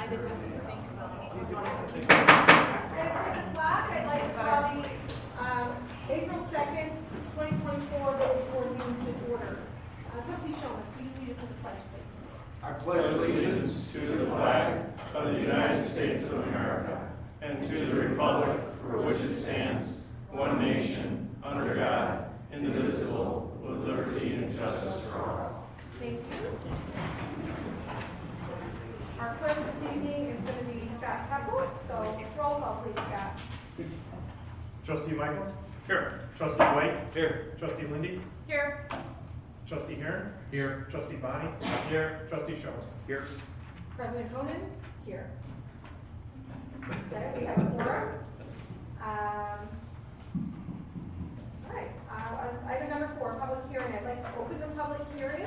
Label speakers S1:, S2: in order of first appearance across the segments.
S1: I didn't have to think about it.
S2: At 6 o'clock, I'd like to call the April 2nd, 2024 village board meeting to order. Trustee Shomas, will you lead us in the pledge, please?
S3: I pledge allegiance to the flag of the United States of America and to the republic for which it stands, one nation, under God, indivisible, with liberty and justice for all.
S2: Thank you. Our clerk this evening is going to be Scott Keppel, so roll call, please, Scott.
S4: Trustee Michaels? Here. Trustee White?
S3: Here.
S4: Trustee Lindy?
S2: Here.
S4: Trustee Heron?
S3: Here.
S4: Trustee Bonnie? Here. Trustee Shows?
S3: Here.
S2: President Conan? Here. Okay, we have a quorum. All right, item number 4, public hearing. I'd like to open the public hearing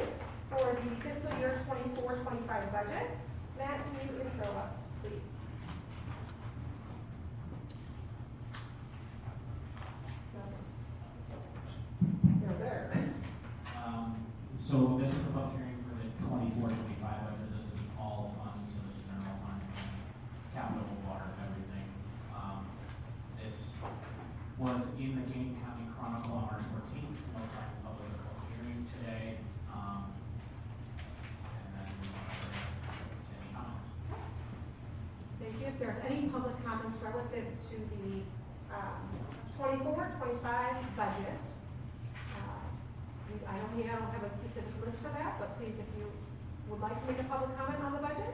S2: for the fiscal year 24-25 budget. Matt, can you intro us, please? You're there.
S5: So this is the public hearing for the 24-25 budget. This is all funds, so this is general fund, capital, water, everything. This was in the Kane County Chronicle on March 14th. Notifying the public of the public hearing today. And then any comments?
S2: Thank you. If there's any public comments relative to the 24-25 budget, I don't have a specific list for that, but please, if you would like to make a public comment on the budget,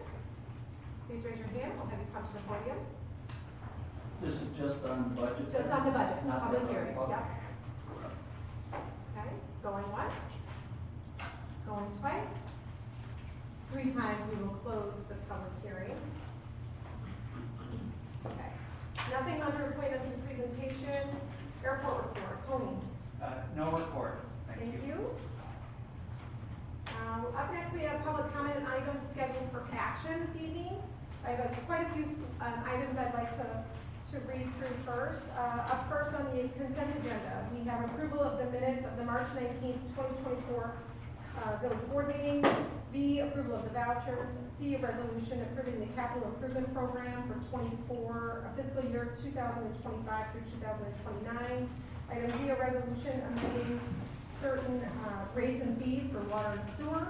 S2: please raise your hand. We'll have you come to the podium.
S6: This is just on the budget?
S2: Just on the budget,
S6: Not
S2: public
S6: the-
S2: hearing,
S6: okay.
S2: yeah. Okay, going once, going twice. 3 times we will close the public hearing. Okay, nothing under appointments and presentation. Airport report, Tony.
S6: No report.
S2: Thank you. Up next, we have public comment items scheduled for action this evening. I have quite a few items I'd like to read through first. Up first on the consent agenda, we have approval of the minutes of the March 19th, 2024 village board meeting. B, approval of the vouchers. C, a resolution approving the capital improvement program for fiscal year 2025 through 2029. Item D, a resolution amending certain rates and fees for water and sewer.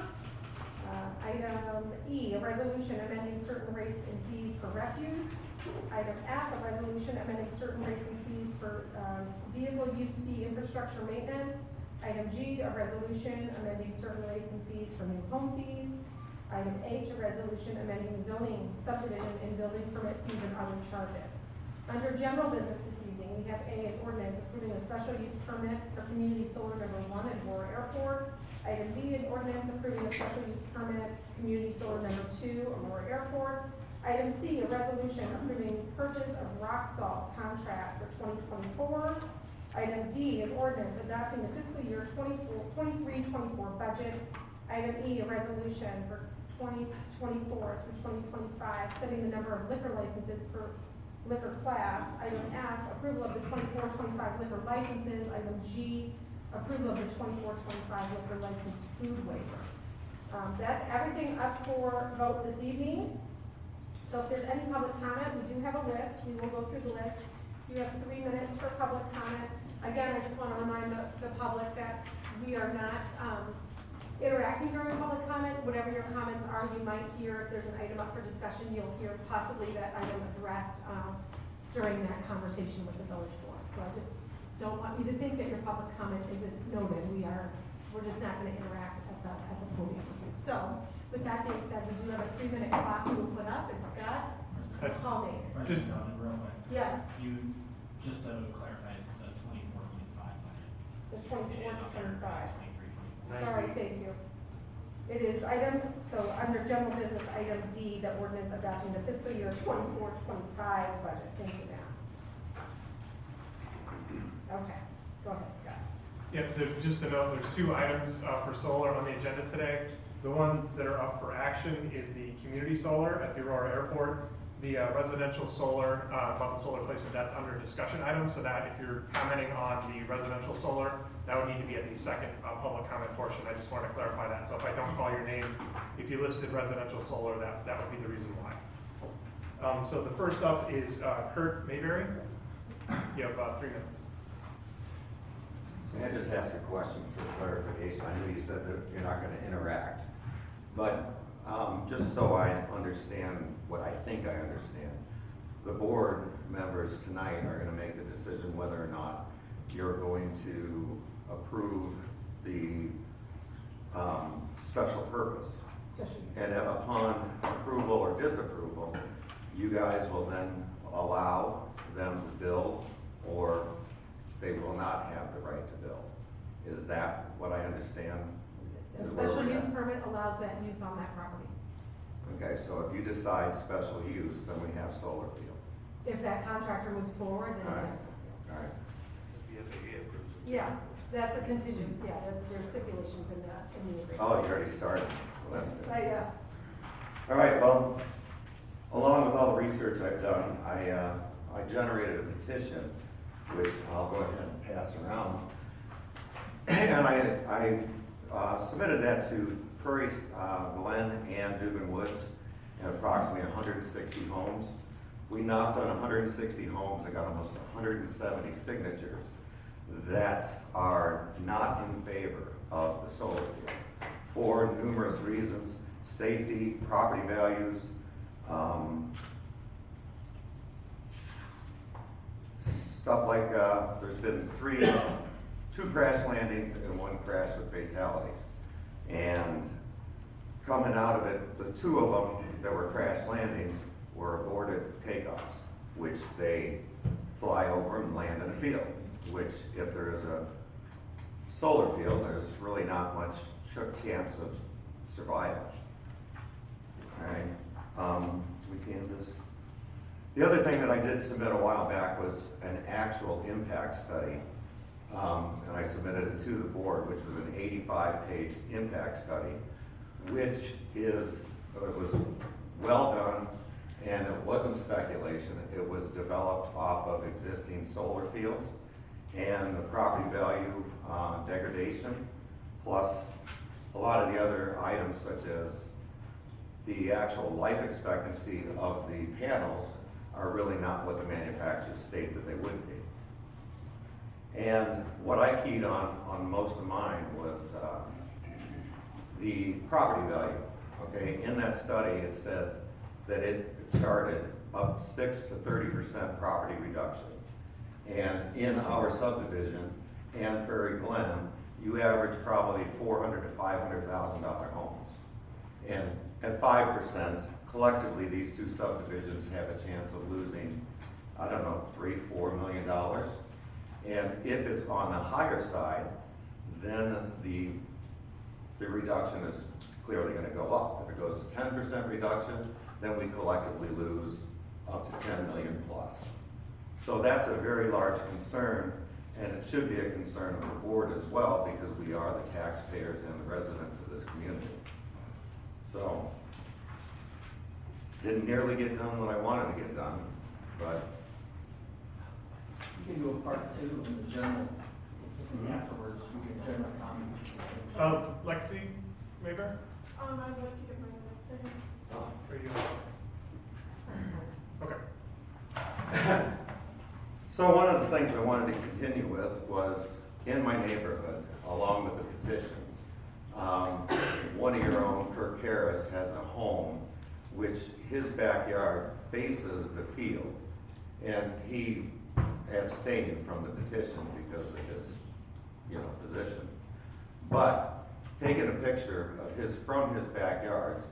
S2: Item E, a resolution amending certain rates and fees for refuse. Item F, a resolution amending certain rates and fees for vehicle use fee infrastructure maintenance. Item G, a resolution amending certain rates and fees for new home fees. Item H, a resolution amending zoning, subdivision, and building permit fees and other charges. Under general business this evening, we have A, an ordinance approving a special use permit for community solar number 1 at Aurora Airport. Item B, an ordinance approving a special use permit, community solar number 2, Aurora Airport. Item C, a resolution approving purchase of rock salt contract for 2024. Item D, an ordinance adopting the fiscal year 23-24 budget. Item E, a resolution for 2024 through 2025, setting the number of liquor licenses per liquor class. Item F, approval of the 24-25 liquor licenses. Item G, approval of the 24-25 liquor license food waiver. That's everything up for vote this evening. So if there's any public comment, we do have a list. We will go through the list. You have 3 minutes for public comment. Again, I just want to remind the public that we are not interacting during public comment. Whatever your comments are, you might hear, if there's an item up for discussion, you'll hear possibly that item addressed during that conversation with the village board. So I just don't want you to think that your public comment isn't noted. We're just not going to interact at the podium. So with that being said, we do have a 3-minute clock we will put up, and Scott, call names.
S5: Just real quick.
S2: Yes,
S5: You, just to clarify, it's the 24-25 budget.
S2: the
S5: It is
S2: 24-25.
S5: 23-24.
S2: Sorry, thank you. It is so under general business, item D, the ordinance adopting the fiscal year 24-25 budget. Thank you, ma'am. Okay, go ahead, Scott.
S4: Yeah, just to note, there's 2 items for solar on the agenda today. The ones that are up for action is the community solar at the Aurora Airport. The residential solar, about the solar placement, that's under discussion item, so that if you're commenting on the residential solar, that would need to be at the second public comment portion. I just want to clarify that. So if I don't call your name, if you listed residential solar, that would be the reason why. So the first up is Kurt Mayberry. You have 3 minutes.
S1: May I just ask a question for clarification? I know you said that you're not gonna interact, but just so I understand what I think I understand, the board members tonight are gonna make the decision whether or not you're going to approve the special purpose.
S2: Special use.
S1: And upon approval or disapproval, you guys will then allow them to build, or they will not have the right to build. Is that what I understand?
S2: A
S1: is where
S2: special
S1: we're
S2: use
S1: at?
S2: permit allows that use on that property.
S1: Okay, so if you decide special use, then we have solar field.
S2: If that contractor moves forward, then
S1: Alright.
S2: yes.
S1: All right.
S2: Yeah, that's a contingent, yeah, there's stipulations in the agreement.
S1: Oh, you already started. Well, that's good.
S2: Yeah.
S1: All right, well, along with all the research I've done, I generated a petition, which I'll go ahead and pass around. And I submitted that to Prairie Glen and Dugan Woods, and approximately 160 homes. We knocked on 160 homes and got almost 170 signatures that are not in favor of the solar field for numerous reasons: safety, property values, stuff like, there's been 2 crash landings and 1 crash with fatalities. And coming out of it, the 2 of them that were crash landings were aborted takeoffs, which they fly over and land in a field, which if there is a solar field, there's really not much chance of survival. All right, we canvassed. The other thing that I did submit a while back was an actual impact study, and I submitted it to the board, which was an 85-page impact study, which was well done, and it wasn't speculation. It was developed off of existing solar fields and the property value degradation, plus a lot of the other items such as the actual life expectancy of the panels are really not what the manufacturers state that they would be. And what I keyed on most of mine was the property value. Okay, in that study it said that it charted up 6 to 30% property reduction. And in our subdivision and Prairie Glen, you average probably $400,000 to $500,000 homes. And at 5%, collectively, these 2 subdivisions have a chance of losing, I don't know, $3–4 million. And if it's on the higher side, then the reduction is clearly going to go up. If it goes to 10% reduction, then we collectively lose up to 10 million plus. So that's a very large concern, and it should be a concern of the board as well, because we are the taxpayers and the residents of this community. So, didn't nearly get done what I wanted to get done, but
S6: You can do a part 2 in the general, and afterwards, we can general comment.
S4: Lexi Mayberry?
S7: I'd like to get my minutes to him.
S4: Are you?
S2: That's fine.
S4: Okay.
S1: so one of the things I wanted to continue with was in my neighborhood, along with the petition. One of your own, Kirk Harris, has a home which his backyard faces the field, and he abstained from the petition because of his, position. But taking a picture of from his backyard,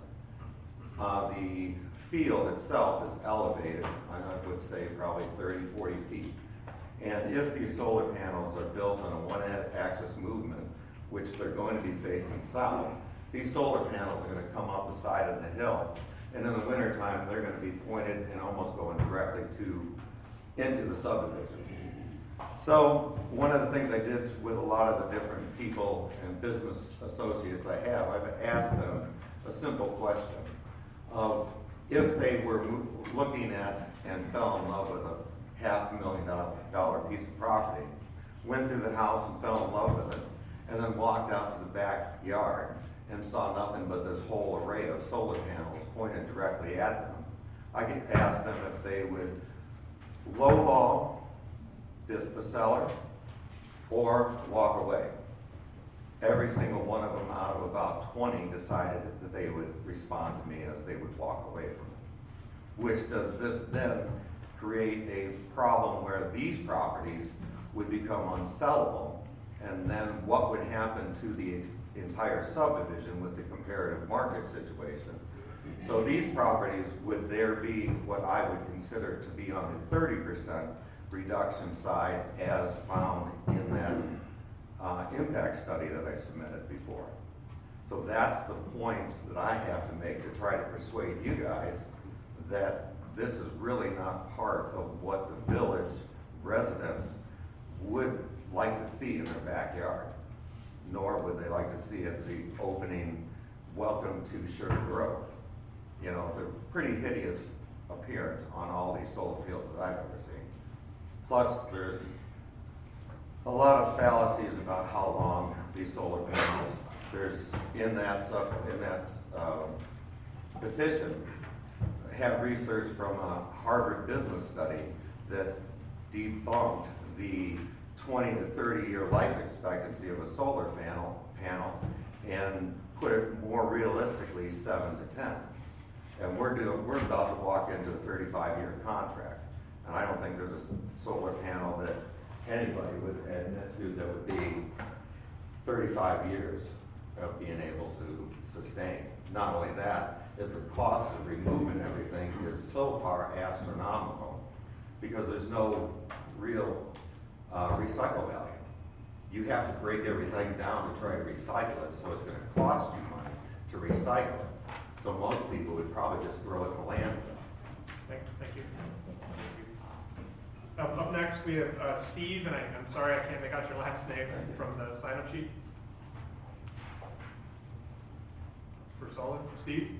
S1: the field itself is elevated, I would say probably 30–40 feet. And if these solar panels are built on a one-axis movement, which they're going to be facing south, these solar panels are going to come up the side of the hill. And in the wintertime, they're going to be pointed and almost going directly into the subdivision. So one of the things I did with a lot of the different people and business associates I have, I've asked them a simple question of if they were looking at and fell in love with a $500,000 piece of property, went through the house and fell in love with it, and then walked out to the backyard and saw nothing but this whole array of solar panels pointed directly at them, I could ask them if they would lowball the seller or walk away. Every single one of them out of about 20 decided that they would respond to me as they would walk away from it. Which does this then create a problem where these properties would become unsellable? And then what would happen to the entire subdivision with the comparative market situation? So these properties, would there be what I would consider to be on the 30% reduction side as found in that impact study that I submitted before? So that's the points that I have to make to try to persuade you guys that this is really not part of what the village residents would like to see in their backyard, nor would they like to see it the opening, welcome to Sugar Grove. You know, they're pretty hideous appearance on all these solar fields that I've ever seen. Plus, there's a lot of fallacies about how long these solar panels. There's in that petition had research from a Harvard business study that debunked the 20 to 30 year life expectancy of a solar panel and put it more realistically 7 to 10. And we're about to walk into a 35-year contract. And I don't think there's a solar panel that anybody would admit to that would be 35 years of being able to sustain. Not only that, is the cost of removing everything is so far astronomical because there's no real recycle value. You have to break everything down to try to recycle it, so it's going to cost you money to recycle it. So most people would probably just throw it in the landfill.
S4: Thank you. Up next, we have Steve, and I'm sorry I can't make out your last name from the sign-up sheet. For solar, Steve?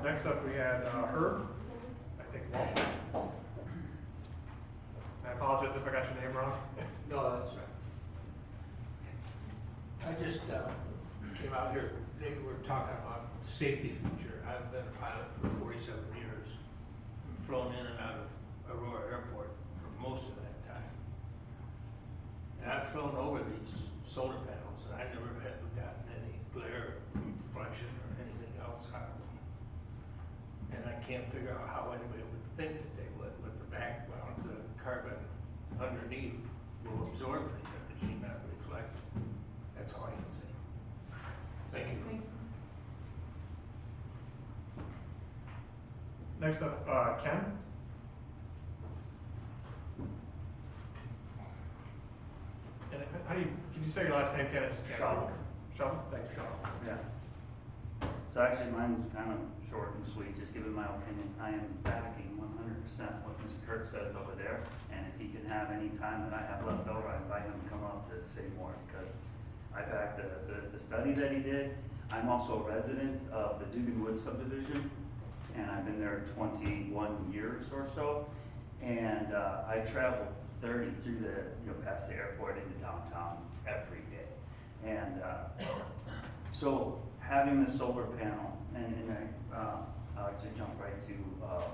S4: Next up, we had Herb, I think Walt. I apologize if I got your name wrong.
S8: No, that's right. I just came out here, they were talking about safety feature. I've been a pilot for 47 years. I've flown in and out of Aurora Airport for most of that time. And I've flown over these solar panels and I never have gotten any glare, reflection, or anything else out of them. And I can't figure out how anybody would think that they would with the background, the carbon underneath will absorb the energy, not reflect. That's all I can say. Thank you.
S4: Next up, Ken. And can you say your last name, Ken? I just can't.
S9: Shaw.
S4: Shaw? Thank you, Shaw.
S9: Yeah. So actually mine's kind of short and sweet, just giving my opinion. I am backing 100% what Mr. Kirk says over there. And if he can have any time that I have left over, I invite him to come up to say more because I backed the study that he did. I'm also a resident of the Dugan Woods subdivision and I've been there 21 years or so. And I travel 30 through past the airport into downtown every day. And so having the solar panel, and I'll actually jump right to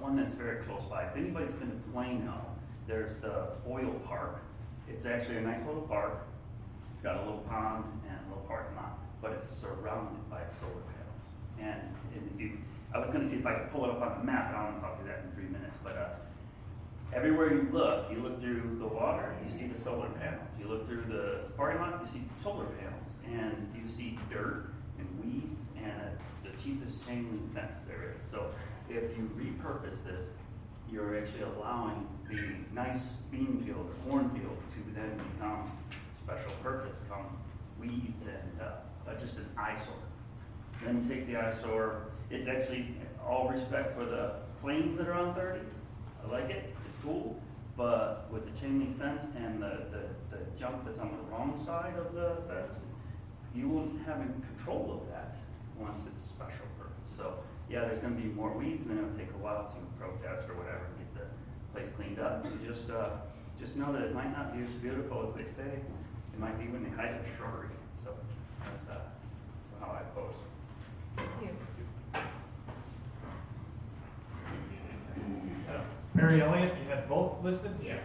S9: one that's very close by. If anybody's been to Plano, there's the Foyle Park. It's actually a nice little park. It's got a little pond and a little parking lot, but it's surrounded by solar panels. And if I was going to see if I could pull it up on the map, but I don't know if I'll do that in 3 minutes. But everywhere you look through the water, you see the solar panels. You look through the parking lot, you see solar panels, and you see dirt and weeds and the cheapest chain link fence there is. So if you repurpose this, you're actually allowing the nice bean field or cornfield to then become special purpose, come weeds and just an eyesore. Then take the eyesore. It's actually all respect for the planes that are on 30. I like it. It's cool. But with the chain link fence and the junk that's on the wrong side of the fence, you won't have any control of that once it's special purpose. So yeah, there's going to be more weeds, and then it'll take a while to protest or whatever and get the place cleaned up. So just know that it might not be as beautiful as they say. It might be when they hide the shrubbery. So that's how I pose.
S2: Thank you.
S4: Mary Elliott, you had both listed?
S6: Yeah.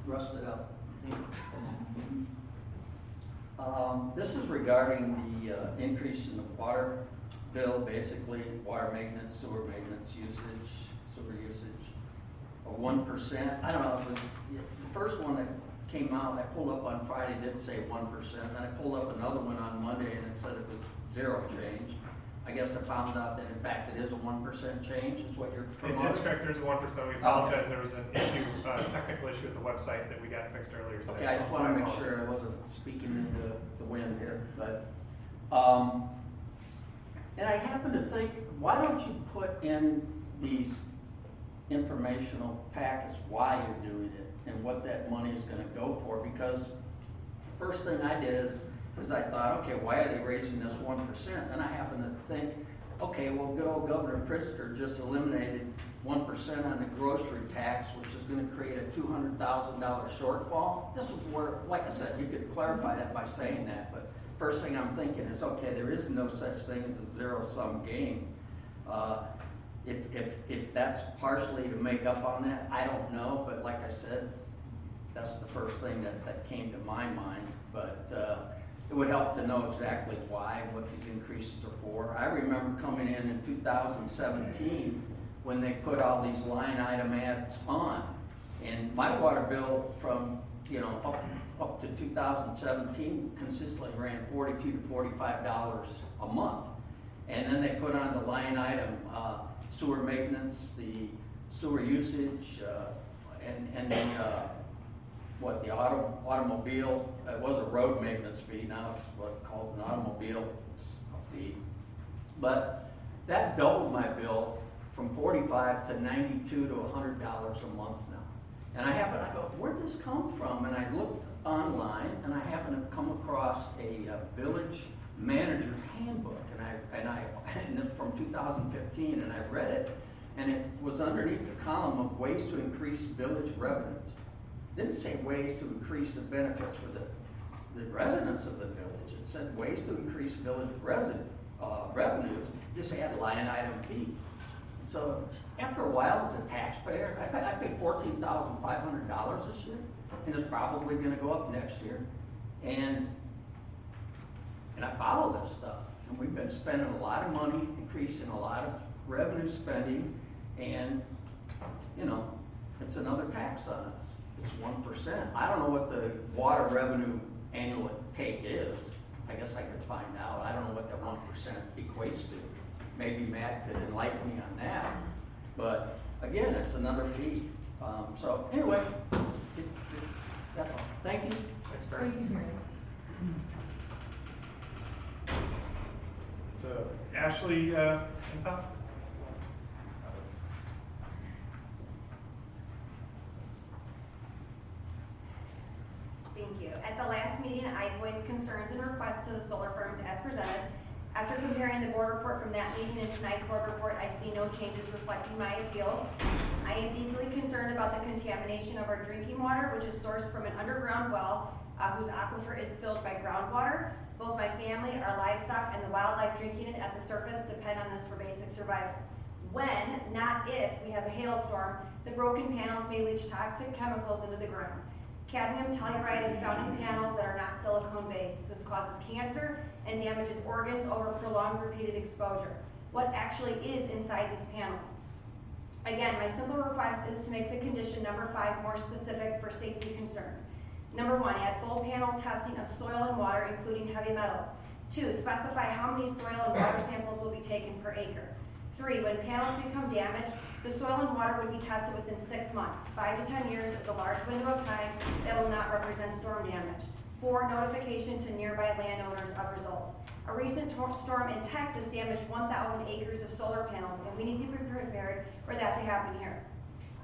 S6: Rusted up. This is regarding the increase in the water bill, basically, water maintenance, sewer maintenance usage, sewer usage. A 1%, I don't know, it was, the first one that came out, I pulled up on Friday, did say 1%, then I pulled up another one on Monday and it said it was 0 change. I guess I found out that in fact it is a 1% change, is what you're promoting?
S4: That's correct, there's a 1%. We apologize, there was an issue, technical issue with the website that we got fixed earlier today.
S6: Okay, I just
S4: so
S6: wanna make
S4: apologize.
S6: sure I wasn't speaking into the wind here, but, and I happen to think, why don't you put in these informational packets why you're doing it and what that money is gonna go for? Because first thing I did is I thought, okay, why are they raising this 1%? And I happen to think, okay, well, good old Governor Pritzker just eliminated 1% on the grocery tax, which is gonna create a $200,000 shortfall. This was where, like I said, you could clarify that by saying that, but first thing I'm thinking is, okay, there is no such thing as a zero-sum game. If that's partially to make up on that, I don't know, but like I said, that's the first thing that came to my mind. But it would help to know exactly why, what these increases are for. I remember coming in 2017 when they put all these line item ads on. And my water bill from, up to 2017 consistently ran $42 to $45 a month. And then they put on the line item sewer maintenance, the sewer usage, and the the automobile. It was a road maintenance fee, now it's what's called an automobile fee. But that doubled my bill from $45 to $92 to $100 a month now. And I go, where'd this come from? And I looked online, and I happened to come across a village manager's handbook, and it's from 2015, and I read it, and it was underneath the column of ways to increase village revenues. It didn't say ways to increase the benefits for the residents of the village. It said ways to increase village revenues, just add line item fees. So after a while, as a taxpayer, I paid $14,500 this year, and it's probably gonna go up next year. And I follow this stuff, and we've been spending a lot of money, increasing a lot of revenue spending, and, it's another tax on us. It's 1%. I don't know what the water revenue annual take is. I guess I could find out. I don't know what that 1% equates to. Maybe Matt could enlighten me on that. But again, it's another fee. So anyway, that's all. Thank you.
S4: Thanks, Barry. Ashley and Tom?
S10: Thank you. At the last meeting, I voiced concerns and requests to the solar firms as presented. After comparing the board report from that meeting and tonight's board report, I see no changes reflecting my appeals. I am deeply concerned about the contamination of our drinking water, which is sourced from an underground well whose aquifer is filled by groundwater. Both my family, our livestock, and the wildlife drinking it at the surface depend on this for basic survival. When, not if, we have a hailstorm, the broken panels may leach toxic chemicals into the ground. Cadmium telluride is found in panels that are not silicone-based. This causes cancer and damages organs over prolonged repeated exposure. What actually is inside these panels? Again, my simple request is to make the condition number 5 more specific for safety concerns. Number 1, add full panel testing of soil and water, including heavy metals. 2, specify how many soil and water samples will be taken per acre. 3, when panels become damaged, the soil and water would be tested within 6 months. 5 to 10 years is a large window of time that will not represent storm damage. 4, notification to nearby landowners of results. A recent storm in Texas damaged 1,000 acres of solar panels, and we need to be prepared for that to happen here.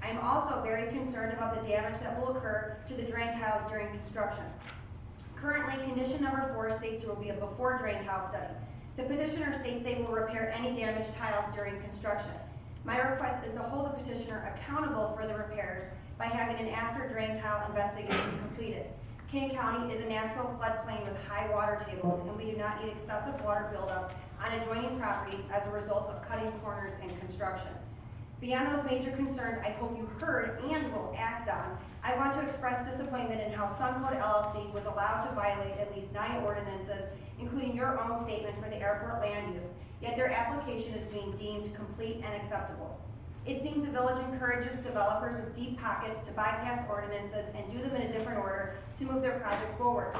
S10: I am also very concerned about the damage that will occur to the drain tiles during construction. Currently, condition number 4 states there will be a before drain tile study. The petitioner states they will repair any damaged tiles during construction. My request is to hold the petitioner accountable for the repairs by having an after drain tile investigation completed. King County is a natural floodplain with high water tables, and we do not need excessive water buildup on adjoining properties as a result of cutting corners and construction. Beyond those major concerns I hope you heard and will act on, I want to express disappointment in how Suncode LLC was allowed to violate at least 9 ordinances, including your own statement for the airport land use, yet their application is being deemed complete and acceptable. It seems the village encourages developers with deep pockets to bypass ordinances and do them in a different order to move their project forward.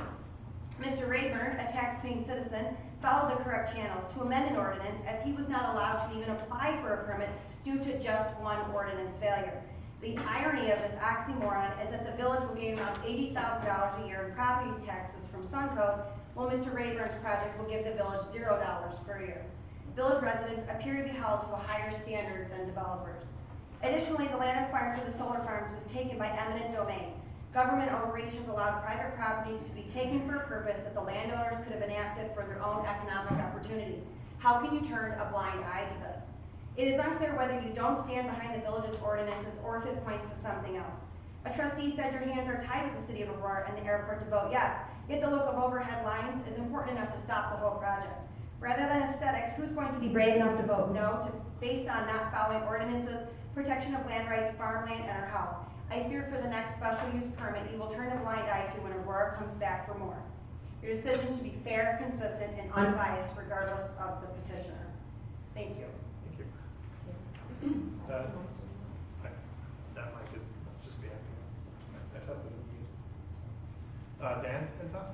S10: Mr. Rayburn, a tax-paying citizen, followed the correct channels to amend an ordinance as he was not allowed to even apply for a permit due to just one ordinance failure. The irony of this oxymoron is that the village will gain around $80,000 a year in property taxes from Suncode, while Mr. Rayburn's project will give the village $0 per year. Village residents appear to be held to a higher standard than developers. Additionally, the land acquired for the solar farms was taken by eminent domain. Government overreach has allowed private property to be taken for a purpose that the landowners could have enacted for their own economic opportunity. How can you turn a blind eye to this? It is unclear whether you don't stand behind the village's ordinances or if it points to something else. A trustee said your hands are tied with the city of Aurora and the airport to vote yes, yet the look of overhead lines is important enough to stop the whole project. Rather than aesthetics, who's going to be brave enough to vote no based on not following ordinances, protection of land rights, farmland, and our health? I fear for the next special use permit you will turn a blind eye to when Aurora comes back for more. Your decision should be fair, consistent, and unbiased regardless of the petitioner. Thank you.
S4: Thank you. That mic is just the acting. I tested it. Dan Pintoff?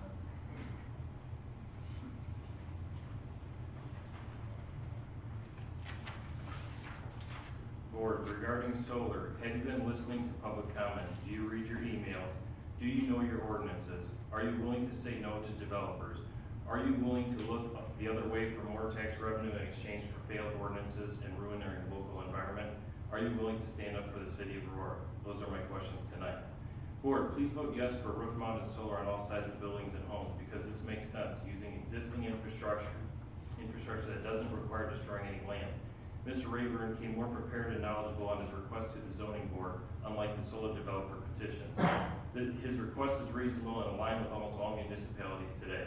S3: Board, regarding solar, have you been listening to public comment? Do you read your emails? Do you know your ordinances? Are you willing to say no to developers? Are you willing to look the other way for more tax revenue in exchange for failed ordinances and ruining our local environment? Are you willing to stand up for the city of Aurora? Those are my questions tonight. Board, please vote yes for roof-mounted solar on all sides of buildings and homes because this makes sense using existing infrastructure that doesn't require destroying any land. Mr. Rayburn came more prepared and knowledgeable on his request to the zoning board, unlike the solar developer petitions. His request is reasonable and aligned with almost all municipalities today.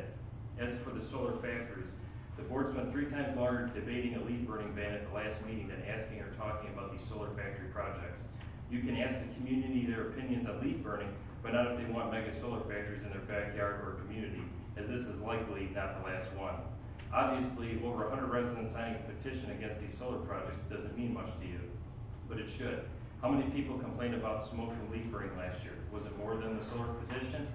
S3: As for the solar factories, the board spent 3 times longer debating a leaf burning ban at the last meeting than asking or talking about these solar factory projects. You can ask the community their opinions on leaf burning, but not if they want mega solar factories in their backyard or community, as this is likely not the last one. Obviously, over 100 residents signing a petition against these solar projects doesn't mean much to you, but it should. How many people complained about smoke from leaf burning last year? Was it more than the solar petition?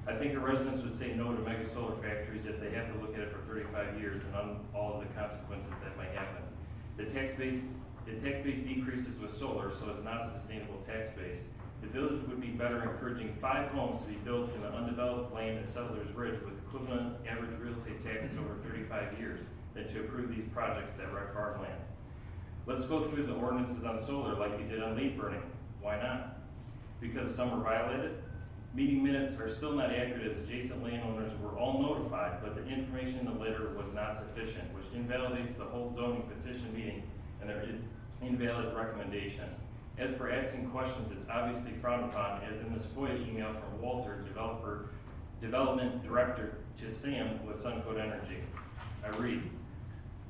S3: I think the residents would say no to mega solar factories if they have to look at it for 35 years and on all of the consequences that might happen. The tax base decreases with solar, so it's not a sustainable tax base. The village would be better encouraging 5 homes to be built in the undeveloped land at Settlers Ridge with equivalent average real estate taxes over 35 years than to approve these projects that wreck farmland. Let's go through the ordinances on solar like you did on leaf burning. Why not? Because some were violated? Meeting minutes are still not accurate as adjacent landowners were all notified, but the information in the letter was not sufficient, which invalidates the whole zoning petition meeting and their invalid recommendation. As for asking questions, it's obviously frowned upon, as in this FOIA email from Walter, Development Director, to Sam with Suncode Energy. I read,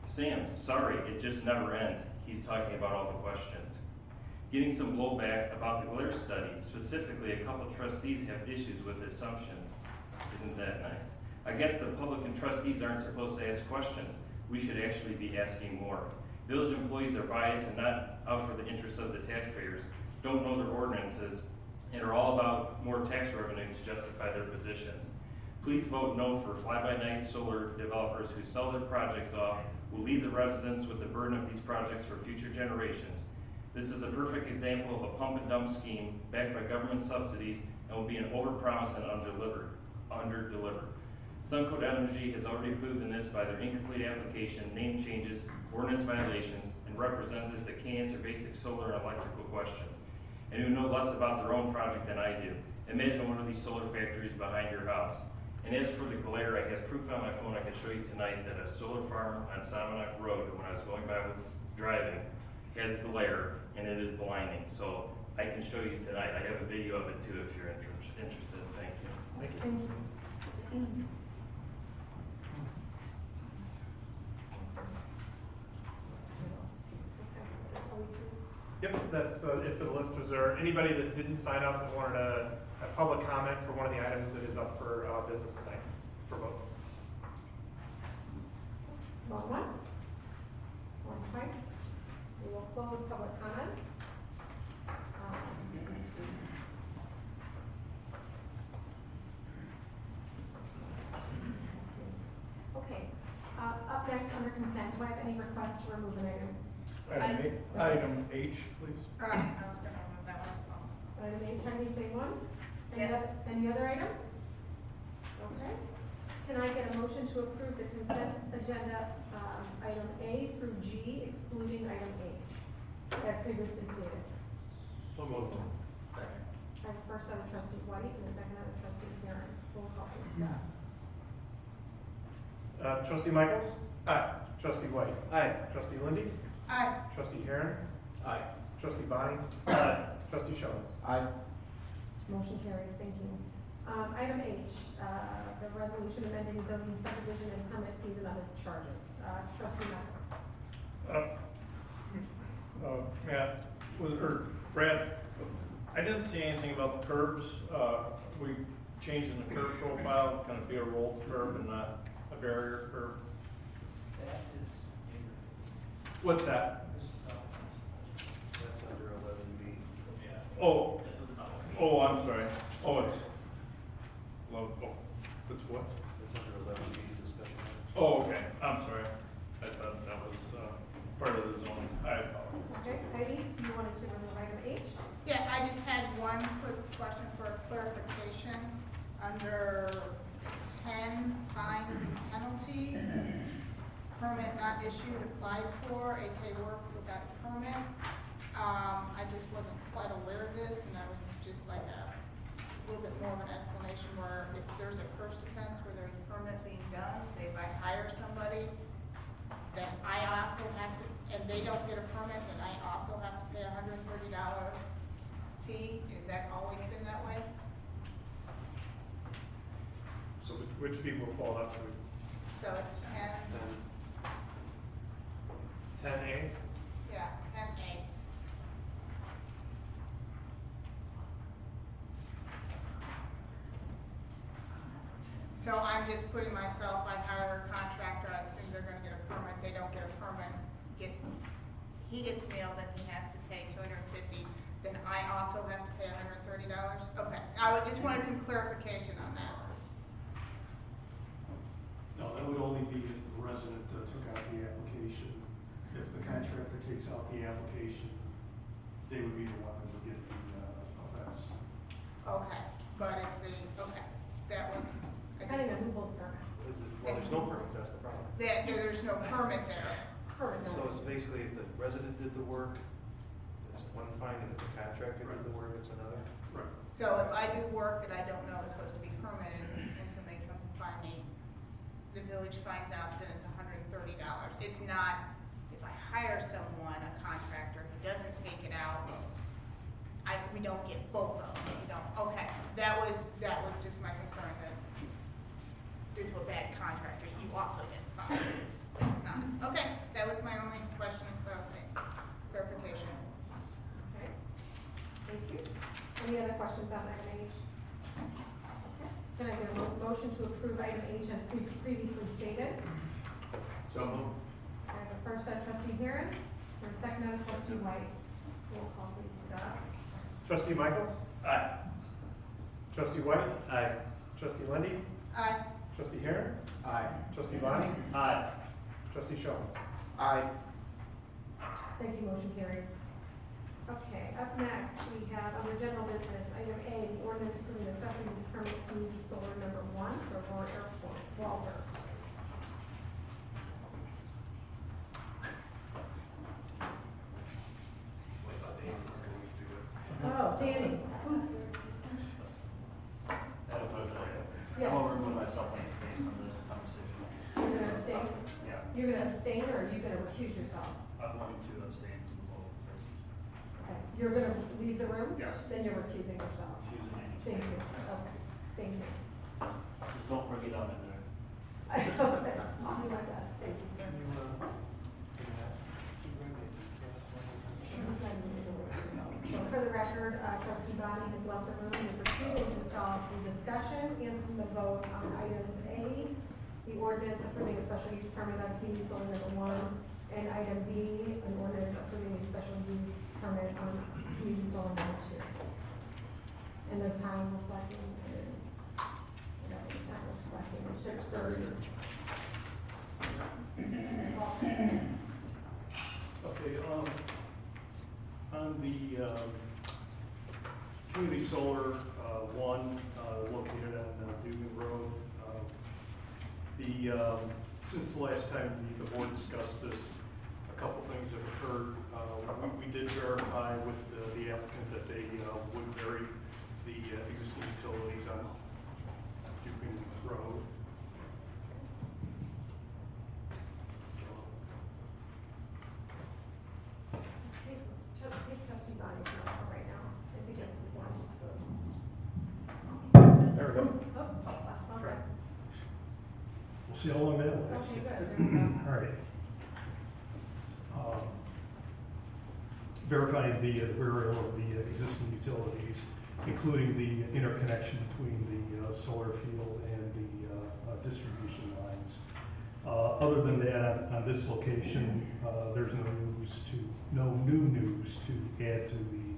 S3: Sam, sorry, it just never ends. He's talking about all the questions. Getting some blowback about the glare study. Specifically, a couple trustees have issues with the assumptions. Isn't that nice? I guess the public and trustees aren't supposed to ask questions. We should actually be asking more. Village employees are biased and not out for the interests of the taxpayers, don't know their ordinances, and are all about more tax revenue to justify their positions. Please vote no for fly-by-night solar developers who sell their projects off, will leave the residents with the burden of these projects for future generations. This is a perfect example of a pump and dump scheme backed by government subsidies and will be an overpromise and under-deliver. Suncode Energy has already proven this by their incomplete application, name changes, ordinance violations, and representatives that can't answer basic solar and electrical questions, and who know less about their own project than I do. Imagine one of these solar factories behind your house. And as for the glare, I have proof on my phone I can show you tonight that a solar farm on Somonauk Road, when I was going by with driving, has glare, and it is blinding. So I can show you tonight. I have a video of it too if you're interested. Thank you.
S4: Thank you. Yep, that's it for the list. Was there anybody that didn't sign up that wanted to have public comment for one of the items that is up for business tonight for vote?
S2: Going once? Going twice? We will close public comment. Okay, up next under consent, do I have any requests to remove an item?
S4: Item H, please.
S7: I was gonna remove that one as well.
S2: Item H, have you say one?
S7: Yes.
S2: Any other items? Okay. Can I get a motion to approve the consent agenda, item A through G excluding item H, as previously stated?
S3: So moved.
S8: Second.
S2: I have a first out of trustee White and a second out of trustee Karen. Roll call please.
S4: Trustee Michaels? Aye. Trustee White?
S3: Aye.
S4: Trustee Lindy?
S7: Aye.
S4: Trustee Heron?
S8: Aye.
S4: Trustee Bonnie? Aye. Trustee Shawns?
S1: Aye.
S2: Motion carries, thank you. Item H, the resolution amending zoning subdivision and permit fees and other charges. Trustee Michaels.
S3: Matt, or Brad, I didn't see anything about the curbs. We changing the curb profile, gonna be a rolled curb and not a barrier curb.
S5: That is,
S3: What's that?
S11: That's under 11B.
S5: yeah.
S3: Oh,
S5: This is another.
S3: oh, I'm sorry. Oh, it's it's what?
S11: That's under 11B discussion.
S3: Oh, okay, I'm sorry. I thought that was, part of the zone. I apologize.
S2: Okay, Heidi, you wanted to remove item H?
S7: Yeah, I just had one quick question for clarification. Under 10, fines and penalties, permit not issued, applied for, AK work without a permit. I just wasn't quite aware of this, and I would just like a little bit more of an explanation where if there's a first offense where there's a permit being done, say if I hire somebody, then I also have to, and they don't get a permit, then I also have to pay $130 fee. Is that always been that way?
S4: So which fee will fall up to?
S7: So it's 10,
S4: 10A?
S7: yeah, 10A. So I'm just putting myself, I hire a contractor, I assume they're gonna get a permit, they don't get a permit, he gets nailed and he has to pay $250, then I also have to pay $130? Okay, just wanted some clarification on that.
S12: No, that would only be if the resident took out the application. If the contractor takes out the application, they would be the one that would get the offense.
S7: Okay, but if that was.
S2: Depending on who holds permit.
S11: Well, there's no permit, that's the problem.
S7: There's no permit there.
S2: Permit, no.
S11: So it's basically if the resident did the work, it's one fine, and if the contractor did the work, it's another.
S12: Right.
S7: So if I do work that I don't know is supposed to be permitted, and somebody comes and find me, the village finds out that it's $130. It's not, if I hire someone, a contractor, who doesn't take it out, we don't get both of them, we don't, okay. That was just my concern, that due to a bad contractor, you also get fined. It's not, okay, that was my only question and clarification.
S2: Okay, thank you. Any other questions on item H? Okay. Can I get a motion to approve item H as previously stated?
S3: So moved.
S2: I have a first out of trustee Heron and a second out of trustee White. Roll call please, Scott.
S4: Trustee Michaels?
S3: Aye.
S4: Trustee White?
S3: Aye.
S4: Trustee Lindy?
S7: Aye.
S4: Trustee Heron?
S8: Aye.
S4: Trustee Bonnie?
S3: Aye.
S4: Trustee Shawns?
S1: Aye.
S2: Thank you, motion carries. Okay, up next, we have under general business, item A, the ordinance approving a special use permit community solar number 1 for Aurora Airport. Walter. Oh, Danny, who's,
S9: Madam President,
S2: yes,
S9: I will remove myself from the stage from this conversation.
S2: you're gonna abstain?
S9: Yeah,
S2: You're gonna abstain or are you gonna recuse yourself?
S9: I'm going to abstain from the vote.
S2: Okay, you're gonna leave the room?
S9: Yes.
S2: Then you're recusing yourself.
S9: Choosing any.
S2: Thank you, okay, thank you.
S9: Just don't forget I'm in there.
S2: I'll do my best, thank you, sir. I'm just letting you know. record, trustee Bonnie has left the room and is recusing himself from discussion and from the vote on items A, the ordinance approving a special use permit on community solar number 1, and item B, an ordinance approving a special use permit on community solar number 2. And the time reflecting is, whatever the time reflecting is 6:30.
S12: Okay, on the, community solar, one, located on Dugan Road, since the last time the board discussed this, a couple things have occurred. We did verify with the applicant that they would vary the existing utilities on Dugan Road.
S2: Just take trustee Bonnie's number for right now. I think that's what he wants to.
S12: There we go.
S2: Oh, okay.
S12: We'll see how long that lasts.
S2: Okay, good, there we go.
S12: All right. Verifying the burial of the existing utilities, including the interconnection between the solar field and the distribution lines. Other than that, on this location, there's no new news to add to the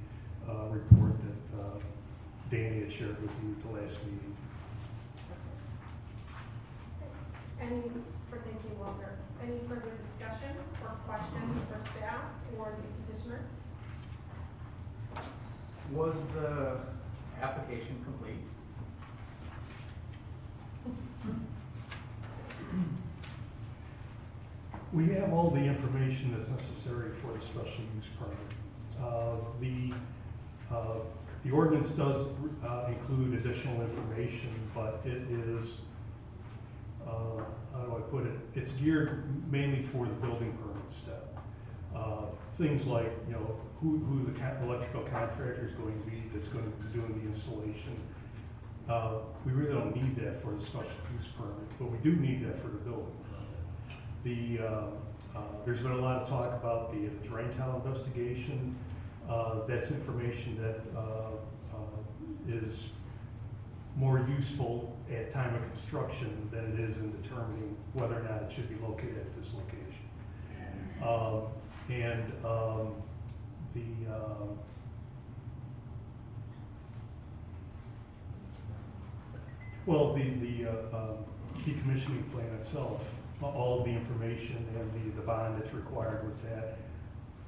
S12: report that Danny had shared with you at the last meeting.
S2: Thank you, Walter. Any further discussion or questions for staff or the petitioner?
S13: Was the application complete?
S12: We have all the information that's necessary for a special use permit. The ordinance does include additional information, but it is, how do I put it? It's geared mainly for the building permit step. Things like, you know, who the electrical contractor is going to be that's going to be doing the installation. We really don't need that for the special use permit, but we do need that for the building permit. There's been a lot of talk about the drain tile investigation. That's information that is more useful at time of construction than it is in determining whether or not it should be located at this location. The decommissioning plan itself, all of the information and the bond that's required with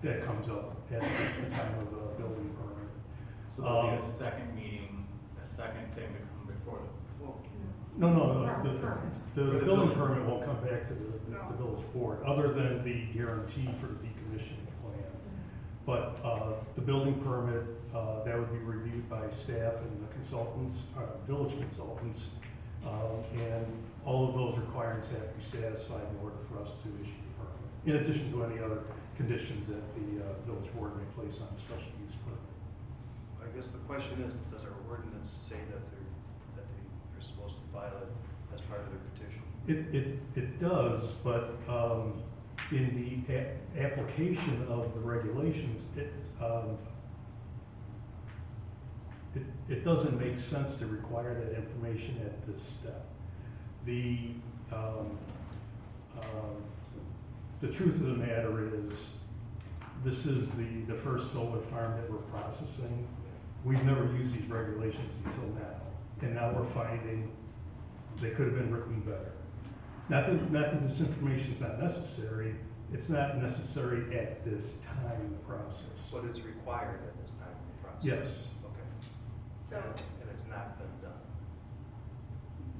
S12: that comes up at the time of the building permit.
S13: So there'll be a second meeting, a second thing to come before the, well,
S12: No, the building permit won't come back to the village board, other than the guarantee for the decommissioning plan. But the building permit, that would be reviewed by staff and the consultants, village consultants, and all of those requirements have to be satisfied in order for us to issue the permit, in addition to any other conditions that the village board may place on a special use permit.
S11: I guess the question is, does our ordinance say that they're supposed to file it as part of their petition?
S12: It does, but in the application of the regulations, it doesn't make sense to require that information at this step. The truth of the matter is, this is the first solar farm that we're processing. We've never used these regulations until now, and now we're finding they could have been written better. Not that this information is not necessary, it's not necessary at this time in the process.
S11: But it's required at this time in the process?
S12: Yes.
S11: Okay.
S7: So,
S11: And it's not been done?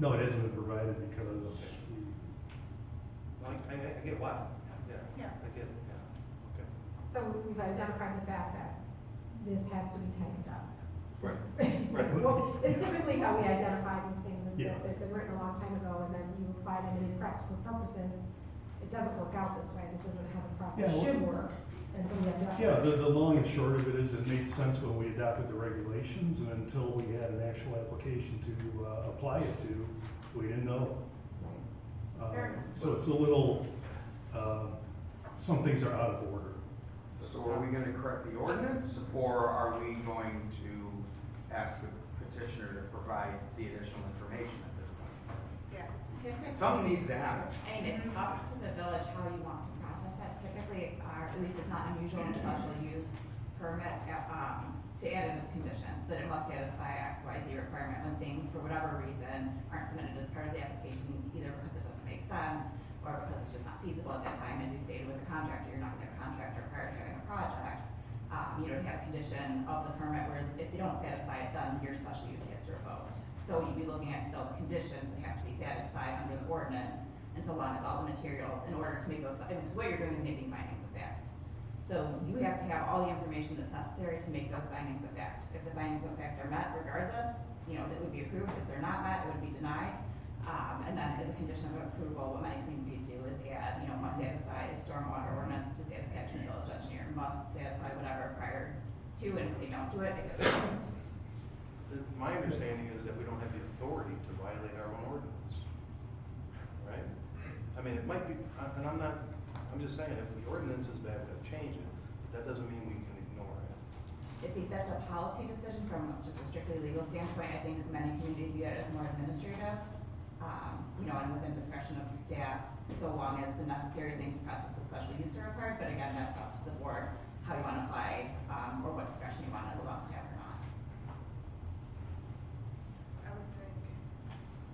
S12: No, it hasn't been provided because
S11: I get why.
S7: Yeah.
S11: I get it, yeah. Okay.
S2: So we've identified the fact that this has to be tightened up.
S12: Right.
S2: Well, it's typically how we identify these things, and
S12: Yeah.
S2: they've been written a long time ago, and then you apply them in practical purposes. It doesn't work out this way. This isn't how the process
S12: Yeah, well-
S2: should work, and so we have to.
S12: Yeah, the long and short of it is, it made sense when we adopted the regulations, and until we had an actual application to apply it to, we didn't know.
S2: Fair enough.
S12: So it's a little, some things are out of order.
S14: So are we gonna correct the ordinance, or are we going to ask the petitioner to provide the additional information at this point?
S7: Yeah.
S14: Something needs to happen.
S15: I mean, it's up to the village how you want to process that. Typically, at least it's not unusual in special use permit, to add in this condition, that it must satisfy X, Y, Z requirement when things, for whatever reason, aren't submitted as part of the application, either because it doesn't make sense, or because it's just not feasible at that time, as you stated with the contractor, you're not gonna have a contractor prior to having a project. You don't have a condition of the permit where if they don't satisfy it, then your special use gets revoked. So you'd be looking at still the conditions that have to be satisfied under the ordinance, and so long as all the materials, in order to make those, because what you're doing is making findings of fact. So you have to have all the information that's necessary to make those findings of fact. If the findings of fact are met regardless, that would be approved. If they're not met, it would be denied. And then as a condition of approval, what many communities do is add, must satisfy stormwater ordinance to satisfaction of village engineer, must satisfy whatever prior to, and if they don't do it, it gets revoked.
S11: My understanding is that we don't have the authority to violate our own ordinance, right? I mean, it might be, and I'm just saying, if the ordinance is bad, we'll change it. That doesn't mean we can ignore it.
S15: I think that's a policy decision from just a strictly legal standpoint. I think many communities view it as more administrative, and within discretion of staff, so long as the necessary things to process the special use are required. But again, that's up to the board, how you want to apply, or what discretion you want to allow staff or not.
S7: I would think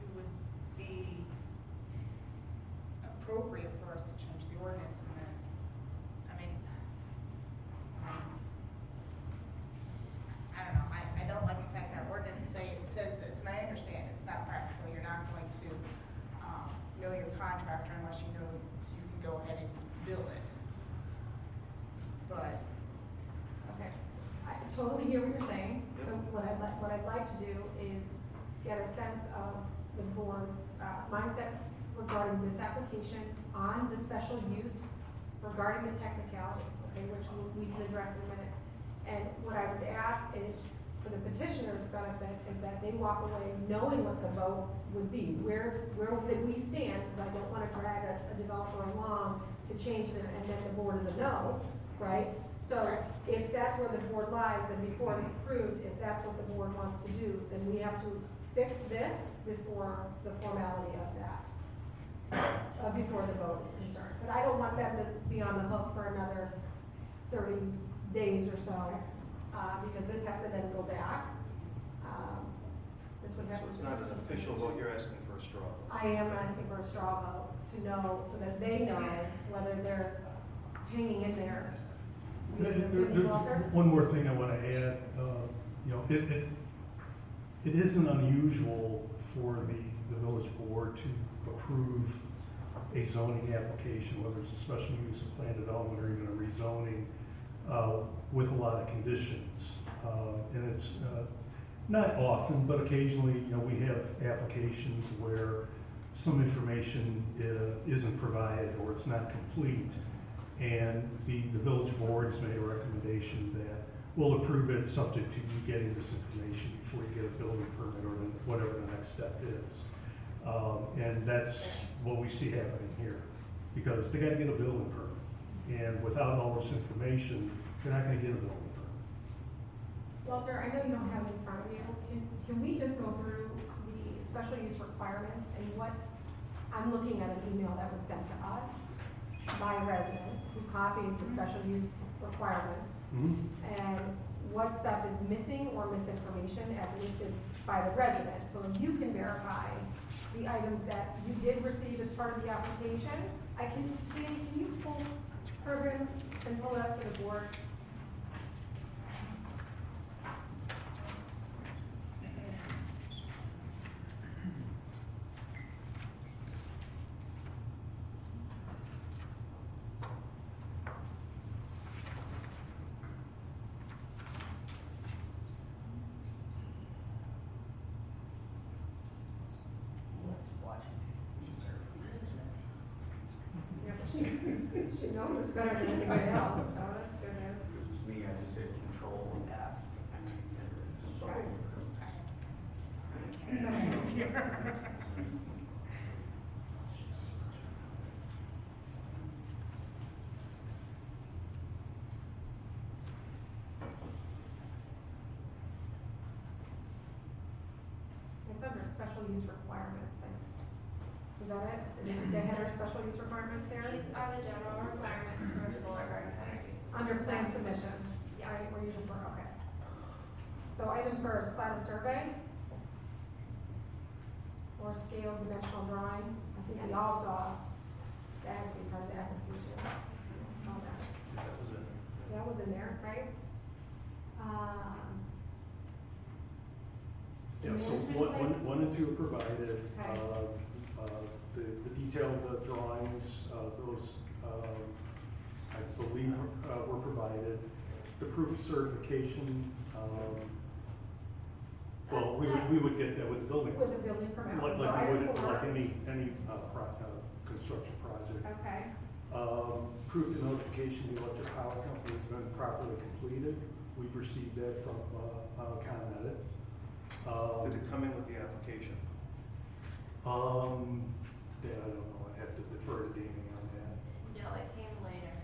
S7: it would be appropriate for us to change the ordinance and then, I don't know, I don't like the fact that our ordinance says this, and I understand it's not practical, you're not going to, know your contractor unless you know you can go ahead and build it. But,
S2: Okay, I totally hear what you're saying. So what I'd like to do is get a sense of the board's mindset regarding this application on the special use, regarding the technicality, okay, which we can address in a minute. And what I would ask is, for the petitioner's benefit, is that they walk away knowing what the vote would be, where we stand, because I don't want to drag a developer along to change this and then the board is a no, right? So if that's where the board lies, then before it's approved, if that's what the board wants to do, then we have to fix this before the formality of that, before the vote is concerned. But I don't want them to be on the hook for another 30 days or so, because this has to then go back. This would have
S11: So
S2: to.
S11: it's not an official vote, you're asking for a straw vote.
S2: I am asking for a straw vote to know, so that they know whether they're hanging in there. Walter?
S12: One more thing I want to add, it isn't unusual for the village board to approve a zoning application, whether it's a special use, a plan development, or even a rezoning, with a lot of conditions. And it's not often, but occasionally, we have applications where some information isn't provided or it's not complete. And the village board has made a recommendation that we'll approve it subject to you getting this information before you get a building permit or whatever the next step is. And that's what we see happening here, because they gotta get a building permit. And without all this information, they're not gonna get a building permit.
S2: Walter, I know you don't have it in front of you. Can we just go through the special use requirements and what, I'm looking at an email that was sent to us by a resident who copied the special use requirements. And what stuff is missing or misinformation as listed by the resident. So if you can verify the items that you did receive as part of the application, Danny, can you pull programs and pull it up for the board? She knows this better than anybody else. Oh, that's good news.
S14: If it was me, I just hit Control F and so.
S2: under special use requirements. Is that it? Is it the header special use requirements there?
S16: These are the general requirements for a solar garden energy system.
S2: Under plan submission,
S16: Yeah.
S2: right, where you just were, okay. So item first, plat of survey. Or scale dimensional drawing. I think we all saw that had to be part of the application. Saw that.
S11: That was it.
S2: That was in there, right?
S12: Yeah, so
S2: management plan?
S12: one and two are provided.
S2: Okay.
S12: The detailed drawings, those, I believe, were provided. The proof of certification, well, we would get that with the building.
S2: With the building permit.
S12: Like
S2: So
S12: we
S2: item
S12: would,
S2: four.
S12: like any construction project.
S2: Okay,
S12: Proof of notification, the electric power company has been properly completed. We've received that from ComEd.
S11: Did it come in with the application?
S12: That I don't know, I have to defer to Danny on that.
S16: No, it came later.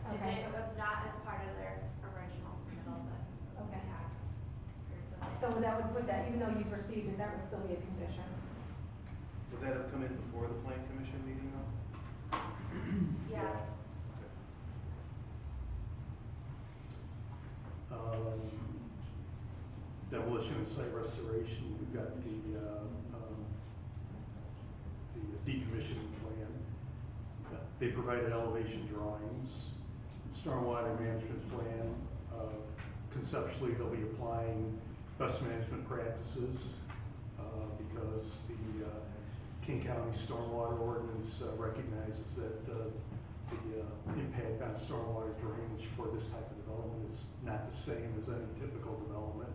S2: Okay.
S16: It's not as part of their original submittal, but
S2: Okay.
S16: yeah. Here's the-
S2: so that would put that, even though you've received it, that would still be a condition.
S11: Would that have come in before the plan commission meeting though?
S16: Yeah.
S12: Demolition and site restoration, we've got the decommissioning plan. They provided elevation drawings, stormwater management plan. Conceptually, they'll be applying best management practices because the King County Stormwater Ordinance recognizes that the impact on stormwater drainage for this type of development is not the same as any typical development.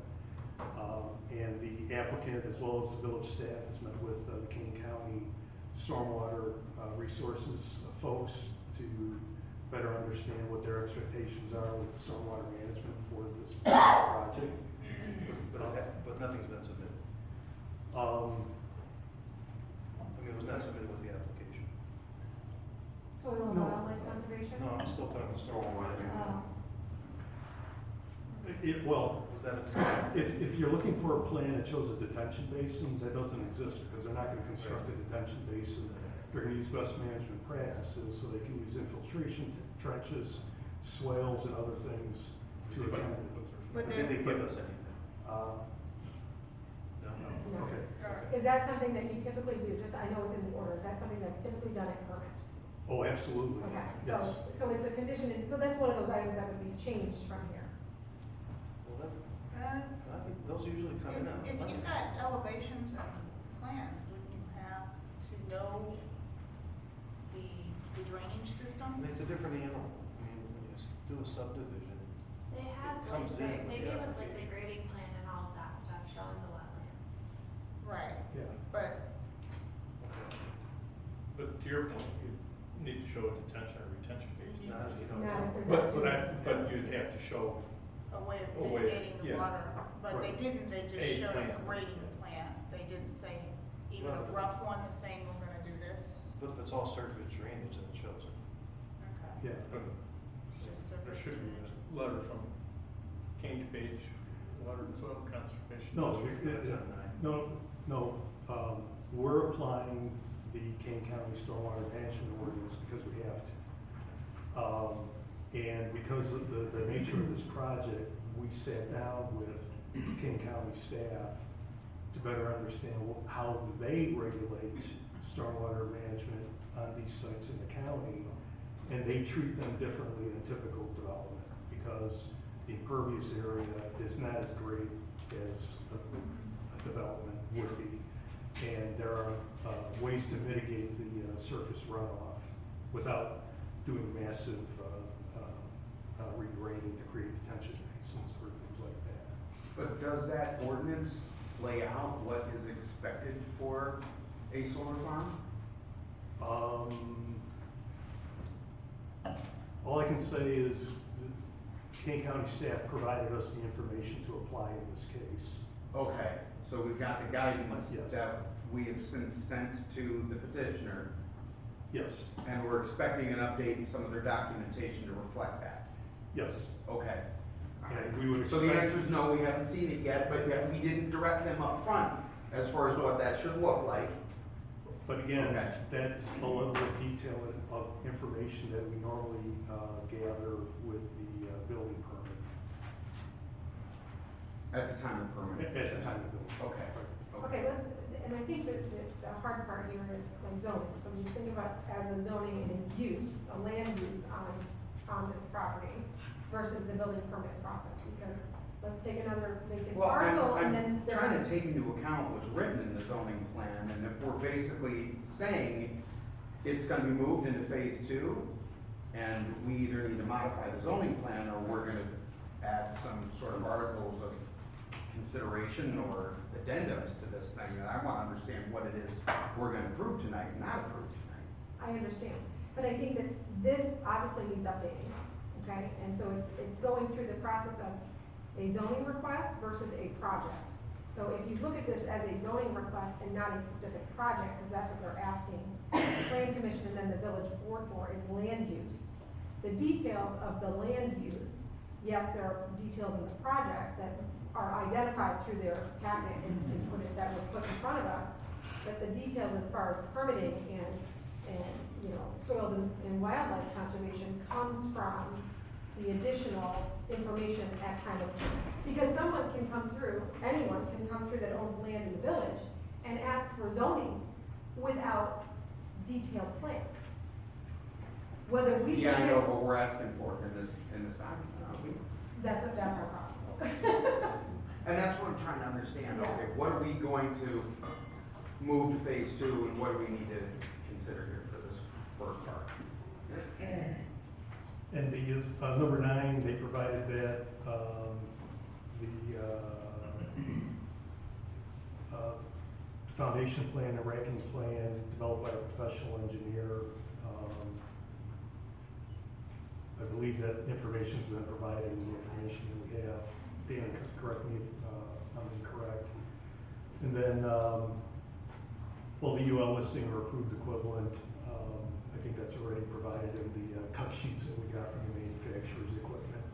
S12: And the applicant, as well as the village staff, has met with the King County Stormwater Resources folks to better understand what their expectations are with stormwater management for this project.
S11: But nothing's been submitted. I mean, it was not submitted with the application.
S2: Soil and
S12: No.
S2: wildlife conservation?
S11: No, I'm still talking stormwater.
S12: Well,
S11: Was that a?
S12: if you're looking for a plan that shows a detention basin, that doesn't exist because they're not gonna construct a detention basin. They're gonna use best management practices, so they can use infiltration trenches, swales, and other things to account.
S7: But
S11: Did they
S7: then,
S11: give us anything?
S2: No.
S12: Okay.
S2: Is that something that you typically do? Just, I know it's in the order, is that something that's typically done at permit?
S12: Oh, absolutely.
S2: Okay,
S12: Yes.
S2: so it's a condition, so that's one of those items that would be changed from here.
S11: Well, I think those usually come in on.
S7: if you've got elevations and plans, wouldn't you have to know the drainage
S11: I
S7: system?
S11: mean, it's a different animal. I mean, when you do a subdivision,
S16: They have,
S11: It comes in
S16: they
S11: with the
S16: gave us like the
S11: application.
S16: grading plan and all of that stuff showing the wetlands.
S7: Right,
S12: Yeah.
S7: but
S3: But to your point, you need to show a detention or retention basin.
S11: not if you don't
S2: Not if
S11: know.
S2: they're
S3: But you'd have to show,
S7: a way of
S3: A way,
S7: mitigating the
S3: yeah.
S7: water, but they
S3: Right.
S7: didn't, they just
S3: A
S7: showed a
S3: plan.
S7: grading plan. They didn't say even a
S11: Well,
S7: rough one, the saying we're gonna do this.
S11: But if it's all surface drainage, then it shows it.
S7: Okay.
S12: Yeah.
S7: It's just
S3: there
S7: surface
S3: should be
S7: drainage.
S3: a letter from King Page Water and Soil Conservation.
S12: No,
S3: District.
S11: That's on 9.
S12: no, we're applying the Kane County Stormwater Management Ordinance because we have to. And because of the nature of this project, we sat down with Kane County staff to better understand how they regulate stormwater management on these sites in the county. And they treat them differently than typical development because the impervious area is not as great as a development would be. And there are ways to mitigate the surface runoff without doing massive regrading to create detention basins or things like that.
S14: But does that ordinance lay out what is expected for a solar farm?
S12: All I can say is the Kane County staff provided us the information to apply in this case.
S14: Okay, so we've got the guidance
S12: Yes.
S14: that we have since sent to the petitioner,
S12: Yes,
S14: and we're expecting an update in some of their documentation to reflect that.
S12: yes.
S14: Okay.
S12: And we would
S14: So the
S12: expect-
S14: answer is no, we haven't seen it yet, but yet we didn't direct them up front as far as what that should look like.
S12: But again,
S14: Okay.
S12: that's a level of detail of information that we normally gather with the building permit.
S14: At the time of permit.
S12: At the time of building.
S14: Okay.
S2: Okay, let's, and I think that the hard part here is like zoning, so just think about as a zoning and use, a land use on this property versus the building permit process, because let's take another vacant
S14: Well,
S2: parcel and then
S14: I'm
S2: there.
S14: trying to take into account what's written in the zoning plan, and if we're basically saying it's gonna be moved into phase two, and we either need to modify the zoning plan, or we're gonna add some sort of articles of consideration or addendums to this thing, and I wanna understand what it is we're gonna approve tonight and not approve tonight.
S2: I understand, but I think that this obviously needs updating, okay? And so it's going through the process of a zoning request versus a project. So if you look at this as a zoning request and not a specific project, because that's what they're asking the plan commission and then the village board for, is land use. The details of the land use, yes, there are details in the project that are identified through their packet and that was put in front of us, but the details as far as permitting and you know, soil and wildlife conservation comes from the additional information at time of permit. Because someone can come through, anyone can come through that owns land in the village and ask for zoning without detailed plan. Whether we.
S14: Yeah, I know what we're asking for in this document.
S2: That's our problem.
S14: And that's what I'm trying to understand, okay, what are we going to move to phase two, and what do we need to consider here for this first part?
S12: And the number 9, they provided that foundation plan, the racking plan developed by a professional engineer. I believe that information's been provided in the information that we have. Dan, correct me if I'm incorrect. And then, well, the UL listing or approved equivalent, I think that's already provided in the cut sheets that we got from the manufacturer's equipment.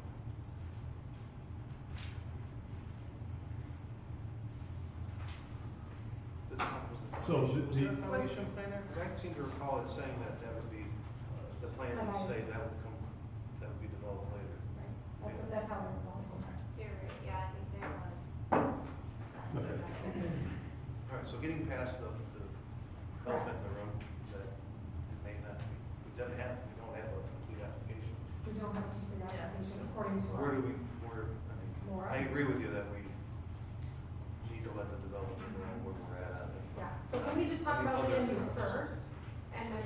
S12: So
S11: Was
S12: the-
S11: there a foundation plan there? Because I seem to recall it saying that that would be, the plan would say that would be developed later.
S2: That's how they're proposing.
S16: You're right, yeah, I think there was.
S12: Okay.
S11: All right, so getting past the elephant in the room, that it may not be, we don't have a complete application.
S2: We don't have a complete application according to our.
S11: Where do we, I mean,
S2: Laura?
S11: I agree with you that we need to let the developer know where we're at on it.
S2: Yeah, so can we just talk about land use first, and then,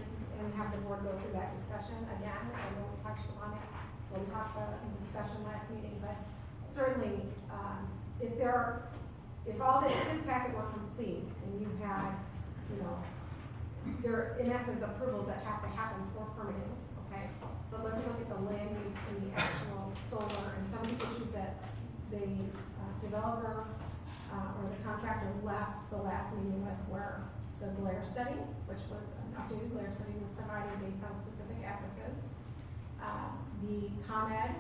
S2: have the board go through that discussion again? I know we touched upon it, when we talked about it in discussion last meeting, but certainly, if this packet were complete, and you had, you know, there are, in essence, approvals that have to happen for permitting, okay? But let's look at the land use and the actual solar, and some of the issues that the developer, or the contractor left the last meeting with were the glare study, which was an updated glare study was provided based on specific addresses. The ComEd,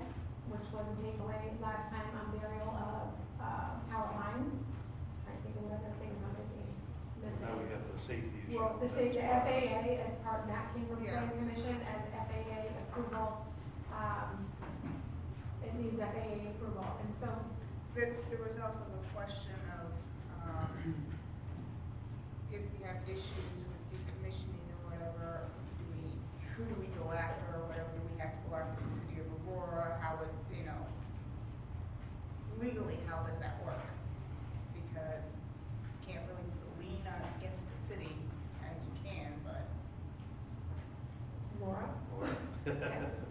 S2: which was a takeaway last time on burial of power lines. I think of what other things I'm thinking missing.
S11: Now we have the safety issue.
S2: Well, the FAA as part, that came from
S7: Yeah.
S2: Plan Commission as FAA approval. It needs FAA approval, and so.
S7: There was also the question of, if we have issues with decommissioning or whatever, who do we go after or whatever? Do we have to go after the city of Aurora? How would, legally, how does that work? Because you can't really lean on against the city, and you can, but.
S2: Laura?
S15: Yeah,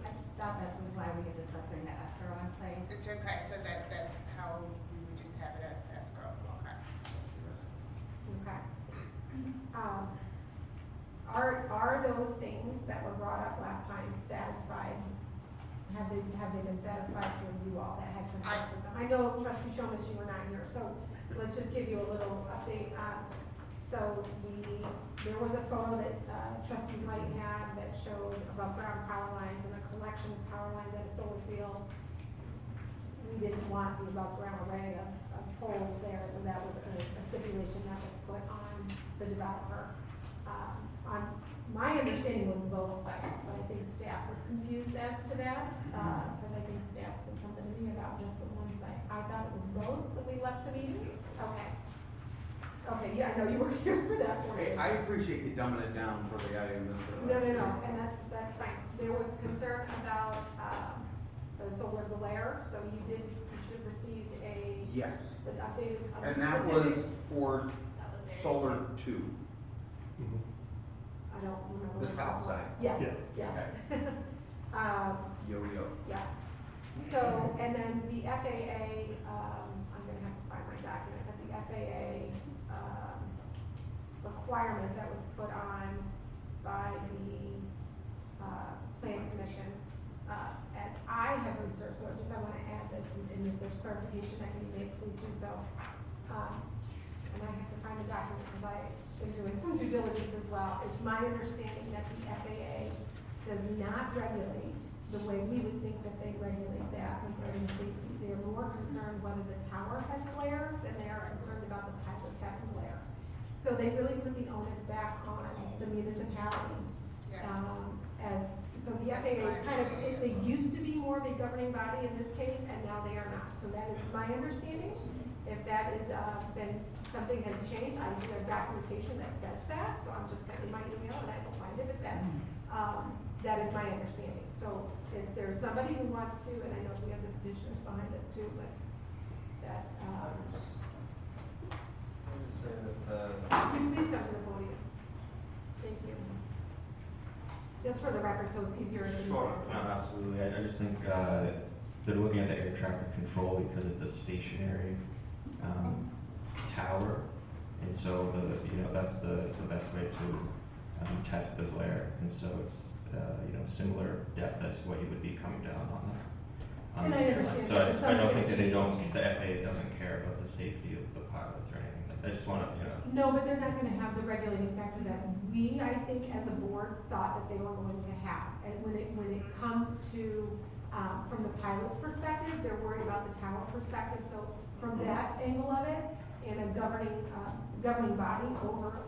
S15: I thought that was why we had discussed putting that escrow in place.
S7: It's okay, so that's how we would just have it as escrow, okay.
S2: Okay. Are those things that were brought up last time satisfied? Have they been satisfied for you all that had consulted them? I know trustee Shomas, you were not here, so let's just give you a little update. So there was a photo that trustee might have that showed above ground power lines and a collection of power lines at a solar field. We didn't want the above ground array of poles there, so that was a stipulation that was put on the developer. My understanding was both sites, but I think staff was confused as to that, because I think staff said something to me about just the one site. I thought it was both when we left the meeting. Okay. Okay, yeah, I know you were here for that
S14: Hey,
S2: portion.
S14: I appreciate you dumbing it down for the item, Mr.
S2: No, and that's fine. There was concern about, the solar glare, so you should have received
S14: Yes,
S2: an updated.
S14: and that was
S2: specific-
S14: for solar two.
S2: I don't remember.
S14: The
S2: what it
S14: south
S2: was.
S14: side.
S2: Yes,
S12: Yeah.
S2: yes.
S14: Yo-yo.
S2: Yes. So, and then the FAA, I'm gonna have to find my document, but the FAA, requirement that was put on by the, Plan Commission, as I have researched, so I wanna add this, and if there's clarification that can be made, please do so. And I have to find the document, because I've been doing some due diligence as well. It's my understanding that the FAA does not regulate the way we would think that they regulate that regarding safety. They're more concerned whether the tower has glare than they are concerned about the pilots having glare. So they really put the onus back on the municipality. So the FAA is kind of, they used to be more of a governing body in this case, and now they are not. So that is my understanding. If that is, been, something has changed, I do have documentation that says that, so I'm just gonna, in my email, and I will find it, but that is my understanding. So if there's somebody who wants to, and I know we have the petitioners behind us too, but that, please come to the podium. Thank you. Just for the record, so it's easier to.
S17: Sure, no, absolutely. I just think they're looking at the air traffic control because it's a stationary tower, and so that's the best way to test the glare, and so it's similar depth as what you would be coming down on that.
S2: And I understand
S17: So
S2: that
S17: I don't think
S2: something
S17: that the FAA doesn't care about the safety of the pilots or anything. I just want to,
S2: No, but they're not gonna have the regulating factor that we, I think, as a board, thought that they were going to have. And when it comes to, from the pilot's perspective, they're worried about the tower perspective. So from that angle of it, and a governing body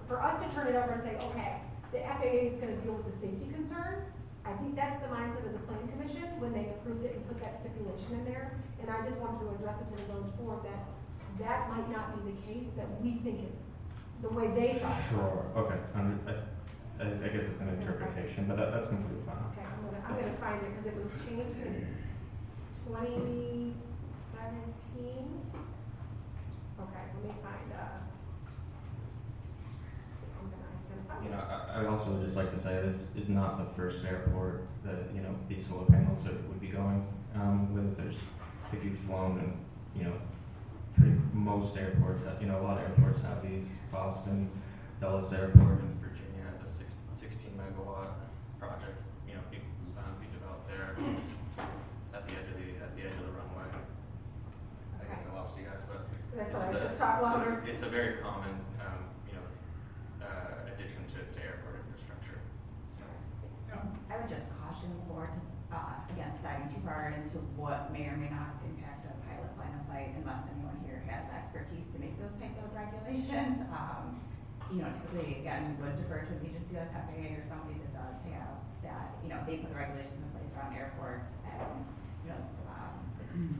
S2: for us to turn it over and say, okay, the FAA is gonna deal with the safety concerns. I think that's the mindset of the Plan Commission when they approved it and put that stipulation in there. And I just wanted to address it to the village board that might not be the case, that we think it, the way they thought it was.
S17: sure, okay. I guess it's an interpretation, but that's completely fine.
S2: Okay, I'm gonna find it, because it was changed in 2017. Okay, let me find, I'm gonna find it.
S17: I also would just like to say this is not the first airport that, these solar panels would be going with. If you've flown and, most airports, a lot of airports have these. Boston, Dulles Airport in Virginia has a 16 megawatt project, be developed there at the edge of the runway. I guess I lost you guys, but.
S2: That's
S17: this
S2: all right,
S17: is
S2: just talk louder.
S17: It's a very common, addition to airport infrastructure. So.
S15: I would just caution the board against diving too far into what may or may not impact a pilot's line of sight unless anyone here has expertise to make those type of regulations. Typically, again, we would defer to an agency like FAA or somebody that does have that, they put the regulations in place around airports and,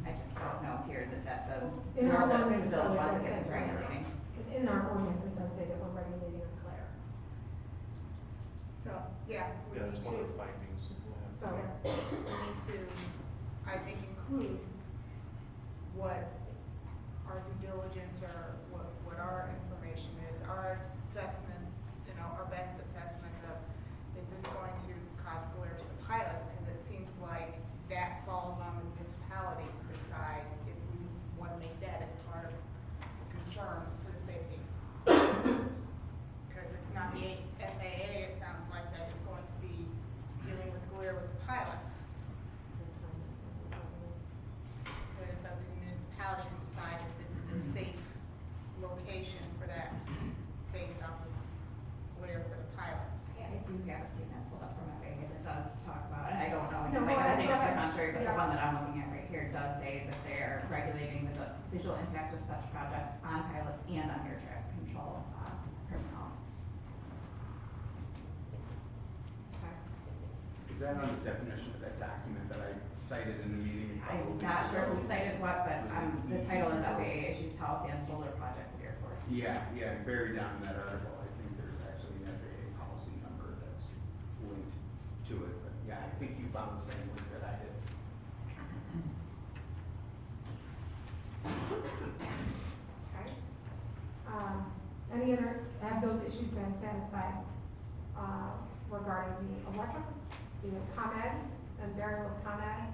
S15: I just don't know here that that's a.
S2: In our
S15: world that
S2: ordinance,
S15: the
S2: though,
S15: village
S2: it
S15: wants
S2: does
S15: to get
S2: say
S15: into regulating.
S2: In our ordinance, it does say that we're regulating on glare.
S7: So, yeah, we
S11: Yeah,
S7: need
S11: that's one of the
S7: to,
S11: findings.
S2: So,
S7: we need to, I think, include what our due diligence or what our information is, our assessment, our best assessment of, is this going to cause glare to the pilots? Because it seems like that falls on the municipality to decide if we want to make that as part of the concern for the safety. Because it's not the FAA, it sounds like that is going to be dealing with glare with the pilots. But it's up to the municipality to decide if this is a safe location for that, based off of glare for the pilots.
S15: Yeah, I do have a statement pulled up from FAA that does talk about, and I don't know,
S2: No,
S15: it might
S2: go
S15: have
S2: ahead,
S15: statements
S2: go
S15: to the
S2: ahead.
S15: contrary, but
S2: Yeah.
S15: the one that I'm looking at right here does say that they're regulating the visual impact of such projects on pilots and on air traffic control personnel. Okay.
S14: Is that on the definition of that document that I cited in the meeting a couple
S15: I'm
S14: of weeks
S15: not sure
S14: ago?
S15: who cited what, but the
S14: Was it
S15: title is
S14: E4?
S15: FAA issues policy on solar projects at airports.
S14: Yeah, buried down in that article, I think there's actually an FAA policy number that's linked to it, but yeah, I think you found the same link that I did.
S2: Okay. Any other, have those issues been satisfied, regarding the electric, the ComEd, and burial of ComEd,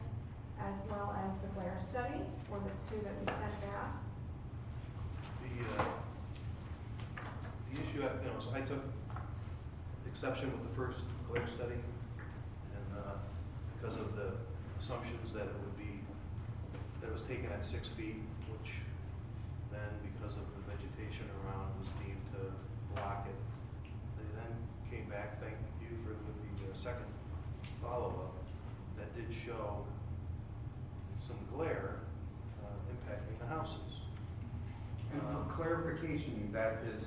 S2: as well as the glare study, or the two that we sent back?
S11: The issue, so I took exception with the first glare study, and because of the assumptions that it would be, that it was taken at 6 feet, which then, because of the vegetation around, was deemed to block it. They then came back, thank you for the second follow-up, that did show some glare impacting the houses.
S14: And for clarification, that is,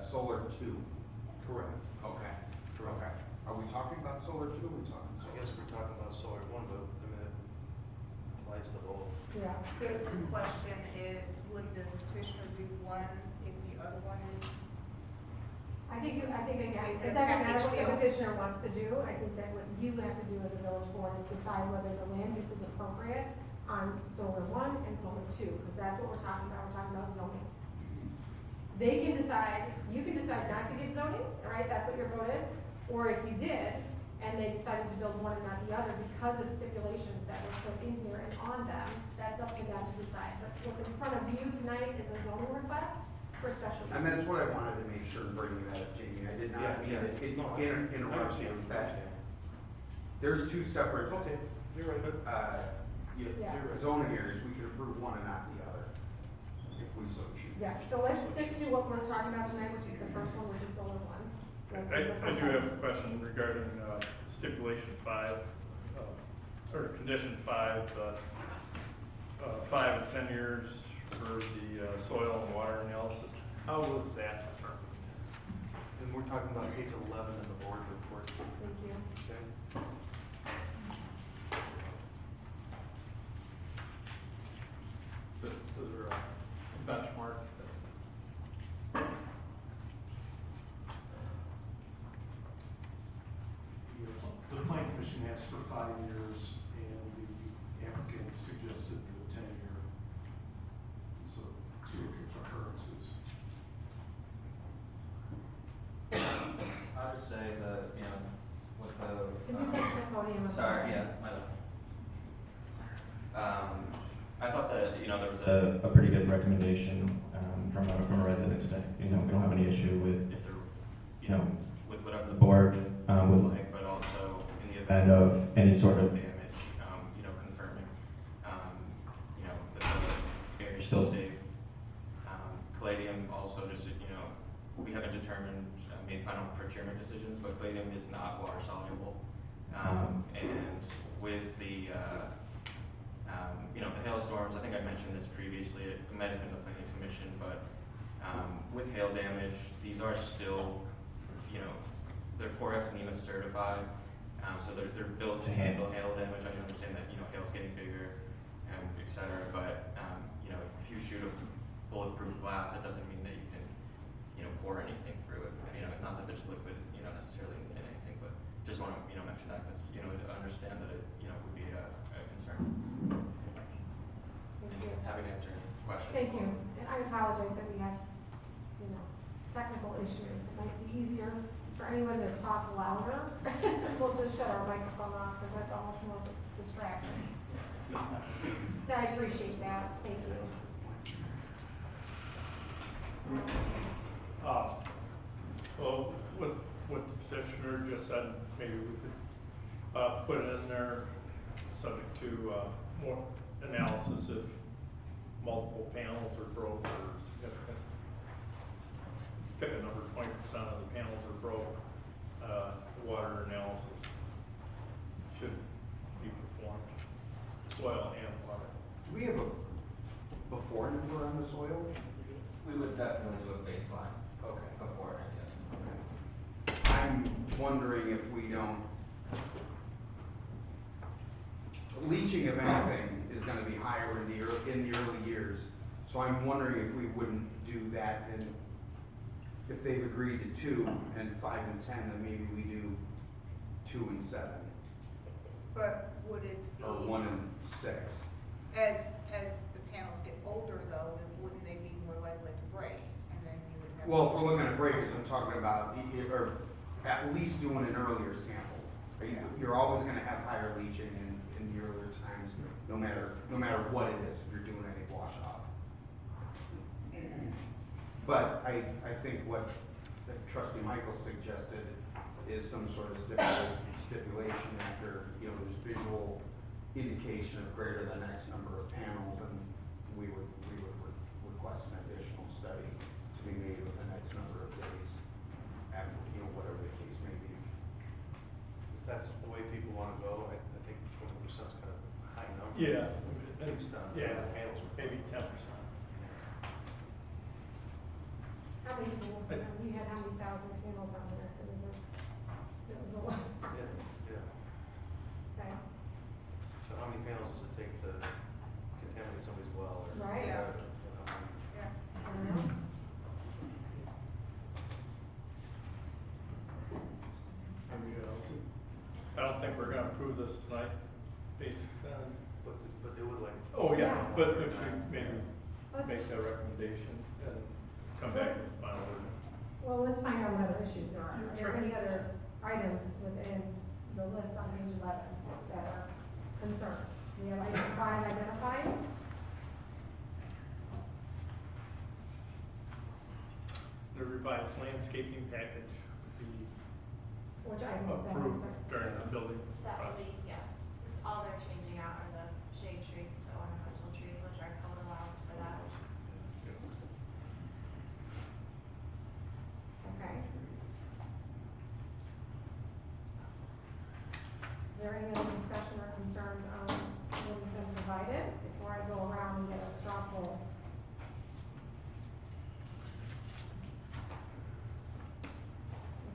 S14: solar two?
S11: Correct.
S14: Okay.
S11: Correct.
S14: Okay. Are we talking about solar two, or are we talking
S11: I
S14: solar?
S11: guess we're talking about solar one, but I mean, it applies to both.
S2: Yeah.
S7: Here's the question, would the petitioner do one if the other one is?
S2: I think again,
S7: Is
S2: it
S7: it
S2: doesn't matter what the
S7: package deal?
S2: petitioner wants to do, I think that what you have to do as a village board is decide whether the land use is appropriate on solar one and solar two, because that's what we're talking about zoning. They can decide, you can decide not to give zoning, all right, that's what your vote is, or if you did, and they decided to build one and not the other because of stipulations that were put in here and on them, that's up to them to decide. But what's in front of you tonight is a zoning request for special use.
S14: And that's what I wanted to make sure, bringing that up, Jamie, I did not mean to interrupt you, that there's two separate,
S11: Okay, you're right.
S2: Yeah.
S14: zoning areas, we could approve one and not the other, if we so choose.
S2: Yes, so let's stick to what we're talking about tonight, which is the first one, which is solar one. That's the
S3: I
S2: first
S3: do
S2: one.
S3: have a question regarding stipulation 5, or condition 5, 5 and 10 years for the soil and water analysis. How was that determined?
S11: And we're talking about page 11 in the board report.
S2: Thank you.
S11: Okay.
S4: Those are benchmark.
S12: The plan commission asked for 5 years, and the applicant suggested the 10-year. So, two occurrences.
S17: I would say that, with the.
S2: Can you come to the podium? I'm
S17: Sorry, yeah, my bad. I thought that, there was a pretty good recommendation, from a resident today. We don't have any issue with if they're, with whatever the board, would like, but also in the event of any sort of damage, confirming, that the area's still safe. Caladium also just, we haven't determined, made final procurement decisions, but caladium is not water soluble. And with the, the hailstorms, I think I mentioned this previously, it might have been the planning commission, but with hail damage, these are still, they're 4X NEMA certified, so they're built to handle hail damage. I understand that, hail's getting bigger, et cetera, but, if you shoot a bulletproof glass, it doesn't mean that you can, pour anything through it. Not that there's liquid, necessarily in anything, but just want to, mention that because, I understand that it, would be a concern.
S2: Thank you.
S17: Happy to answer any questions.
S2: Thank you. And I apologize that we have, technical issues. It might be easier for anyone to talk louder. We'll just shut our microphone off because that's almost more distracting. I appreciate that. Thank you.
S3: Well, what the petitioner just said, maybe we could put it in there, subject to more analysis if multiple panels are broke or significant. Pick a number, 20% of the panels are broke. Water analysis should be performed, soil and water.
S14: we have a before number on the soil?
S13: We would definitely do a baseline
S14: Okay.
S13: beforehand, yes.
S14: Okay. I'm wondering if we don't, leaching of anything is gonna be higher in the early years. So I'm wondering if we wouldn't do that, and if they've agreed to 2 and 5 and 10, then maybe we do 2 and 7,
S7: But would it be?
S14: or 1 and 6.
S7: As the panels get older though, then wouldn't they be more likely to break? And then you would have.
S14: Well, if we're looking at breakers, I'm talking about, or at least doing an earlier sample. You're always gonna have higher leaching in the earlier times, no matter what it is, if you're doing any wash off. But I think what Trustee Michael suggested is some sort of stipulation after, there's visual indication of greater than X number of panels, and we would request an additional study to be made within X number of days after, whatever the case may be.
S11: If that's the way people wanna go, I think 20% is kind of a high number.
S3: Yeah.
S11: Based on
S3: Yeah,
S11: the panels.
S3: maybe 10%.
S2: How many panels, we had how many thousand panels on there? It was a lot.
S11: Yes, yeah.
S2: Okay.
S11: So how many panels does it take to contaminate somebody's well or?
S2: Right.
S7: Yeah.
S2: I
S7: Yeah.
S2: don't know.
S3: I don't think we're gonna approve this tonight, based on,
S11: But they would like.
S3: oh yeah,
S2: Yeah.
S3: but if you maybe make that recommendation and come back with the final order.
S2: Well, let's find out what other issues there are. Are
S3: Sure.
S2: there any other items within the list on page 11 that are concerns? We have item 5 identified.
S3: The revised landscaping package would be
S2: Which item is that?
S3: approved
S2: Sorry.
S3: during the building
S16: That would
S3: process.
S16: be, yeah, all they're changing out are the shade trees to ornamental trees, which our code allows for that.
S2: Okay. Is there any other discussion or concerns on what has been provided before I go around and get a straw poll?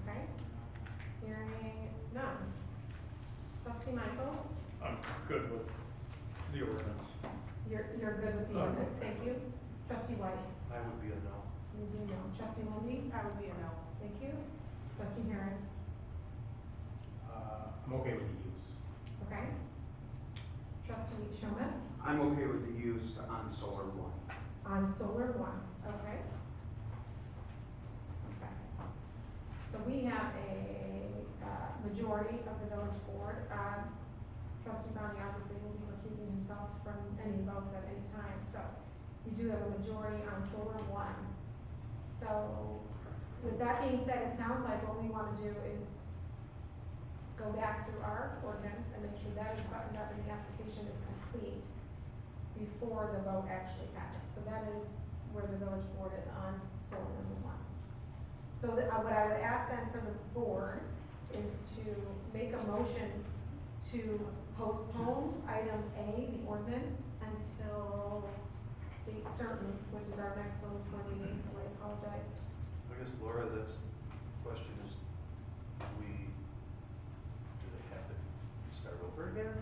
S2: Okay. Hearing none. Trustee Michaels,
S3: I'm good with the ordinance.
S2: you're good with the
S3: Oh.
S2: ordinance, thank you. Trustee White,
S11: I would be a no.
S2: you do no. Trustee Lindy,
S7: That would be a no.
S2: thank you. Trustee Herring,
S13: I'm okay with the use.
S2: okay. Trustee Shomas,
S14: I'm okay with the use on solar 1.
S2: on solar 1, okay. Okay. So we have a majority of the village board. Trustee Brownie obviously will be recusing himself from any votes at any time, so we do have a majority on solar 1. So with that being said, it sounds like what we want to do is go back through our ordinance and make sure that is buttoned up and the application is complete before the vote actually happens. So that is where the village board is on solar number 1. So what I would ask then for the board is to make a motion to postpone item A, the ordinance, until date certain, which is our next village board meeting, so I apologize.
S11: I guess Laura, that's, the question is, do they have to start over again?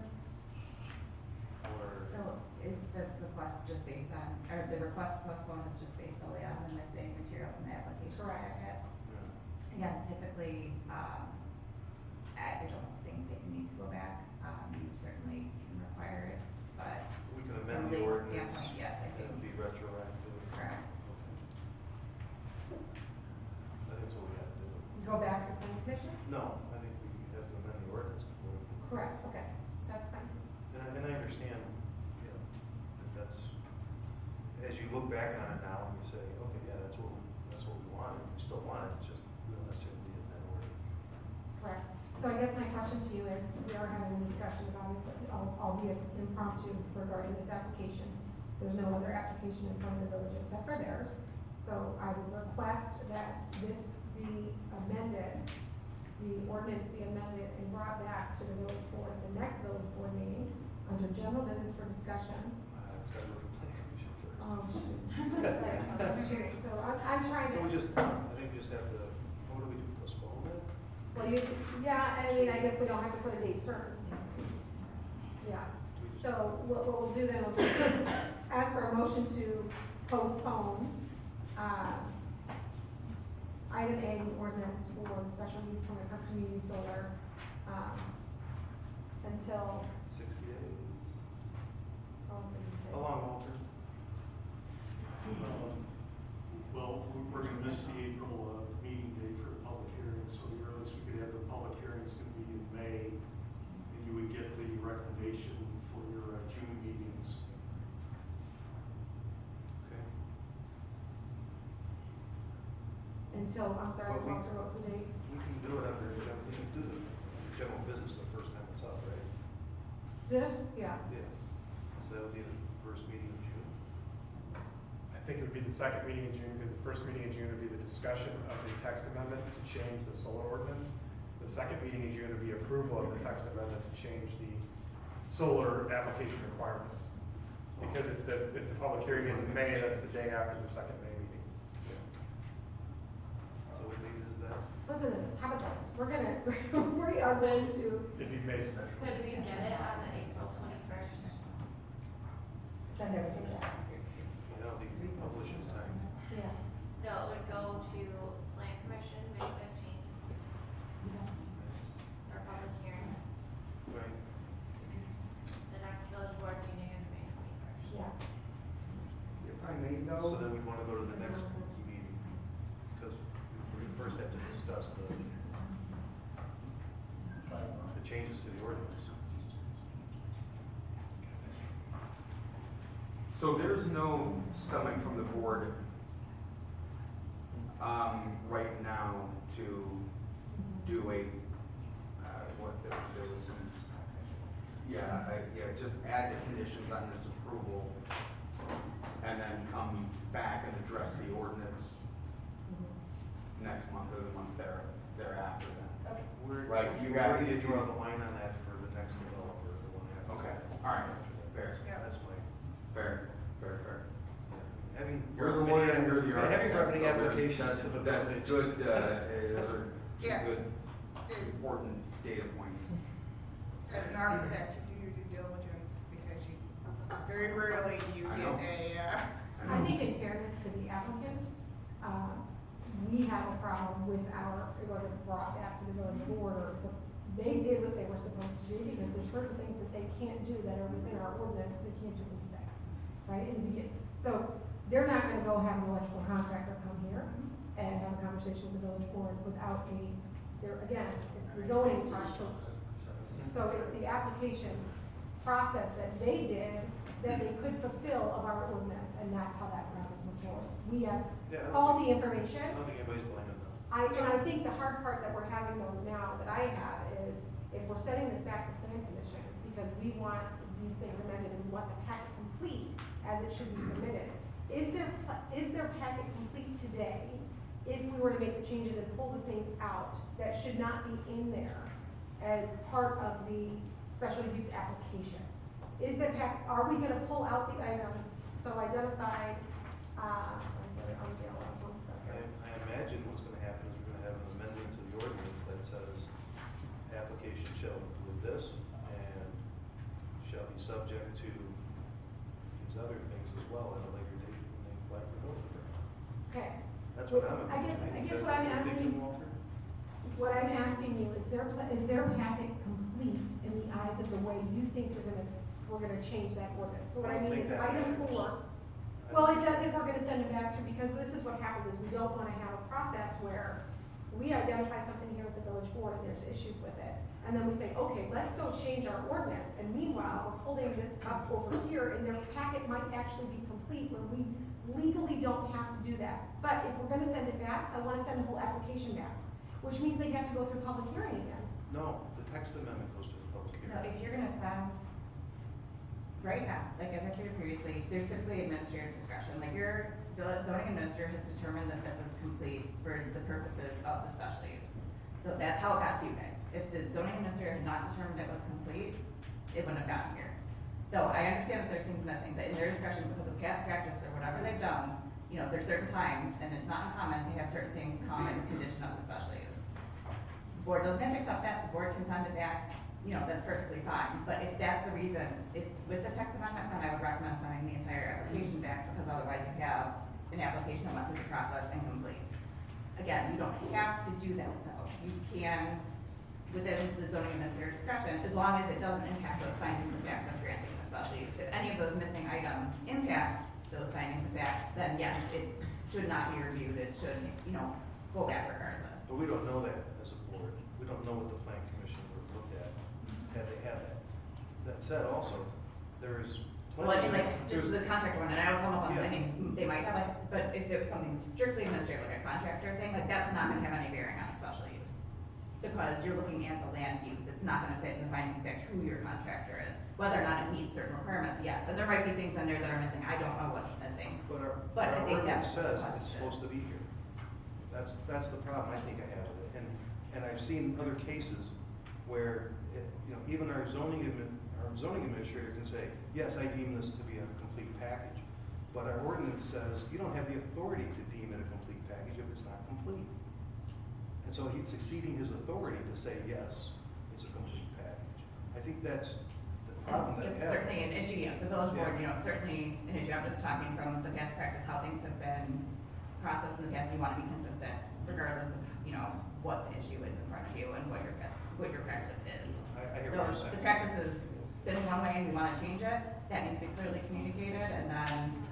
S11: Or,
S15: So is the request just based on, or the request to postpone is just based solely on the missing material from the application?
S2: Correct.
S15: packet?
S11: yeah.
S15: Again, typically, I don't think that you need to go back, you certainly can require it, but
S11: We can
S15: from
S11: amend
S15: a
S11: the
S15: legal
S11: ordinance.
S15: standpoint, yes, I
S11: and
S15: think,
S11: be retroactive.
S15: correct.
S11: I think that's what we have to do.
S2: Go back to the planning commission?
S11: No, I think we have to amend the ordinance before.
S2: Correct, okay, that's fine.
S11: And I understand, that that's, as you look back on it now and you say, okay, yeah, that's what we wanted, we still want it, it's just, we don't necessarily need it in that order.
S2: Correct. So I guess my question to you is, we are having a discussion about it, but albeit impromptu regarding this application. There's no other application in front of the village except for theirs. So I would request that this be amended, the ordinance be amended and brought back to the village board, the next village board meeting, under general business for discussion,
S11: Gotta go to the planning commission first.
S2: Oh, shoot. That's right. Oh, shoot. So I'm trying
S11: So we
S2: to,
S11: just, I think we just have to, what do we do, postpone it?
S2: well, yeah, I mean, I guess we don't have to put a date certain. Yeah. So what we'll do then is we'll ask for a motion to postpone, item A, the ordinance for the special use permit for community solar, until,
S11: 60 days.
S2: oh,
S11: How long, Walter?
S12: Well, we're gonna miss the April, meeting date for the public hearing, so the earliest we could have the public hearing is gonna be in May, and you would get the recommendation for your, June meetings.
S11: Okay.
S2: until, I'm sorry,
S11: Well, we-
S2: Walter, what was the date?
S11: We can do it under, we can do the general business the first time it's up, right?
S2: This, yeah.
S11: Yeah. So that would be the first meeting in June.
S4: I think it would be the second meeting in June, because the first meeting in June would be the discussion of the text amendment to change the solar ordinance. The second meeting in June would be approval of the text amendment to change the solar application requirements. Because if the public hearing is in May, that's the day after the second May meeting.
S11: So we leave it as that?
S2: Listen, how about this? We are going to,
S4: It'd be May.
S16: Could we get it on the April 21st?
S2: send everything back.
S11: You know, the publishing time.
S2: Yeah.
S16: No, it would go to Plan Commission May 15th for public hearing.
S11: Right.
S16: The next village board meeting is May 21st.
S2: Yeah.
S14: If I may
S11: So
S14: though,
S11: then we'd wanna go to the next meeting, because we first have to discuss the changes to the ordinance.
S14: so there's no stomach from the board, right now to do a, there was some, just add the conditions on this approval and then come back and address the ordinance next month or the month thereafter then.
S2: Okay.
S14: Right, you
S11: Where
S14: got
S11: do you
S14: it.
S11: draw the line on that for the next developer, the one after?
S14: Okay,
S11: that?
S14: all right, fair.
S11: Yeah, that's my,
S14: Fair.
S11: having.
S14: You're the lawyer and you're the
S11: Having
S14: architect,
S11: marketing
S14: so
S11: applications to the
S14: that's
S11: village.
S14: good, those are two
S7: Yeah.
S14: good, important data points.
S7: As an architect, you do your due diligence because you, very rarely do you
S14: I
S7: get
S14: know.
S2: I think in fairness to the applicant, we have a problem with it wasn't brought back to the village board, but they did what they were supposed to do, because there's certain things that they can't do that are within our ordinance, they can't do them today, right, in the beginning. So, they're not gonna go have an electrical contractor come here and have a conversation with the village board without again, it's the zoning part, so it's the application process that they did that they could fulfill of our ordinance, and that's how that process went forward. We have
S11: Yeah, I don't
S2: faulty
S11: think-
S2: information.
S11: I don't think anybody's blaming them.
S2: I think the hard part that we're having though now that I have is if we're sending this back to plan commission because we want these things amended and we want the packet complete as it should be submitted. Is their packet complete today if we were to make the changes and pull the things out that should not be in there as part of the special use application? Are we gonna pull out the items, so identified, one second.
S11: I imagine what's gonna happen is we're gonna have an amendment to the ordinance that says, application shall include this and shall be subject to these other things as well at a later date when they apply for building permit.
S2: Okay.
S11: That's what I'm.
S2: I guess
S11: Is that
S2: what I'm
S11: you're thinking,
S2: asking-
S11: Walter?
S2: What I'm asking you, is their packet complete in the eyes of the way you think we're gonna change that ordinance? So what I
S11: I don't
S2: mean is
S11: think that
S2: item
S11: matters.
S2: 4, well, it does if we're gonna send it back through, because this is what happens, is we don't wanna have a process where we identify something here at the village board and there's issues with it. And then we say, okay, let's go change our ordinance, and meanwhile, we're holding this up over here, and their packet might actually be complete when we legally don't have to do that. But if we're gonna send it back, I wanna send the whole application back, which means they have to go through public hearing again.
S11: No, the text amendment goes to the public
S15: No,
S11: hearing.
S15: if you're gonna send, right now, like as I stated previously, there's typically administrative discretion, like your zoning administrator has determined that this is complete for the purposes of the special use. So that's how it got to you guys. If the zoning administrator had not determined it was complete, it wouldn't have gotten here. So I understand that there's things missing, but in their discussion, because of past practice or whatever they've done, you know, there's certain times, and it's not uncommon to have certain things come as a condition of the special use. The board doesn't have to accept that, the board can send it back, you know, that's perfectly fine. But if that's the reason, is with the text amendment, then I would recommend sending the entire application back, because otherwise you have an application that went through the process incomplete. Again, you don't have to do that though. You can, within the zoning administrator discretion, as long as it doesn't impact those findings of fact of granting the special use. If any of those missing items impact those findings of fact, then yes, it should not be reviewed, it should, you know, go back regardless.
S11: But we don't know that as a board. We don't know what the plan commission would have looked at had they had that. That said, also, there is
S15: Well, I mean,
S11: plenty,
S15: like, just the contractor one, and I know some of them, I mean, they might have like, but if it was something strictly administrative, like a contractor thing, like, that's not gonna have any bearing on a special use. Because you're looking at the land use, it's not gonna fit in the findings of fact who your contractor is. Whether or not it meets certain requirements, yes, and there might be things in there that are missing, I don't know what's missing. But I
S11: our
S15: think
S11: ordinance
S15: that's the
S11: says
S15: question.
S11: it's supposed to be here. That's the problem I think I have with it. And I've seen other cases where, you know, even our zoning administrator can say, yes, I deem this to be a complete package. But our ordinance says you don't have the authority to deem it a complete package if it's not complete. And so he's exceeding his authority to say, yes, it's a complete package. I think that's the problem that I
S15: It's
S11: have.
S15: certainly an issue, yeah, the village board,
S11: Yeah.
S15: you know, it's certainly an issue, I'm just talking from the past practice, how things have been processed in the past, you wanna be consistent regardless of, you know, what the issue is in front of you and what your practice is.
S11: I hear what you're
S15: So
S11: saying.
S15: the practice has been one way and we wanna change it, that needs to be clearly communicated, and then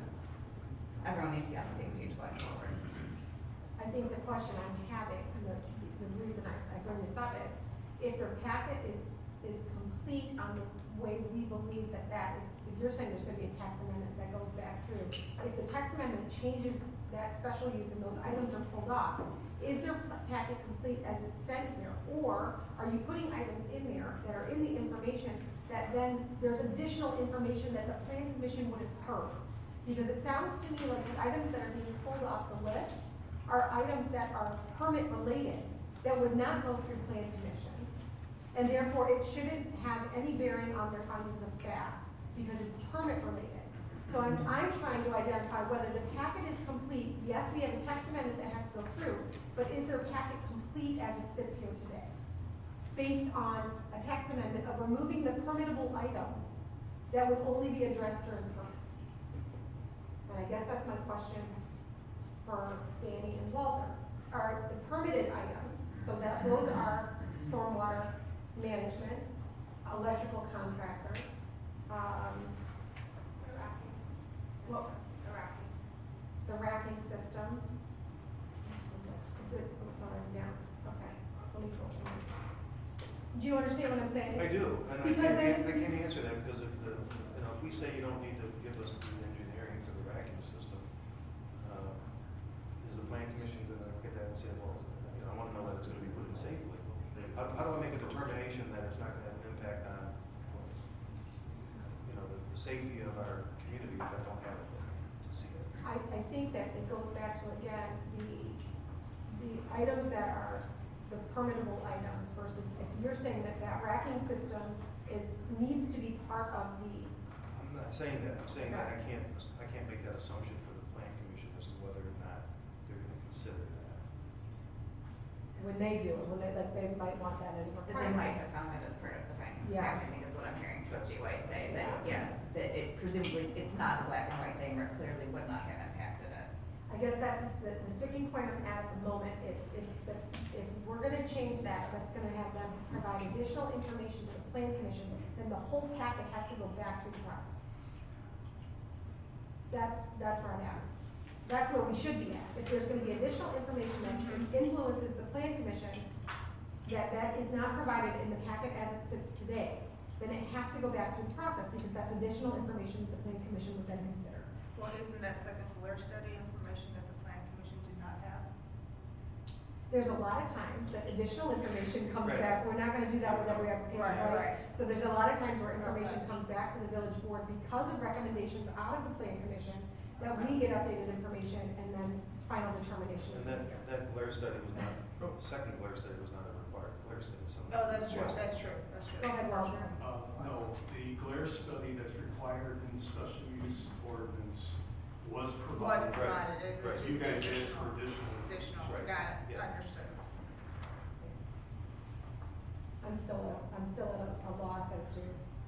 S15: everyone needs to be on the same page going forward.
S2: I think the question I'm having, and the reason I bring this up is, if their packet is complete on the way we believe that is, if you're saying there's gonna be a text amendment that goes back through, if the text amendment changes that special use and those items are pulled off, is their packet complete as it's sent here? Or are you putting items in there that are in the information that then there's additional information that the plan commission would have heard? Because it sounds to me like the items that are being pulled off the list are items that are permit related, that would not go through plan commission. And therefore, it shouldn't have any bearing on their findings of fact, because it's permit related. So I'm trying to identify whether the packet is complete. Yes, we have a text amendment that has to go through, but is their packet complete as it sits here today? Based on a text amendment of removing the permittable items that would only be addressed during permit. And I guess that's my question for Danny and Walter. Are the permitted items, so that those are stormwater management, electrical contractor, well, the racking system. Is it, oh, it's already down, okay, let me go. Do you understand what I'm saying?
S11: I do, and
S2: Because
S11: I
S2: then-
S11: can't answer that because if if we say you don't need to give us the engineering for the racking system, is the plan commission gonna look at that and say, well, you know, I wanna know that it's gonna be put in safely? How do I make a determination that it's not gonna have an impact on, you know, the safety of our community if I don't have it to see it?
S2: I think that it goes back to, again, the items that are the permittable items versus if you're saying that that racking system needs to be part of the,
S11: I'm not saying that, I'm saying that I can't make that assumption for the plan commission as to whether or not they're gonna consider that.
S2: when they do it, when they, like, they might want that as a
S15: That they
S2: requirement.
S15: might have found that as part of the findings of
S2: Yeah.
S15: fact, I think is what I'm hearing trustee White say, that, yeah, that it presumably, it's not a black and white thing where it clearly would not have impacted it.
S2: I guess that's the sticking point I'm at the moment is if we're gonna change that, that's gonna have them provide additional information to the plan commission, then the whole packet has to go back through the process. That's where I'm at. That's where we should be at. If there's gonna be additional information that influences the plan commission, that is not provided in the packet as it sits today, then it has to go back through the process because that's additional information that the plan commission would then consider.
S7: Well, isn't that second Blair study information that the plan commission did not have?
S2: There's a lot of times that additional information comes
S11: Right.
S2: back, we're not gonna do that with every application, right? So there's a lot of times where information comes back to the village board because of recommendations out of the plan commission, that we get updated information and then final determination is
S11: And
S2: made.
S11: that Blair study was not, second Blair study was not a required Blair understood some.
S7: Oh, that's true,
S11: Yes.
S7: that's true, that's true.
S2: Go ahead, Walter.
S12: No, the glare study that's required in the special use ordinance was
S7: Was
S12: provided.
S7: provided, it was
S12: Right,
S7: just
S12: you guys asked
S7: additional.
S12: for additional.
S7: Additional,
S11: Right.
S7: got it,
S11: Yeah.
S7: understood.
S2: I'm still at a loss as to,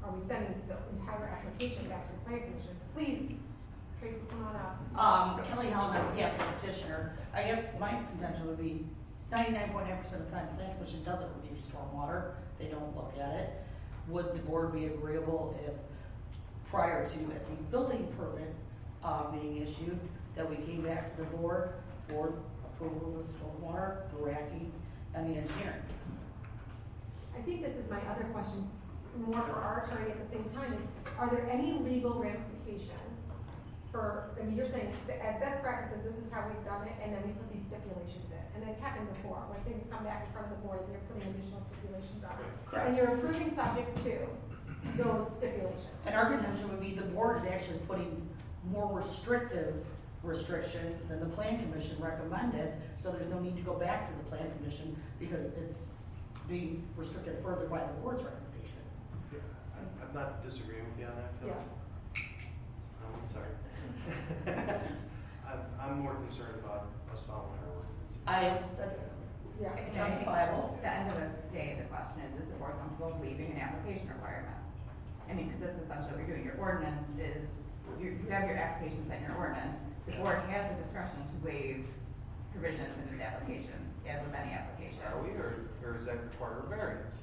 S2: are we sending the entire application back to the planning commission? Please, Tracy, come on up.
S18: Kelly Helen, on behalf of the petitioner, I guess my contention would be 99.9% of the time, the planning commission doesn't review stormwater, they don't look at it. Would the board be agreeable if, prior to the building permit, being issued, that we came back to the board for approval of the stormwater, the RACI, and the engineering?
S2: I think this is my other question, more for our attorney at the same time, is, are there any legal ramifications for, I mean, you're saying, that as best practices, this is how we've done it, and then we put these stipulations in, and it's happened before, when things come back in front of the board, and you're putting additional stipulations on it. And you're approving subject to those stipulations.
S18: And our contention would be the board is actually putting more restrictive restrictions than the plan commission recommended, so there's no need to go back to the plan commission because it's being restricted further by the board's recommendation.
S11: I'm not disagreeing with you on that, Phil.
S2: Yeah.
S11: I'm sorry. I'm more concerned about us following our ordinance.
S18: That's
S2: Yeah.
S18: justifiable.
S15: At the end of the day, the question is the board comfortable waiving an application requirement? I mean, because that's essentially what you're doing. Your ordinance is, you have your application set in your ordinance. The board has the discretion to waive provisions in its applications, as with any application.
S11: Are we, or does that require a variance?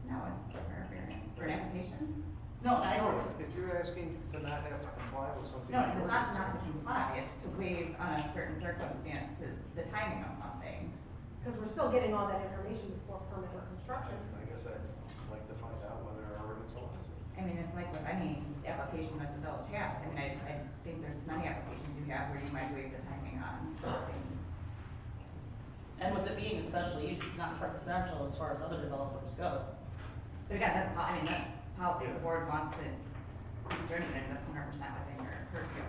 S15: No, it's for a variance. For an application?
S18: No, I
S11: No,
S18: don't.
S11: if you're asking to not have to comply with something.
S15: No,
S11: in the
S15: it's not
S11: ordinance,
S15: to comply. It's to waive on a certain circumstance to the timing of something.
S2: Because we're still getting all that information before permit or construction.
S11: I guess I'd like to find out whether our ordinance allows it.
S15: I mean, it's like with any application that the village has. I mean, I think there's many applications you have where you might waive the timing on things.
S18: And with it being a special use, it's not precedential as far as other developers go.
S15: But again, that's, I mean, that's policy. If the board wants to be stringent, and that's 100% within your purview.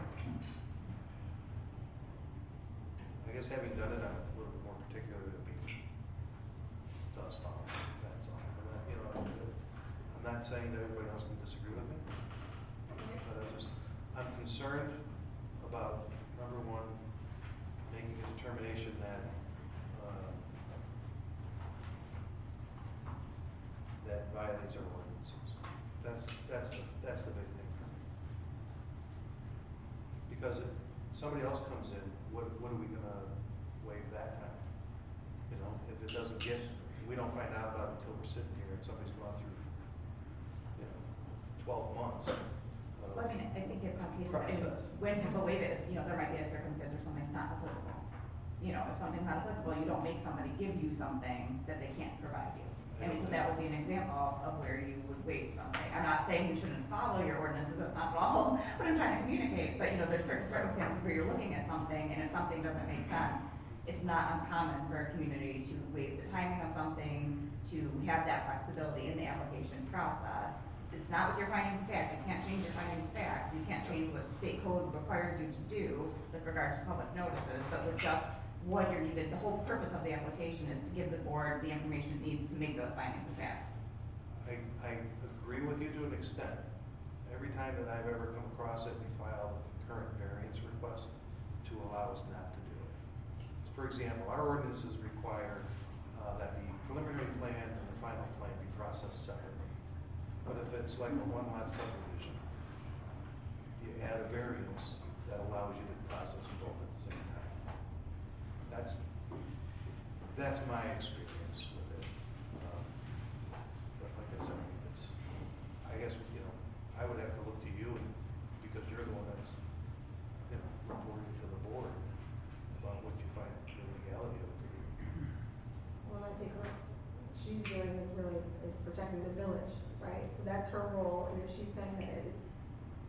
S11: I guess having done it, I'm a little more particular that people does follow, that's all. I'm not, you know, I'm not saying that everybody else can disagree with me, but I'm concerned about, number one, making a determination that, that violates our ordinances. That's the big thing for me. Because if somebody else comes in, what are we gonna waive that time? You know, if it doesn't get, we don't find out about it until we're sitting here and somebody's gone through, you know, 12 months of
S15: Well, I mean, I think in some cases,
S11: process.
S15: when people waive it, you know, there might be a circumstance where something's not applicable. You know, if something's not applicable, you don't make somebody give you something that they can't provide you. I mean, so that would be an example of where you would waive something. I'm not saying you shouldn't follow your ordinances, that's not at all what I'm trying to communicate, but you know, there's certain circumstances where you're looking at something, and if something doesn't make sense, it's not uncommon for a community to waive the timing of something, to have that flexibility in the application process. It's not with your findings of fact, you can't change your findings of fact, you can't change what state code requires you to do with regards to public notices, but with just what you're needed, the whole purpose of the application is to give the board the information it needs to make those findings of fact.
S11: I agree with you to an extent. Every time that I've ever come across it, we file a concurrent variance request to allow us not to do it. For example, our ordinances require that the preliminary plan and the final plan be processed separately. But if it's like a one-lot subdivision, you add a variance that allows you to process both at the same time. That's my experience with it. But like I said, I guess, you know, I would have to look to you because you're the one that's, you know, reporting to the board about what you find the legality of it to be.
S2: Well, I think what she's doing is protecting the village, right? So that's her role, and if she's saying that it is,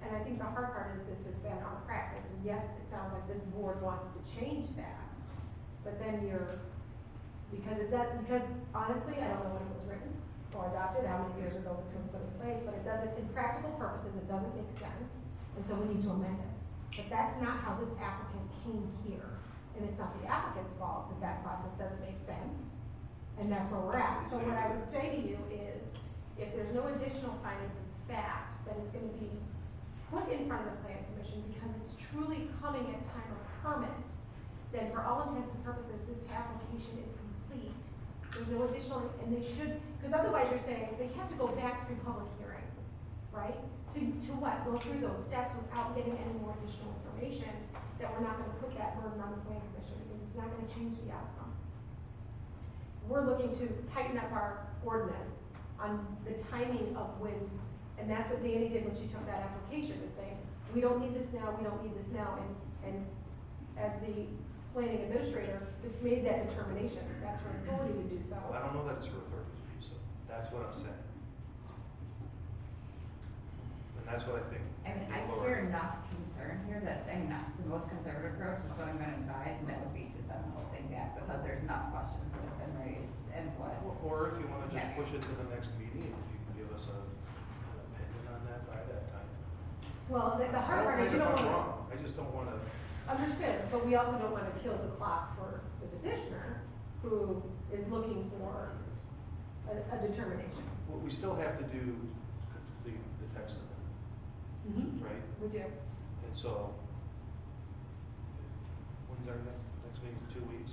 S2: and I think the hard part is this has been our practice, and yes, it sounds like this board wants to change that, but then because honestly, I don't know when it was written or adopted, how many years ago this was put in place, but it doesn't, in practical purposes, it doesn't make sense, and so we need to amend it. But that's not how this applicant came here, and it's not the applicant's fault that that process doesn't make sense. And that's where we're at. So what I would say to you is, if there's no additional findings of fact that is gonna be put in front of the plan commission because it's truly coming at time of permit, then for all intents and purposes, this application is complete. There's no additional, and they should, because otherwise you're saying they have to go back through public hearing, right? To what? Go through those steps without getting any more additional information, that we're not gonna put that burden on the plan commission because it's not gonna change the outcome. We're looking to tighten up our ordinance on the timing of when, and that's what Danny did when she took that application, to say, we don't need this now, we don't need this now, and as the planning administrator made that determination, that's her authority to do so.
S11: I don't know that it's her authority to do so. That's what I'm saying. And that's what I think.
S15: I mean, I
S11: Laura-
S15: hear enough concern here that, I mean, the most conservative approach is what I'm gonna advise, and that would be to send the whole thing back, because there's enough questions that have been raised, and what.
S11: Or if you wanna just
S15: Yeah.
S11: push it to the next meeting, if you can give us an opinion on that by that time.
S2: Well, the
S11: I
S2: hard
S11: don't
S2: part is
S11: think
S2: you
S11: if
S2: don't
S11: I'm
S2: want,
S11: wrong. I just don't wanna,
S2: understood, but we also don't want to kill the clock for the petitioner who is looking for a determination.
S11: well, we still have to do the text amendment, right?
S2: We do.
S11: And so, when's our next meeting's 2 weeks?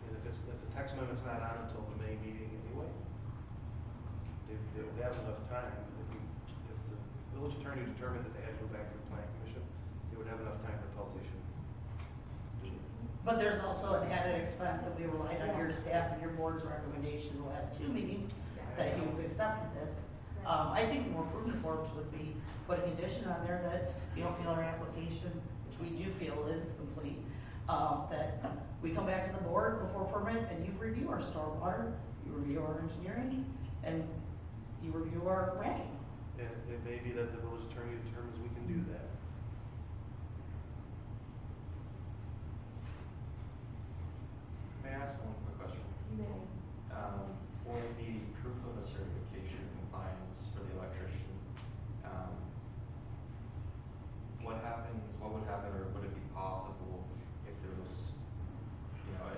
S11: And if the text amendment's not on until the May meeting anyway, they would have enough time, if the village attorney determined that they had to go back to the plan commission, they would have enough time to publish.
S18: But there's also an added expense, and we relied on your staff and your board's recommendation in the last two meetings that you've accepted this. I think the more prudent course would be put a condition on there that if you don't feel our application, which we do feel is complete, that we come back to the board before permit and you review our stormwater, you review our engineering, and you review our ranking.
S11: And it may be that the village attorney determines we can do that.
S17: May I ask one quick question?
S2: You may.
S17: For the proof of a certification of compliance for the electrician, what would happen, or would it be possible if there was,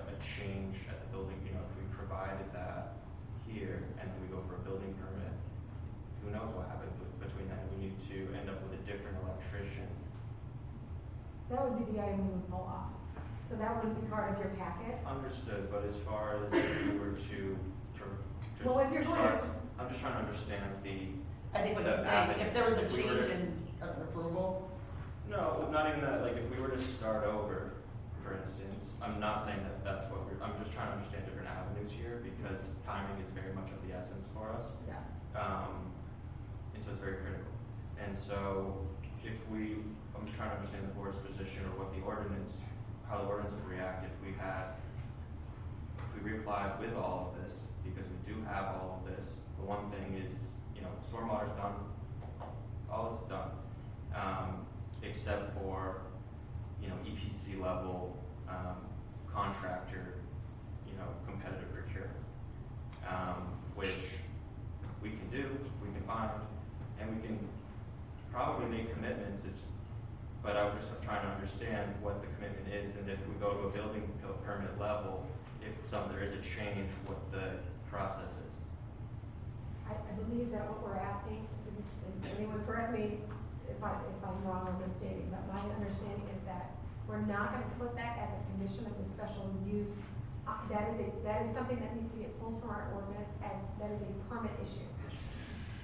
S17: a change at the building, if we provided that here and then we go for a building permit, who knows what happens between then, we need to end up with a different electrician.
S2: That would be the item we would pull off. So that wouldn't be part of your packet.
S17: Understood, but as far as if we were to just
S2: Well, if you're going
S17: start,
S2: to-
S17: I'm just trying to understand
S18: I think what
S17: the
S18: he's saying, if there was a
S17: avenues. If we were
S18: change
S17: to-
S18: in approval,
S17: No, not even that, like if we were to start over, for instance, I'm not saying that that's what I'm just trying to understand different avenues here, because timing is very much of the essence for us.
S2: Yes.
S17: And so it's very critical. And so I'm just trying to understand the board's position, or how the ordinance would react if we reapplied with all of this, because we do have all of this. The one thing is, stormwater's done, all this is done, except for, EPC level, contractor, competitive procurement, which we can do, we can find, and we can probably make commitments. But I'm just trying to understand what the commitment is, and if we go to a building permit level, if there is a change, what the process is.
S2: I believe that what we're asking, and anyone correct me if I'm wrong or misstating, but my understanding is that we're not gonna put that as a condition of the special use. That is something that needs to get pulled from our ordinance, as that is a permit issue.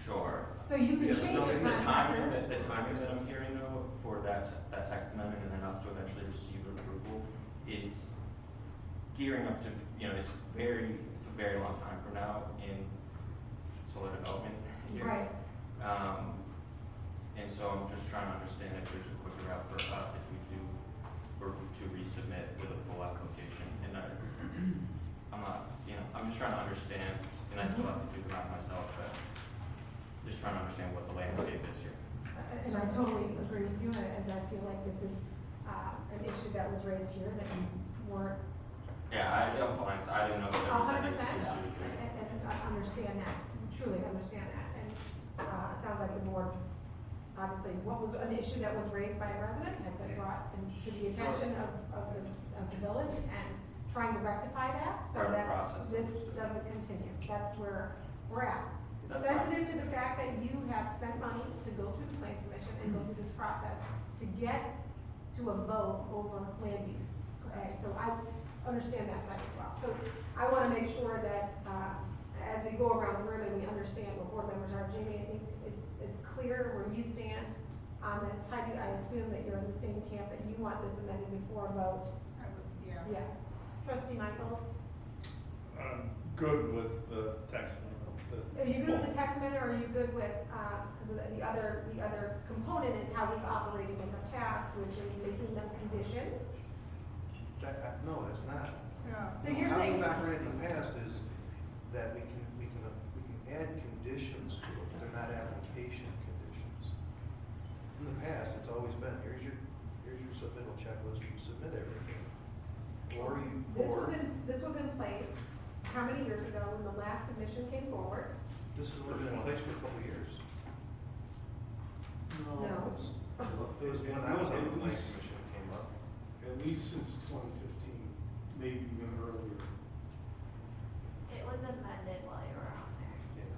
S17: Sure.
S2: So you can
S17: Because
S2: change your
S17: the timing
S2: contractor.
S17: the timing that I'm hearing though for that text amendment and then us to eventually receive approval is gearing up to, it's a very long time from now in solar development years.
S2: Right.
S17: And so I'm just trying to understand if there's a quicker route for us if we do, or to resubmit with a full application. And I'm not, I'm just trying to understand, and I still have to do the math myself, but just trying to understand what the landscape is here.
S2: And I totally agree with you, as I feel like this is an issue that was raised here that you weren't.
S17: Yeah, I didn't know that there was any
S2: 100%,
S17: issue here.
S2: and I understand that, truly understand that, and it sounds like the board, obviously, what was an issue that was raised by a resident has been brought into the attention of the village, and trying to rectify that, so
S9: Part of the
S2: that
S9: process.
S2: this doesn't continue. That's where we're at. It's
S9: That's fine.
S2: sensitive to the fact that you have spent money to go through the plan commission and go through this process to get to a vote over land use. Okay, so I understand that side as well. So I wanna make sure that, as we go around the room and we understand what board members are, Jamie, I think it's clear where you stand on this. Heidi, I assume that you're in the same camp, that you want this amended before a vote.
S7: I would, yeah.
S2: Yes. Trustee Michaels?
S3: I'm good with the text amendment.
S2: Are you good with the text amendment, or are you good with, because the other component is how we've operated in the past, which is making them conditions?
S11: No, it's not.
S7: Yeah.
S2: So you're
S11: How
S2: saying,
S11: we've operated in the past is that we can add conditions to it, but they're not application conditions. In the past, it's always been, here's your submittal checklist, you submit everything. Or you,
S2: this was in place, how many years ago, when the last submission came forward?
S11: this has been in place for a couple of years.
S2: No.
S11: It was when I was on the plan commission, it came up.
S3: At least since 2015, maybe even earlier.
S16: It was amended while you were on there.
S11: Yeah.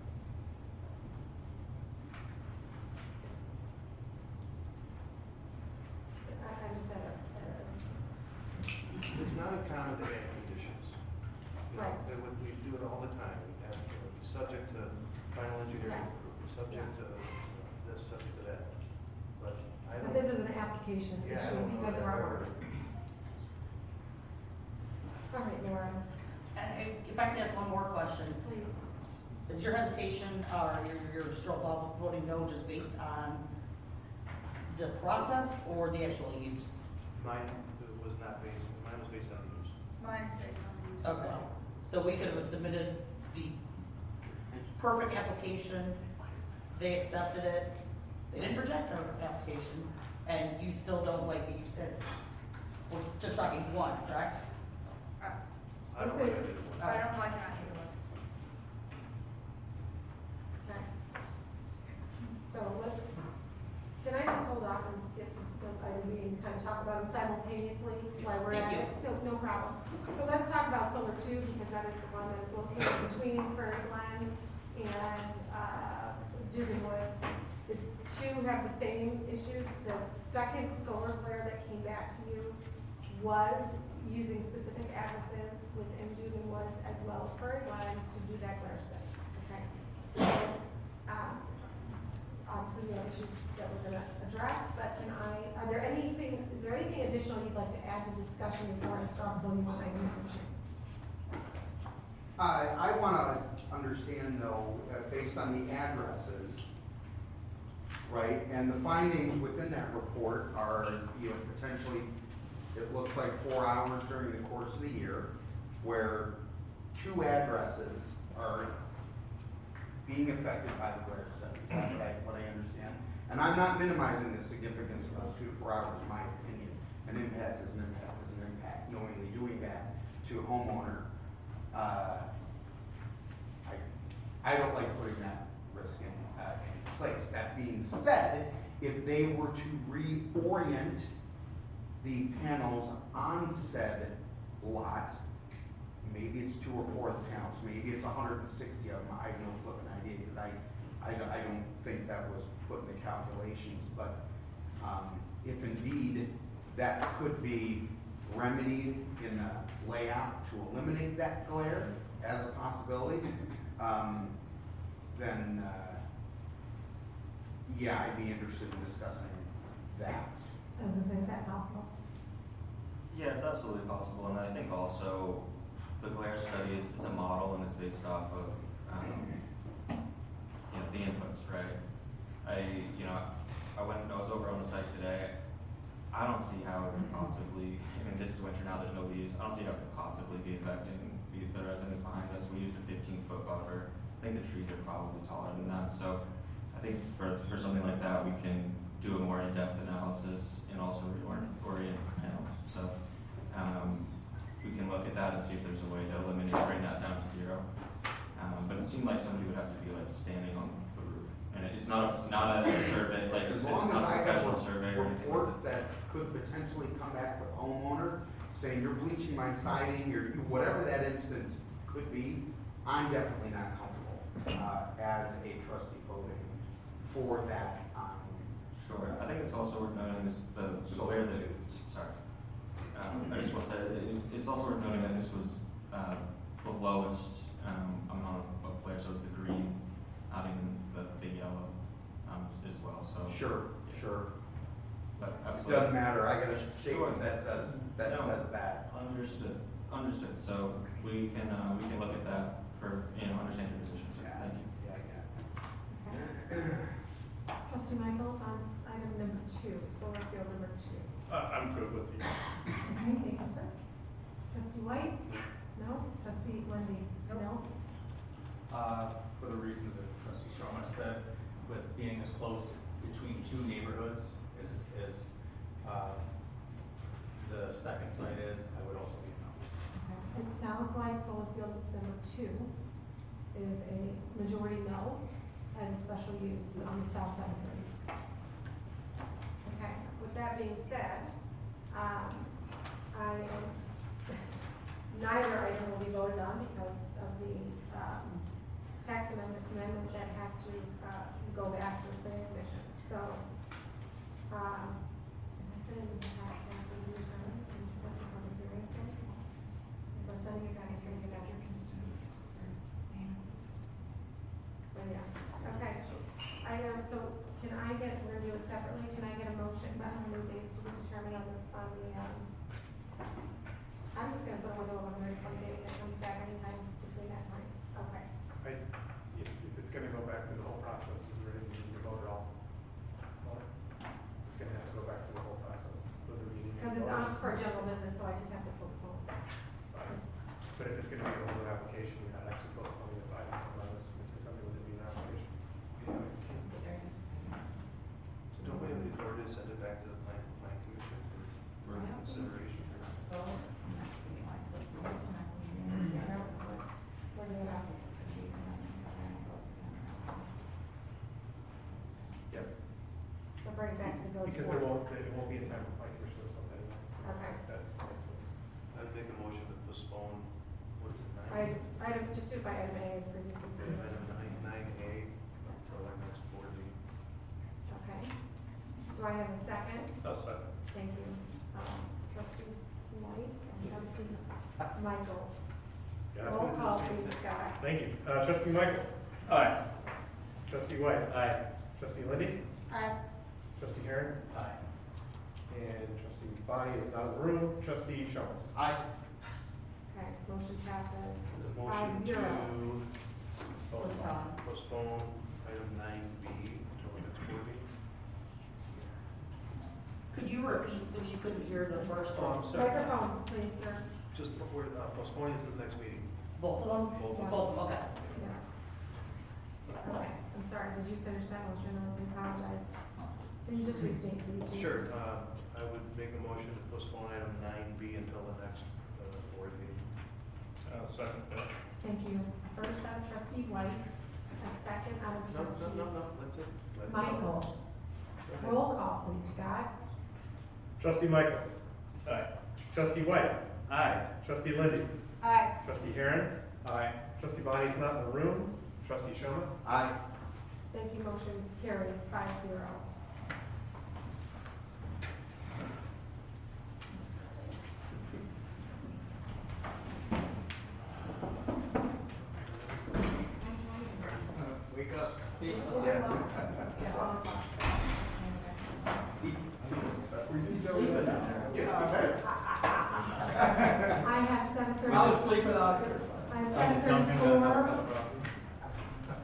S2: I just said,
S11: It's not uncommon to add conditions. You know,
S2: Right.
S11: we do it all the time. We have, subject to final engineering,
S2: Yes.
S11: subject
S2: Yes.
S11: to this, subject to that. But I don't.
S2: but this is an application
S11: Yeah, I
S2: issue
S11: don't know
S2: because of
S11: that
S2: our
S11: ever-
S2: ordinance. All right, Laura,
S18: And if I can ask one more question,
S2: please.
S18: is your hesitation or your stroke of voting no just based on the process or the actual use?
S11: Mine was not based, mine was based on the use.
S7: Mine is based on the use as
S18: Okay,
S7: well.
S18: so we could have submitted the perfect application, they accepted it, they didn't reject our application, and you still don't like it, you said, we're just talking one, correct?
S11: I don't
S2: Listen,
S11: like it.
S7: I don't like that either.
S2: Okay. So let's, can I just hold off and skip to the item we need to kind of talk about them simultaneously while we're at
S18: Thank
S2: it? So, no problem. So let's talk about solar two, because that is the one that is located between Prairie Glen and, Dugan Woods. The two have the same issues. The second solar flare that came back to you was using specific addresses within Dugan Woods as well as Prairie Glen to do that glare study, okay? So, obviously, we have issues that we're gonna address, but is there anything additional you'd like to add to discussion before I start voting on item number two?
S14: I wanna understand though, based on the addresses, right, and the findings within that report are, potentially, it looks like 4 hours during the course of the year, where 2 addresses are being affected by the glare study. Is that what I understand? And I'm not minimizing the significance of those 2 to 4 hours, in my opinion. An impact is an impact is an impact. Knowingly doing that to a homeowner, I don't like putting that risk in place. That being said, if they were to reorient the panels on said lot, maybe it's 2 or 4 of the panels, maybe it's 160 of them, I have no flipping idea, because I don't think that was put in the calculations, but if indeed that could be remedied in a layout to eliminate that glare as a possibility, then yeah, I'd be interested in discussing that.
S2: I was gonna say, is that possible?
S17: Yeah, it's absolutely possible, and I think also the glare study, it's a model and it's based off of, the inputs, right? I was over on the site today. I don't see how it could possibly, this is winter now, there's no leaves. I don't see how it could possibly be affecting the residents behind us. We used a 15-foot buffer. I think the trees are probably taller than that, so I think for something like that, we can do a more in-depth analysis and also reorient panels. So we can look at that and see if there's a way to eliminate, bring that down to 0. But it seemed like somebody would have to be like standing on the roof, and it's not a survey, like
S14: As
S17: this is
S14: long as
S17: not a
S14: I have
S17: professional survey
S14: a
S17: or anything.
S14: report that could potentially come back with homeowner, saying you're bleaching my siding, whatever that instance could be, I'm definitely not comfortable, as a trustee voting for that.
S17: Sure, I think it's also worth noting this, the way that, sorry. I just want to say, it's also worth noting that this was, the lowest, amount of players, so it's the green, not even the yellow, as well, so.
S14: Sure, sure.
S17: But
S14: It
S17: absolutely.
S14: doesn't matter, I got a statement that says that.
S17: Understood, so we can look at that for, understand your position, so thank you.
S2: Trustee Michaels on item number 2, solar field number 2.
S4: I'm good with the,
S2: Okay, thank you, sir. Trustee White? No? Trustee Lindy? No?
S13: For the reasons that Trustee Sharma said, with being as close between two neighborhoods as the second site is, I would also be a no.
S2: Okay. It sounds like solar field number 2 is a majority no as a special use on the south side of the road. Okay, with that being said, neither item will be voted on because of the, tax amendment that has to, go back to the planning commission. So, am I sending it back after the return? Is what the public hearing for? If we're sending it back, I'm sending it after condition. But yes, okay. So can I get, we're gonna do it separately, can I get a motion about how many days to be determined on the, I'm just gonna put a window of 120 days, it comes back anytime between that time. Okay.
S4: if it's gonna go back through the whole process, is there any need to vote at all? It's gonna have to go back through the whole process with the meeting.
S2: Because it's on for general business, so I just have to postpone.
S4: But if it's gonna be a whole new application, you're not actually postponing this item unless this is something with a new application.
S11: Don't we have the authority to send it back to the plan commission for consideration?
S4: Yep.
S2: So bring it back to the village
S4: Because
S2: board.
S4: it won't be in time for planning commission this month anyway. So
S2: Okay.
S4: That makes sense.
S11: I'd make a motion to postpone, what is it,
S2: Item, just do it by item A as previously stated.
S11: Item 9A for our next board meeting.
S2: Okay. Do I have a second?
S4: I'll second.
S2: Thank you. Trustee White and trustee Michaels. Roll call, please, Scott.
S4: Thank you. Trustee Michaels. Aye. Trustee White. Aye. Trustee Lindy.
S7: Aye.
S4: Trustee Herron.
S13: Aye.
S4: And trustee Bonnie is not in the room. Trustee Shawns.
S14: Aye.
S2: Okay, motion passes
S11: The
S2: 5-0.
S11: motion to
S2: Postpone.
S11: postpone item 9B until the next board meeting.
S18: Could you repeat, that you couldn't hear the first one?
S2: Microphone, please, sir.
S11: Just, we're postponing to the next meeting.
S18: Both of them?
S11: Both.
S18: Both of them, okay.
S2: Yes. Okay, I'm sorry, did you finish that motion? I apologize. Can you just restate, please? Chief?
S11: Sure, I would make a motion to postpone item 9B until the next board meeting.
S4: Second.
S2: Thank you. First out of trustee White, a second out of trustee
S11: No, let's just.
S2: Michaels. Roll call, please, Scott.
S4: Trustee Michaels. Aye. Trustee White. Aye. Trustee Lindy.
S7: Aye.
S4: Trustee Herron. Aye. Trustee Bonnie's not in the room. Trustee Shawns.
S14: Aye.
S2: Thank you, motion carries 5-0.
S4: Wake up.
S2: I have 7:30.
S18: I'll sleep without her.
S2: I have 7:34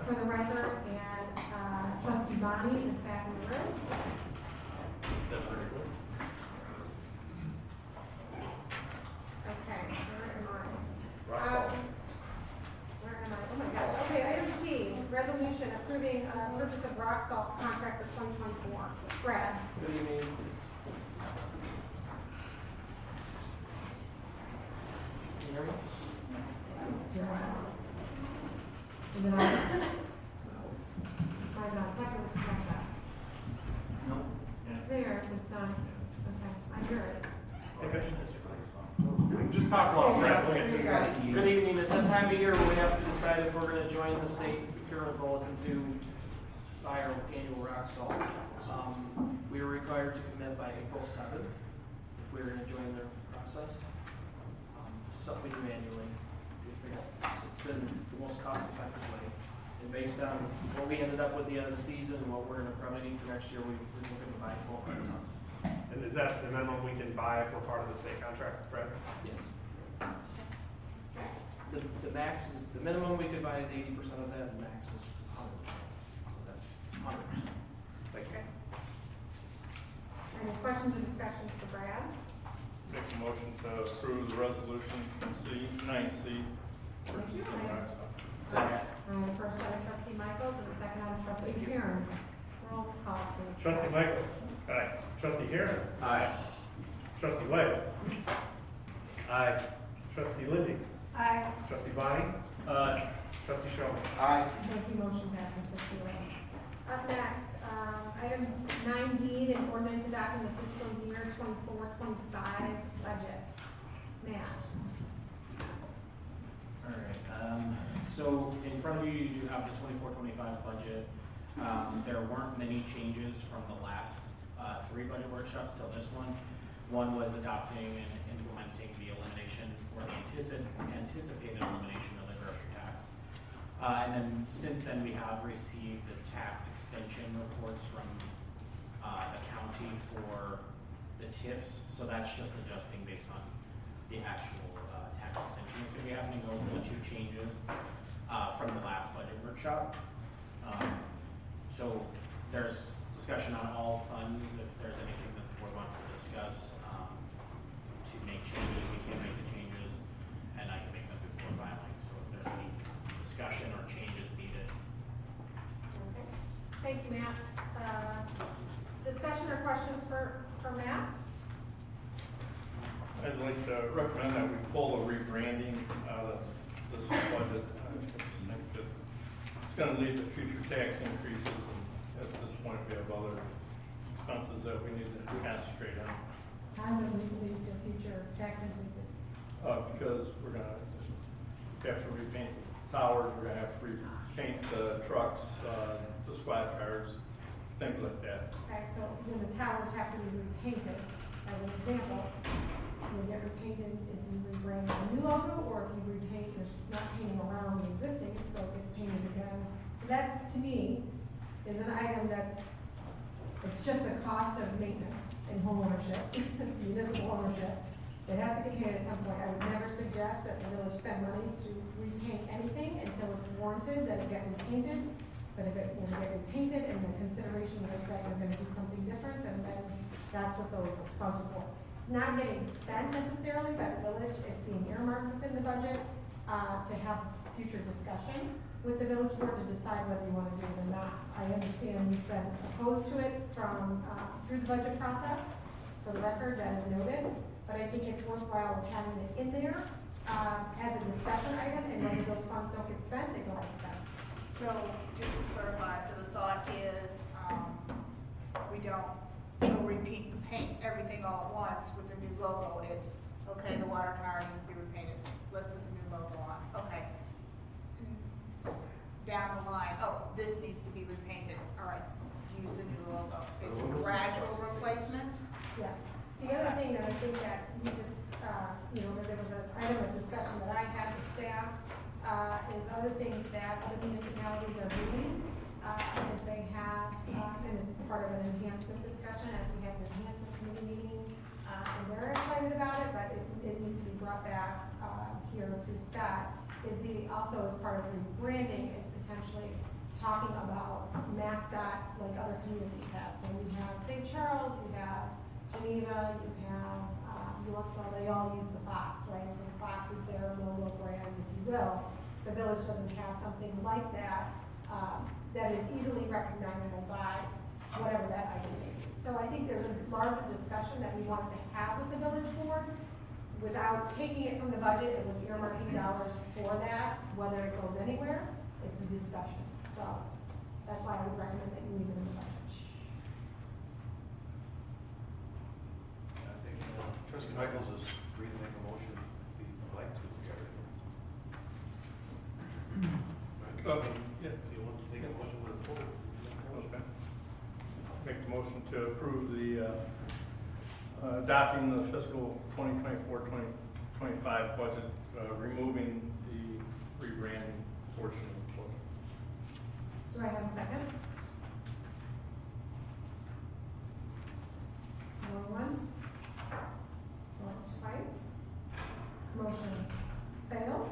S2: for the record, and trustee Bonnie is back in the room. Okay, where am I? Where am I? Oh my gosh, okay, item C, resolution approving, purchase of rock salt contract for 2024. Brad?
S3: Good evening. Can you hear me?
S2: It's terrible. Is it on? I'm not technically correct.
S3: No.
S2: It's there, it's just not, okay. I hear it.
S4: Okay. Just talk loud, we're not doing it too loud.
S19: Good evening, it's that time of year where we have to decide if we're gonna join the state procurement bulletin to buy our annual rock salt. We were required to commit by April 7th if we were gonna join their process. This is something we do annually. We figured it's been the most cost-effective way. And based on what we ended up with the end of the season and what we're gonna probably need for next year, we're looking to buy 1,200 tons.
S4: And is that the minimum we can buy if we're part of the state contract, Brad?
S19: Yes. The max is, the minimum we could buy is 80% of that, and the max is 100%. So that's 100%. Thank you.
S2: Any questions or discussions for Brad?
S3: Make a motion to approve the resolution C, 9C.
S2: Thank you.
S19: Second.
S2: First out of trustee Michaels and the second out of trustee Karen. Roll call, please.
S4: Trustee Michaels. Aye. Trustee Heron.
S14: Aye.
S4: Trustee White. Aye. Trustee Lindy.
S7: Aye.
S4: Trustee Bonnie. Trustee Shomel.
S14: Aye.
S2: Thank you, motion passes 6-0. Up next, item 9D, an ordinance adopting the fiscal year 24-25 budget. Matt?
S5: All right, so in front of you, you do have the 24-25 budget. There weren't many changes from the last three budget workshops till this one. One was adopting and implementing the elimination or the anticipated elimination of the grocery tax. And then since then, we have received the tax extension reports from the county for the TIFs. So that's just adjusting based on the actual tax extension that's going to be happening. Those are the two changes from the last budget workshop. So there's discussion on all funds. If there's anything that the board wants to discuss to make changes, we can make the changes, and I can make them before filing. So if there's any discussion or changes needed.
S2: Okay. Thank you, Matt. Discussion or questions for Matt?
S3: I'd like to recommend that we pull the rebranding out of this budget. I just think that it's going to lead to future tax increases, and at this point, we have other expenses that we need to concentrate on.
S2: How does it lead to future tax increases?
S3: Because we're going to have to repaint the towers, we're going to have to repaint the trucks, the squad cars, things like that.
S2: Okay, so when the towers have to be repainted, as an example, will get repainted if you rebrand a new logo, or if you repaint, you're not painting around the existing, so it gets painted again. So that, to me, is an item that's, it's just a cost of maintenance and home ownership, municipal ownership. It has to get paid at some point. I would never suggest that the village spend money to repaint anything until it's warranted that it get repainted. But if it will get repainted and the consideration is that you're gonna do something different, then that's what those funds are for. It's not getting spent necessarily by the village, it's being earmarked within the budget, to have future discussion with the village board to decide whether you wanna do it or not. I understand you've been opposed to it from, through the budget process, for the record, that is noted, but I think it's worthwhile having it in there, as a discussion item, and when those funds don't get spent, they go unspent.
S7: So, just to clarify, so the thought is, we don't go repeat the paint, everything all at once with the new logo. It's, okay, the water tower needs to be repainted, let's put the new logo on, okay. Down the line, oh, this needs to be repainted, all right, use the new logo. It's a gradual replacement?
S2: Yes. The other thing that I think that we just, because there was an item of discussion that I had with staff, is other things that other municipalities are doing, is they have, and this is part of an enhancement discussion, as we have an enhancement committee meeting, and they're excited about it, but it needs to be brought back, here through Scott, also as part of rebranding, is potentially talking about mascot like other communities have. So we have St. Charles, we have Geneva, you have, Yorkville, they all use the fox, right? So the fox is their logo brand, if you will. The village doesn't have something like that, that is easily recognizable by whatever that item may be. So I think there's a larger discussion that we wanted to have with the village board. Without taking it from the budget, it was earmarking dollars for that, whether it goes anywhere, it's a discussion. So that's why I would recommend that you leave it in the budget.
S11: Michaels is free to make a motion if he'd like to.
S3: Okay.
S11: Yeah, if you want to make a motion with a total.
S3: Okay. Make the motion to approve the, adopting the fiscal 2024-2025 budget, removing the rebranding portion of the budget.
S2: Do I have a second? Going once? Going twice? Motion fails.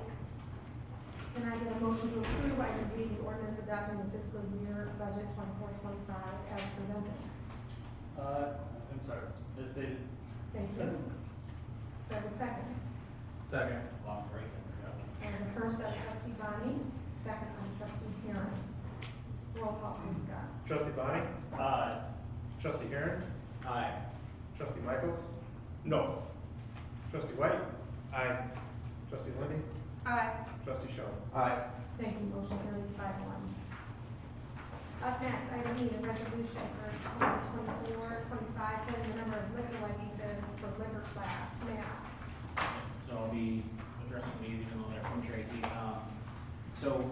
S2: Can I get a motion to approve item D, the ordinance adopting the fiscal year budget 24-25 as presented?
S13: I'm sorry, this did.
S2: Thank you. Do I have a second?
S13: Second. Long break.
S2: And the first on trustee Bonnie, second on trustee Heron. Roll call, please, Scott.
S4: Trustee Bonnie?
S13: Aye.
S4: Trustee Heron?
S13: Aye.
S4: Trustee Michaels?
S3: No.
S4: Trustee White? Aye. Trustee Lindy?
S7: Aye.
S4: Trustee Jones?
S14: Aye.
S2: Thank you, motion carries 5-1. Up next, item E, a resolution for 2024-25, setting the number of liquor licenses for liquor class. Matt?
S5: So I'll be addressing these even though they're from Tracy. So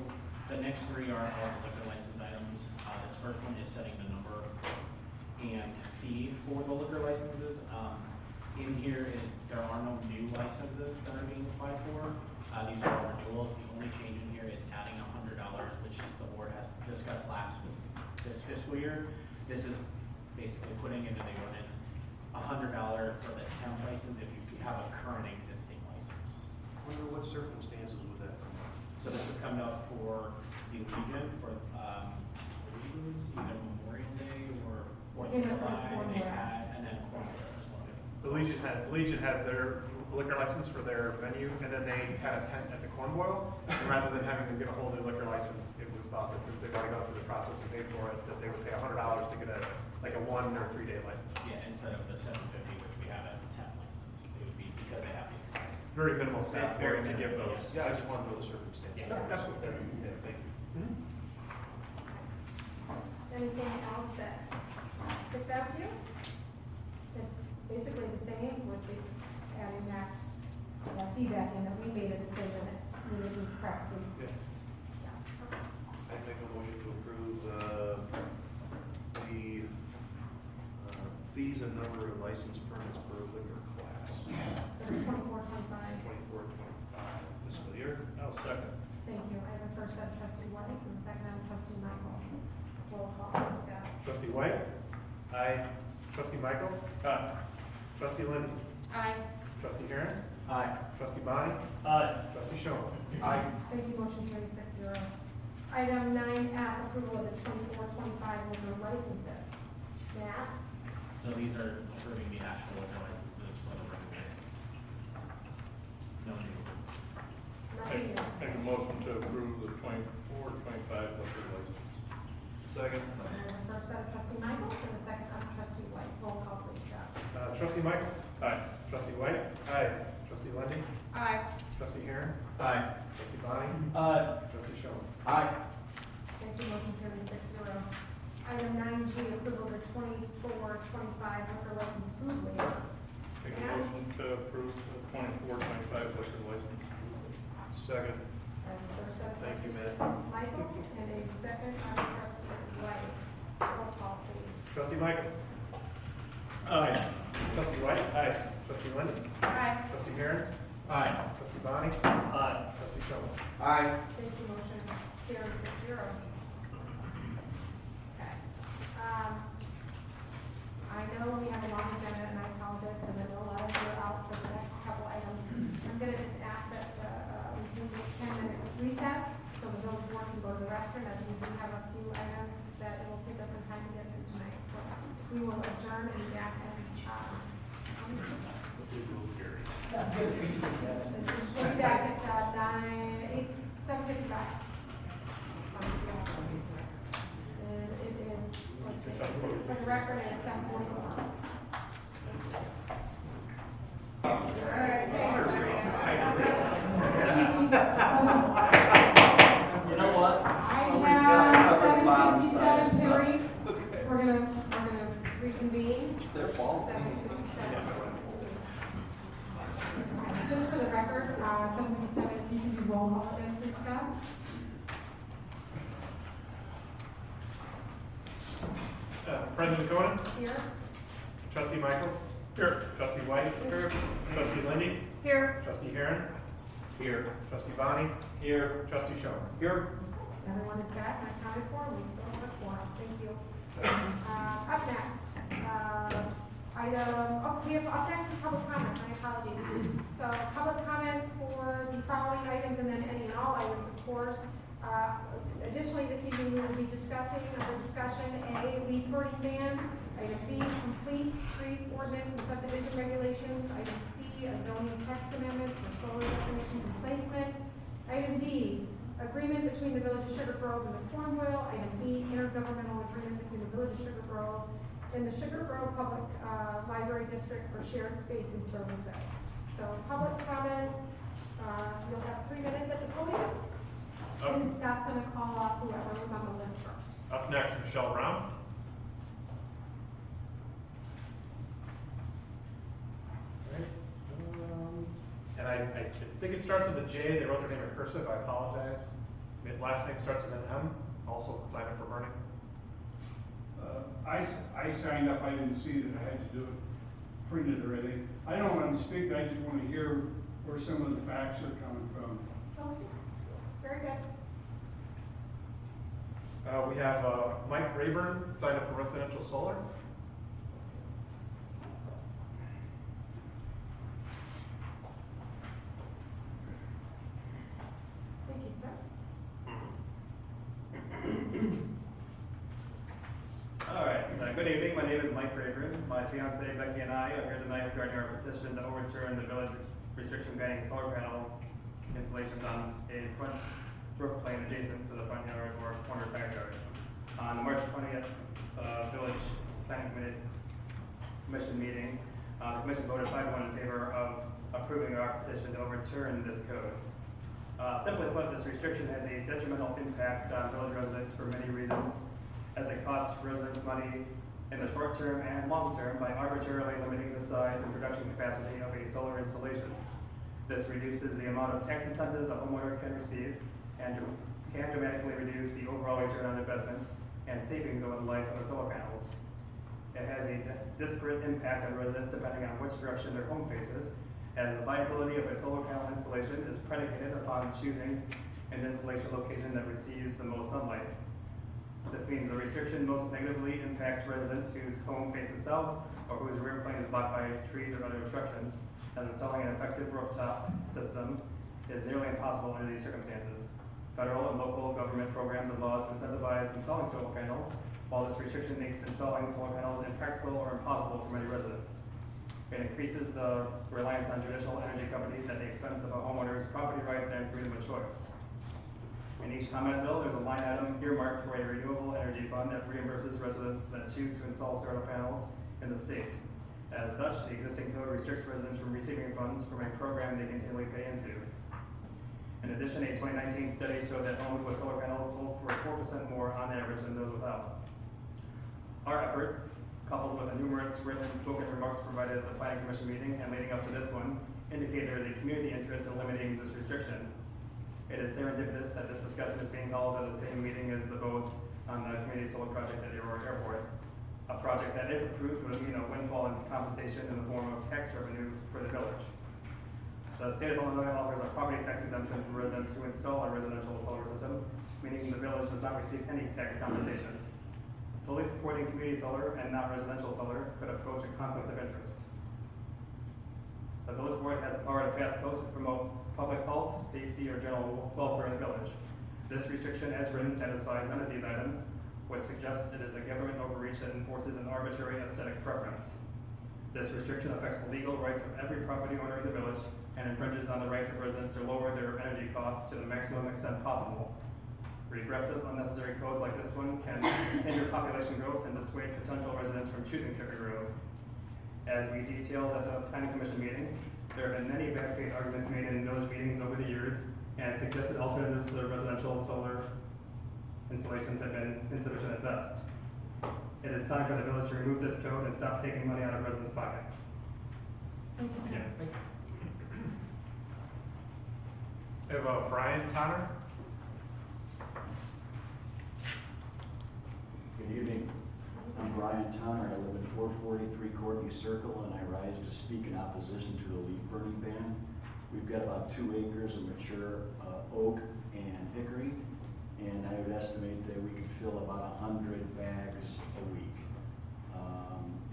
S5: the next three are all liquor license items. This first one is setting the number and fee for the liquor licenses. In here is, there are no new licenses that are being applied for. These are all renewals. The only change in here is adding $100, which is the board has discussed this fiscal year. This is basically putting into the ordinance $100 for the temp license if you have a current existing license.
S11: Under what circumstances would that come up?
S5: So this has come up for the Legion for, I believe it was either Memorial Day or Fourth of
S2: Yeah,
S5: July,
S2: Corn
S5: they
S2: Boil.
S5: had, and then Corn Boil as well.
S4: The Legion has their liquor license for their venue, and then they had a tent at the Corn Boil. And rather than having them get a whole new liquor license, it was thought that since they've already gone through the process and paid for it, that they would pay $100 to get like a 1 or 3 day license.
S5: Yeah, instead of the $750, which we have as a temp license, it would be because they have the existing.
S4: Very minimal staff
S5: It's very
S4: to give
S5: minimal,
S4: those.
S11: Yeah, I just want to know the circumstances.
S5: Yeah,
S4: absolutely.
S11: Yeah, thank you.
S2: Anything else that sticks out to you? It's basically the same with this adding back, feedback in that we made a decision that we would use practically.
S11: Yeah.
S2: Yeah.
S11: I make a motion to approve, the, fees and number of license permits per liquor class.
S2: For the 24-25.
S11: 24-25 fiscal year.
S3: I'll second.
S2: Thank you. I have a first on trustee White and a second on trustee Michaels. Roll call, please, Scott.
S4: Trustee White?
S3: Aye.
S4: Trustee Michaels?
S3: Aye.
S4: Trustee Lindy?
S7: Aye.
S4: Trustee Heron?
S5: Aye.
S4: Trustee Bonnie?
S3: Aye.
S4: Trustee Jones?
S14: Aye.
S2: Thank you, motion carries 6-0. Item 9F, approval of the 24-25 liquor licenses. Matt?
S5: So these are approving the actual liquor licenses for the regular license. No new.
S2: Nothing new.
S3: Make a motion to approve the 24-25 liquor license. Second.
S2: And the first on trustee Michaels and the second on trustee White. Roll call, please, Scott.
S4: Trustee Michaels?
S3: Aye.
S4: Trustee White?
S3: Aye.
S4: Trustee Lindy?
S7: Aye.
S4: Trustee Heron?
S3: Aye.
S4: Trustee Bonnie?
S3: Aye.
S4: Trustee Jones?
S14: Aye.
S2: Thank you, motion carries 6-0. Item 9G, approval of the 24-25 liquor license food waiver.
S3: Make a motion to approve the 24-25 liquor license. Second.
S2: And the first on
S11: Thank you,
S2: trustee
S11: Matt.
S2: Michaels and a second on trustee White. Roll call, please.
S4: Trustee Michaels?
S3: Aye.
S4: Trustee White? Aye. Trustee Lindy?
S7: Aye.
S4: Trustee Heron?
S3: Aye.
S4: Trustee Bonnie?
S3: Aye.
S4: Trustee Jones?
S14: Aye.
S2: Thank you, motion carries 6-0. Okay. I know we have a long agenda, and I apologize, because I know a lot of you are out for the next couple items. I'm gonna just ask that, we take a 10-minute recess, so the village board can go to the restroom, as we do have a few items that it will take us some time to get through tonight. So we will adjourn and be back in, we'll be back at, 7:55. And it is, let's see, for the record, it's 7:44.
S5: You know what?
S2: I have 7:57, Terry. We're gonna reconvene.
S6: It's their fault.
S2: 7:57. Roll call again, please, Scott.
S4: President Cohen,
S2: Here.
S4: Trustee Michaels. Here. Trustee White. Here. Trustee Lindy.
S7: Here.
S4: Trustee Heron.
S11: Here.
S4: Trustee Bonnie. Here. Trustee Jones.
S11: Here.
S2: Everyone is back and accounted for, we still have a quorum, thank you. Up next, we have up next is public comment, my apologies. So public comment for the following items and then any and all items, of course. Additionally, this evening we will be discussing, under discussion, A, leaf burning ban, item B, complete streets ordinance and subdivision regulations, item C, a zoning text amendment for solar definitions and placement, item D, agreement between the Village of Sugar Grove and the Corn Boil, item E, intergovernmental agreement between the Village of Sugar Grove and the Sugar Grove Public Library District for shared space and services. So public comment, you'll have 3 minutes at the podium. And Scott's gonna call off whoever was on the list first.
S4: Up next, Michelle Brown. And I think it starts with a J. They wrote their name in cursive. I apologize. Last name starts with an M. Also sign up for burning.
S3: I signed up, I didn't see that I had to do it, printed or anything. I don't want to speak, I just want to hear where some of the facts are coming from.
S2: Okay, very good.
S4: We have Mike Rayburn signed up for residential solar.
S2: Thank you, sir.
S20: All right, good evening. My name is Mike Rayburn. My fiancee Becky and I are here tonight regarding our petition to overturn the village restriction banning solar panels installations on a front roof plane adjacent to the front yard or corner side yard. On the March 20th Village Planning Commission meeting, the commission voted 5-1 in favor of approving our petition to overturn this code. Simply put, this restriction has a detrimental impact on village residents for many reasons, as it costs residents money in the short term and long term by arbitrarily limiting the size and production capacity of a solar installation. This reduces the amount of tax incentives a homeowner can receive and can dramatically reduce the overall return on investment and savings over the life of the solar panels. It has a disparate impact on residents depending on which direction their home faces, as the viability of a solar panel installation is predicated upon choosing an installation location that receives the most sunlight. This means the restriction most negatively impacts residents whose home faces south or whose rear plane is blocked by trees or other obstructions, as installing an effective rooftop system is nearly impossible under these circumstances. Federal and local government programs and laws incentivize installing solar panels, while this restriction makes installing solar panels impractical or impossible for many residents. It increases the reliance on traditional energy companies at the expense of a homeowner's property rights and freedom of choice. In each comment bill, there's a line item earmarked for a renewable energy fund that reimburses residents that choose to install solar panels in the state. As such, the existing code restricts residents from receiving funds from a program they continually pay into. In addition, a 2019 study showed that homes with solar panels sold for 4% more on average than those without. Our efforts, coupled with the numerous written and spoken remarks provided at the Planning Commission meeting and leading up to this one, indicate there is a community interest in limiting this restriction. It is serendipitous that this discussion is being held at the same meeting as the votes on the community solar project at Aurora Airport, a project that, if approved, would mean a windfall in compensation in the form of tax revenue for the village. The state of Illinois offers a property tax exemption for residents who install a residential solar system, meaning the village does not receive any tax compensation. Fully supporting community solar and not residential solar could approach a conflict of interest. The village board has the power to pass codes to promote public health, safety, or general welfare in the village. This restriction, as written, satisfies none of these items, which suggests it is a government overreach that enforces an arbitrary aesthetic preference. This restriction affects the legal rights of every property owner in the village and infringes on the rights of residents to lower their energy costs to the maximum extent possible. Regressive, unnecessary codes like this one can hinder population growth and dissuade potential residents from choosing Sugar Grove. As we detailed at the Planning Commission meeting, there have been many bad faith arguments made in village meetings over the years, and suggested alternatives to residential solar installations have been insufficient at best. It is time for the village to remove this code and stop taking money out of residents' pockets.
S2: Thank you, sir.
S4: We have Brian Tonner.
S21: Good evening. I'm Brian Tonner. I live at 443 Courtney Circle, and I rise to speak in opposition to the leaf burning ban. We've got about 2 acres of mature oak and hickory, and I would estimate that we could fill about 100 bags a week.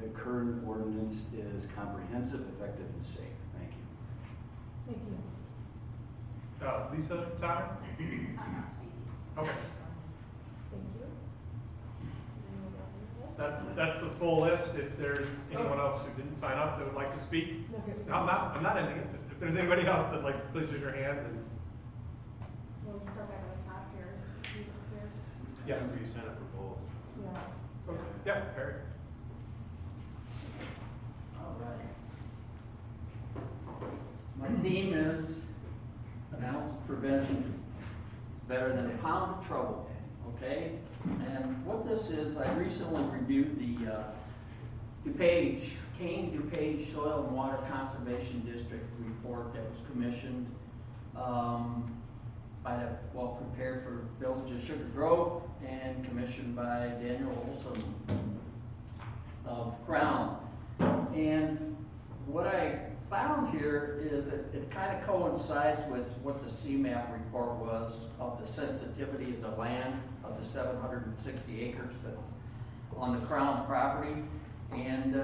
S21: The current ordinance is comprehensive, effective, and safe. Thank you.
S2: Thank you.
S4: Lisa Tonner?
S16: I'm not speaking.
S4: Okay.
S2: Thank you. Anyone else on the list?
S4: That's the full list. If there's anyone else who didn't sign up that would like to speak,
S2: Okay.
S4: I'm not ending it. Just if there's anybody else that'd like to please raise your hand. And
S2: We'll start back at the top here.
S4: yeah,
S11: Remember you signed up for both.
S2: Yeah.
S4: okay. Yeah, Perry.
S6: All right. My theme is an ounce of prevention is better than a pound of trouble, okay? And what this is, I recently reviewed the Kane DuPage Soil and Water Conservation District report that was commissioned prepared for Village of Sugar Grove and commissioned by Daniel Olson of Crown. And what I found here is it kind of coincides with what the CMAP report was of the sensitivity of the land of the 760 acres that's on the Crown property. And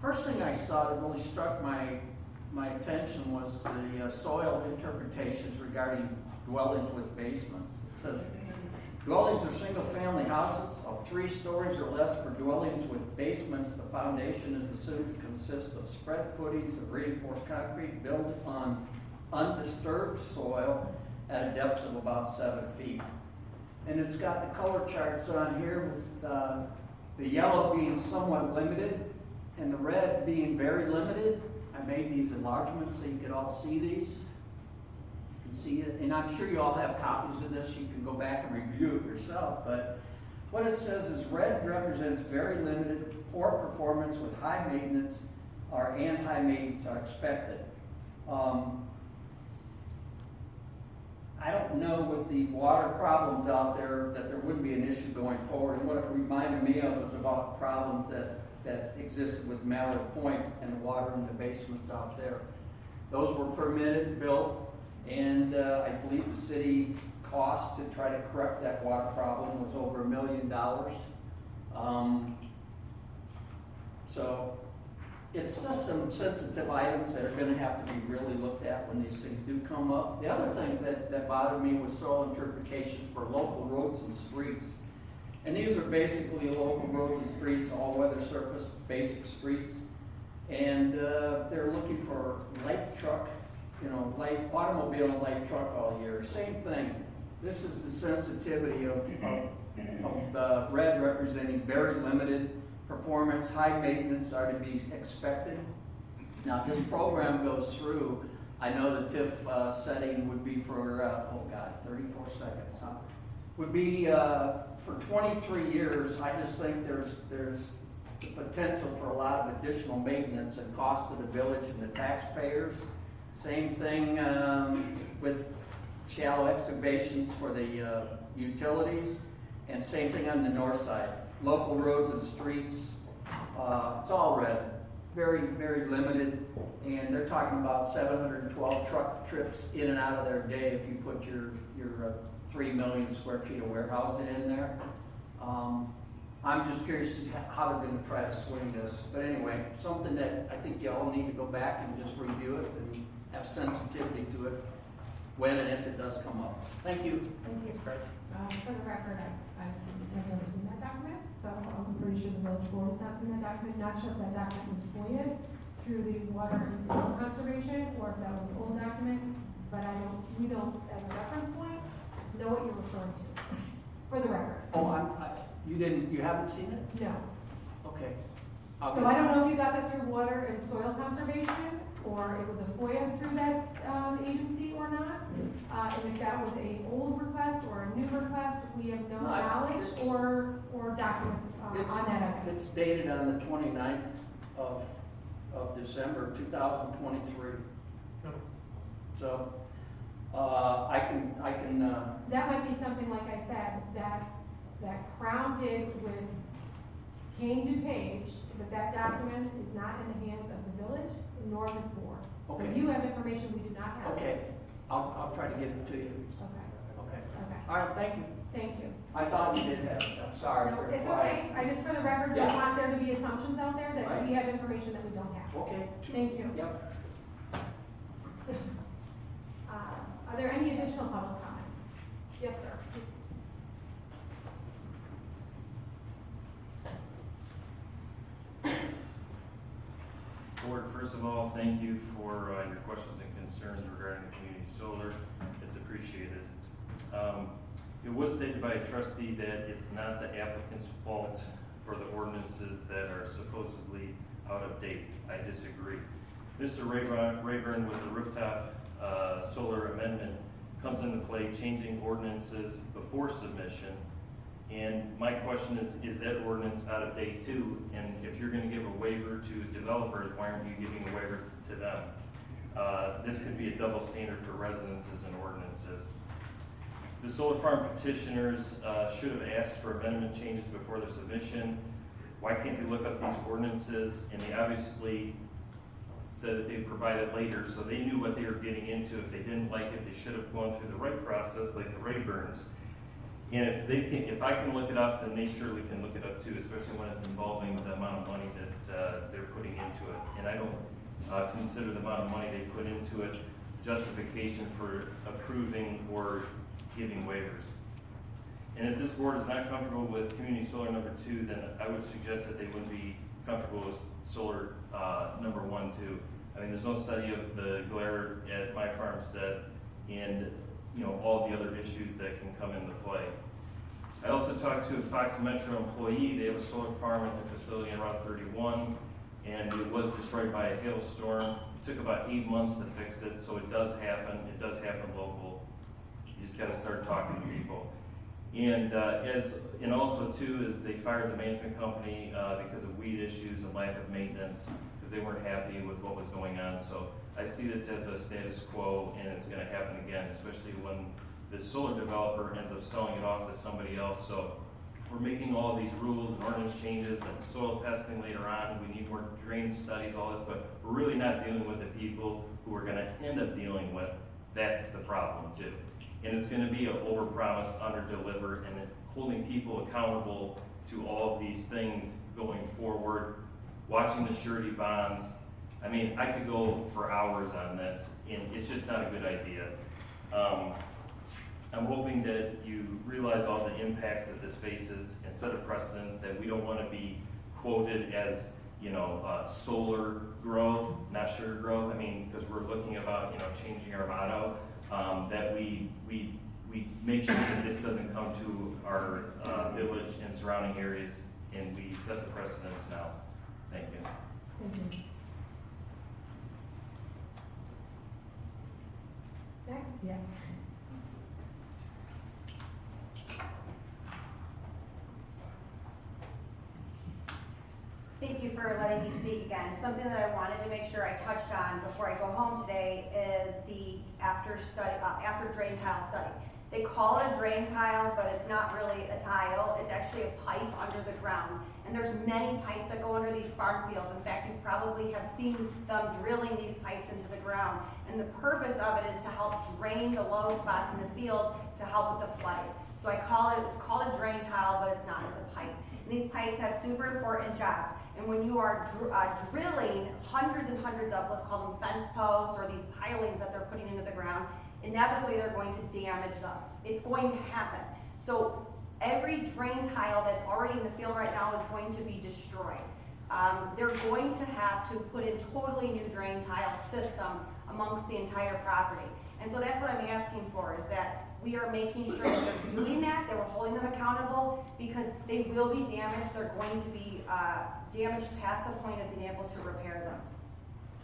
S6: first thing I saw that really struck my attention was the soil interpretations regarding dwellings with basements. It says, dwellings are single-family houses of 3 stories or less. For dwellings with basements, the foundation is assumed to consist of spread footings of reinforced concrete built upon undisturbed soil at a depth of about 7 feet. And it's got the color charts on here with the yellow being somewhat limited and the red being very limited. I made these enlargements so you could all see these. You can see it, and I'm sure you all have copies of this. You can go back and review it yourself. But what it says is red represents very limited, poor performance with high maintenance, and high maintenance are expected. I don't know with the water problems out there that there wouldn't be an issue going forward. And what it reminded me of was about the problems that existed with Mallory Point and the water in the basements out there. Those were permitted, built, and I believe the city cost to try to correct that water problem was over $1 million. So it's just some sensitive items that are gonna have to be really looked at when these things do come up. The other things that bothered me was soil interpretations for local roads and streets. And these are basically local roads and streets, all-weather surface, basic streets. And they're looking for light truck, light automobile and light truck all year. Same thing. This is the sensitivity of the red representing very limited performance. High maintenance are to be expected. Now, if this program goes through, I know the TIF setting would be for, 34 seconds, huh? Would be for 23 years. I just think there's the potential for a lot of additional maintenance and cost to the village and the taxpayers. Same thing with shallow excavations for the utilities, and same thing on the north side. Local roads and streets, it's all red, very, very limited, and they're talking about 712 truck trips in and out of their day if you put your 3 million square feet of warehousing in there. I'm just curious as to how they're going to try to swing this. But anyway, something that I think you all need to go back and just review it and have sensitivity to it when and if it does come up. Thank you.
S2: Thank you. For the record, I've never seen that document, so I'm pretty sure the village board has not seen that document. Not sure if that document was voided through the water and soil conservation, or if that was an old document, but we don't, as a reference point, know what you're referring to, for the record.
S6: Oh, you haven't seen it?
S2: No.
S6: Okay.
S2: So I don't know if you got that through water and soil conservation, or it was a FOIA through that agency or not. And if that was a old request or a new request, we have no knowledge or documents on that.
S6: It's dated on the 29th of December 2023. So I can,
S2: That might be something, like I said, that Crown did with Kane DuPage, but that document is not in the hands of the village nor this board. So
S6: Okay.
S2: you have information we do not have.
S19: Okay, I'll try to get it to you.
S2: Okay,
S19: Okay.
S2: okay.
S19: All right, thank you.
S2: Thank you.
S6: I thought we did have it, I'm sorry
S2: No,
S6: for.
S2: it's okay. I just, for the record, don't
S6: Yeah.
S2: want there to be assumptions out there that
S6: Right.
S2: we have information that we don't have.
S6: Okay.
S2: Thank you.
S6: Yep.
S2: Are there any additional public comments? Yes, sir. Please.
S10: Board, first of all, thank you for your questions and concerns regarding the community solar. It's appreciated. It was stated by a trustee that it's not the applicant's fault for the ordinances that are supposedly out of date. I disagree. Mr. Rayburn with the rooftop solar amendment comes into play changing ordinances before submission. And my question is that ordinance out of date too? And if you're gonna give a waiver to developers, why aren't you giving a waiver to them? This could be a double standard for residences and ordinances. The solar farm petitioners should have asked for amendment changes before their submission. Why can't they look up these ordinances? And they obviously said that they'd provide it later, so they knew what they were getting into. If they didn't like it, they should have gone through the right process like the Rayburns. And if I can look it up, then they surely can look it up too, especially when it's involving the amount of money that they're putting into it. And I don't consider the amount of money they put into it justification for approving or giving waivers. And if this board is not comfortable with community solar number 2, then I would suggest that they wouldn't be comfortable with solar number 1 too. I mean, there's no study of the glare at my farmstead and all the other issues that can come into play. I also talked to a Fox Metro employee. They have a solar farm at their facility on Route 31, and it was destroyed by a hailstorm. It took about 8 months to fix it, so it does happen. It does happen local. You just got to start talking to people. And also too is they fired the management company because of weed issues and lack of maintenance because they weren't happy with what was going on. So I see this as a status quo, and it's going to happen again, especially when this solar developer ends up selling it off to somebody else. So we're making all these rules and ordinance changes and soil testing later on. We need more drainage studies, all this, but we're really not dealing with the people who we're going to end up dealing with. That's the problem too. And it's going to be an overpromise, underdeliver, and holding people accountable to all of these things going forward. Watching the surety bonds. I mean, I could go for hours on this, and it's just not a good idea. I'm hoping that you realize all the impacts that this faces and set a precedence that we don't want to be quoted as, solar growth, not sugar growth. I mean, because we're looking about, changing our motto, that we make sure that this doesn't come to our village and surrounding areas, and we set the precedence now. Thank you.
S2: Thank you. Next, yes.
S22: Thank you for letting me speak again. Something that I wanted to make sure I touched on before I go home today is the after drain tile study. They call it a drain tile, but it's not really a tile. It's actually a pipe under the ground. And there's many pipes that go under these farm fields. In fact, you probably have seen them drilling these pipes into the ground. And the purpose of it is to help drain the low spots in the field to help with the flooding. So it's called a drain tile, but it's not, it's a pipe. And these pipes have super important jobs. And when you are drilling hundreds and hundreds of, let's call them fence posts or these pilings that they're putting into the ground, inevitably they're going to damage them. It's going to happen. So every drain tile that's already in the field right now is going to be destroyed. They're going to have to put in totally new drain tile system amongst the entire property. And so that's what I'm asking for, is that we are making sure that they're doing that we're holding them accountable, because they will be damaged. They're going to be damaged past the point of being able to repair them.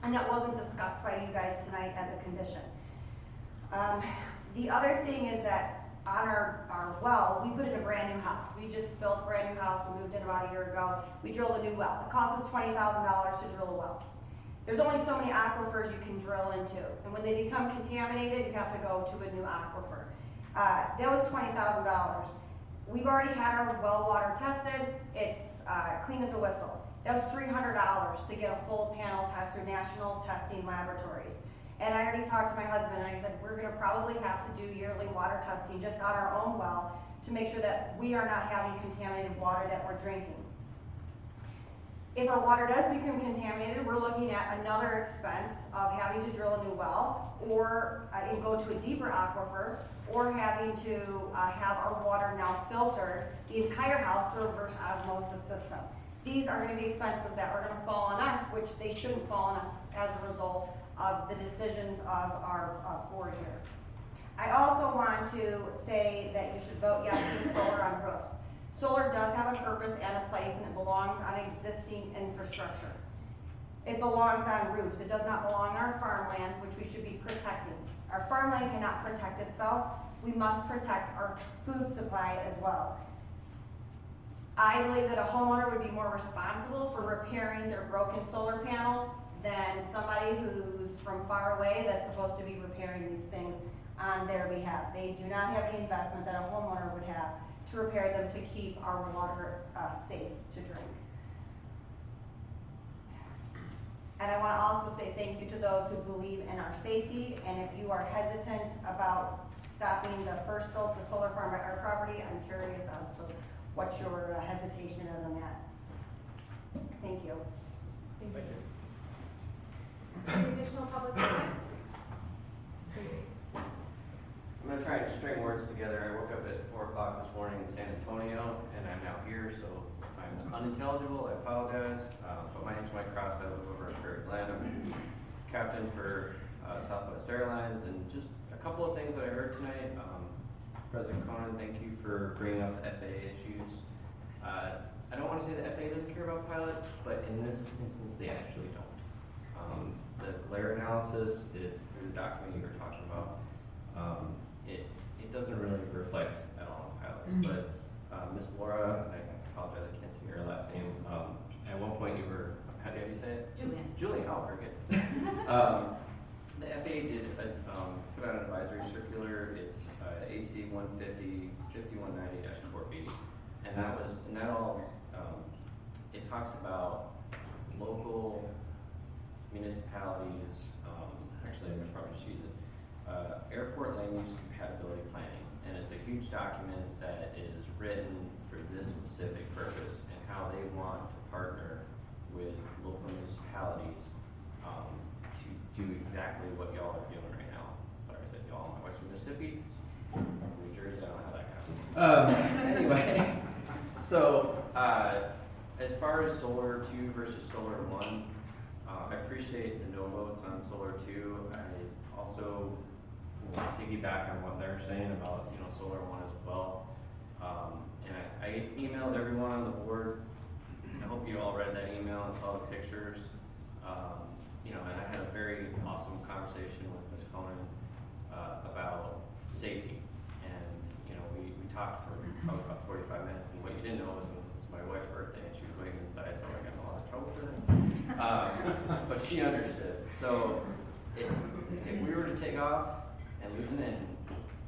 S22: And that wasn't discussed by you guys tonight as a condition. The other thing is that on our well, we put in a brand new house. We just built a brand new house. We moved in about a year ago. We drilled a new well. It cost us $20,000 to drill a well. There's only so many aquifers you can drill into, and when they become contaminated, you have to go to a new aquifer. That was $20,000. We've already had our well water tested. It's clean as a whistle. That was $300 to get a full panel test through National Testing Laboratories. And I already talked to my husband and I said, we're gonna probably have to do yearly water testing just on our own well to make sure that we are not having contaminated water that we're drinking. If our water does become contaminated, we're looking at another expense of having to drill a new well or go to a deeper aquifer, or having to have our water now filtered, the entire house, through a reverse osmosis system. These are gonna be expenses that are gonna fall on us, which they shouldn't fall on us as a result of the decisions of our board here. I also want to say that you should vote yes to solar on roofs. Solar does have a purpose and a place, and it belongs on existing infrastructure. It belongs on roofs. It does not belong on our farmland, which we should be protecting. Our farmland cannot protect itself. We must protect our food supply as well. I believe that a homeowner would be more responsible for repairing their broken solar panels than somebody who's from far away that's supposed to be repairing these things on their behalf. They do not have the investment that a homeowner would have to repair them to keep our water safe to drink. And I want to also say thank you to those who believe in our safety, and if you are hesitant about stopping the solar farm at our property, I'm curious as to what your hesitation is on that. Thank you.
S2: Thank you. Any additional public comments? Please.
S1: I'm gonna try and string words together. I woke up at 4 o'clock this morning in San Antonio, and I'm now here, so if I'm unintelligible, I apologize. But my name's Mike Cross. I live over in Prairie Glen. I'm captain for Southwest Airlines, and just a couple of things that I heard tonight. President Conan, thank you for bringing up the FAA issues. I don't want to say the FAA doesn't care about pilots, but in this instance, they actually don't. The glare analysis is through the document you were talking about. It doesn't really reflect at all on pilots, but Miss Laura, and I apologize, I can't see your last name. At one point you were, how do you say it?
S15: Julian.
S1: Julian, oh, very good. The FAA did put out an advisory circular. It's AC 150 5190-4B, and it talks about local municipalities. Actually, I'm gonna probably just use it. Airport land use compatibility planning, and it's a huge document that is written for this specific purpose and how they want to partner with local municipalities to do exactly what y'all are doing right now. Sorry, I said y'all. My wife's from Mississippi, New Jersey. I don't know how that counts. Anyway, so as far as solar 2 versus solar 1, I appreciate the no votes on solar 2. I also piggyback on what they're saying about solar 1 as well. And I emailed everyone on the board. I hope you all read that email and saw the pictures. And I had a very awesome conversation with Ms. Conan about safety. And we talked for probably about 45 minutes. And what you didn't know was it was my wife's birthday, and she was waiting inside, so I got in a lot of trouble for that. But she understood. So if we were to take off and lose an engine,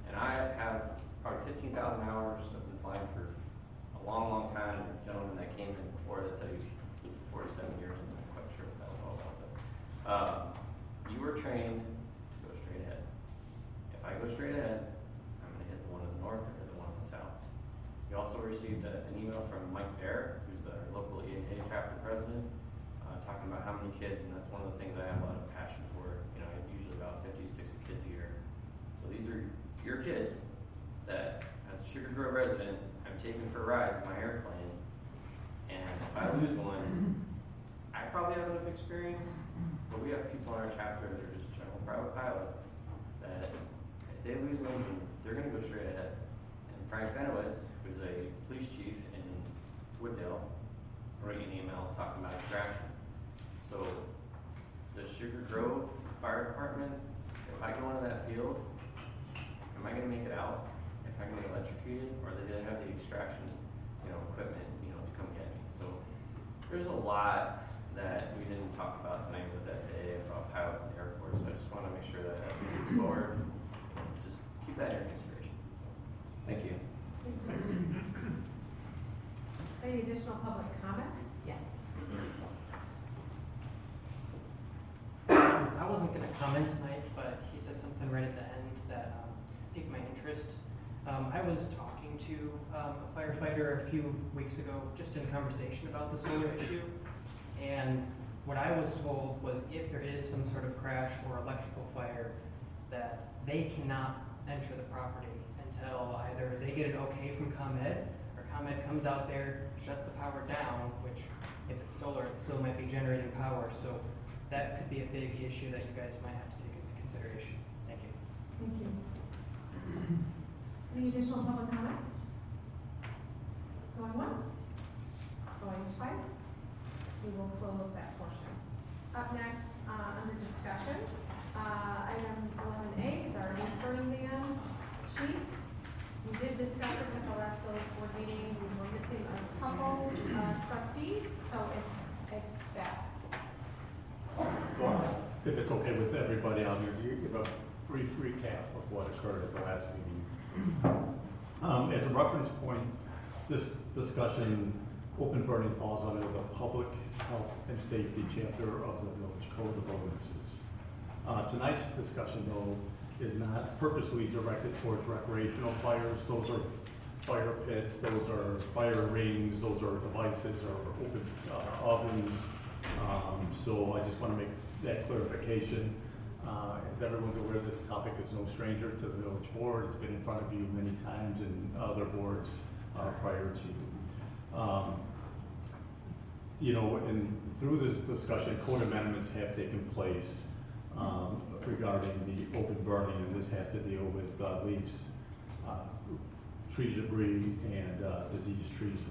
S1: and I have probably 15,000 hours. I've been flying for a long, long time. A gentleman that came in before that said he flew for 47 years. I'm not quite sure what that was all about. But you were trained to go straight ahead. If I go straight ahead, I'm going to hit the one in the north or hit the one in the south. We also received an email from Mike Bear, who's the local EAA chapter president, talking about how many kids, and that's one of the things I have a lot of passion for. I have usually about 50 to 60 kids a year. So these are your kids that, as a Sugar Grove resident, I'm taking for rides in my airplane, and if I lose one, I probably have enough experience, but we have people in our chapter that are just general private pilots that if they lose an engine, they're going to go straight ahead. And Frank Benowitz, who's a police chief in Wooddale, wrote me an email talking about extraction. So the Sugar Grove Fire Department, if I go into that field, am I going to make it out? If I'm going to get electrocuted, or do they have the extraction, equipment, to come get me? So there's a lot that we didn't talk about tonight with FAA. make sure that as we move forward, just keep that in consideration. So, thank you.
S2: Any additional public comments? Yes.
S8: I wasn't going to comment tonight, but he said something right at the end that piqued my interest. I was talking to a firefighter a few weeks ago, just in conversation about the solar issue, and what I was told was if there is some sort of crash or electrical fire, that they cannot enter the property until either they get an okay from ComEd, or ComEd comes out there, shuts the power down, which if it's solar, it still might be generating power, so that could be a big issue that you guys might have to take into consideration. Thank you.
S2: Thank you. Any additional public comments? Going once? Going twice? We will close that portion. Up next, under discussion, item 11A is our leaf burning ban. Chief, we did discuss this at the last village board meeting. We were missing a couple trustees, so it's back.
S12: So, if it's okay with everybody, I'm going to give a brief recap of what occurred at the last meeting. As a reference point, this discussion, open burning, falls under the Public Health and Safety chapter of the Village Code of Ordinances. Tonight's discussion, though, is not purposely directed towards recreational fires. Those are fire pits, those are fire rings, those are devices or open ovens. So I just want to make that clarification. As everyone's aware, this topic is no stranger to the village board. It's been in front of you many times and other boards prior to you. You know, and through this discussion, code amendments have taken place regarding the open burning, and this has to deal with leaves, tree debris, and diseased trees.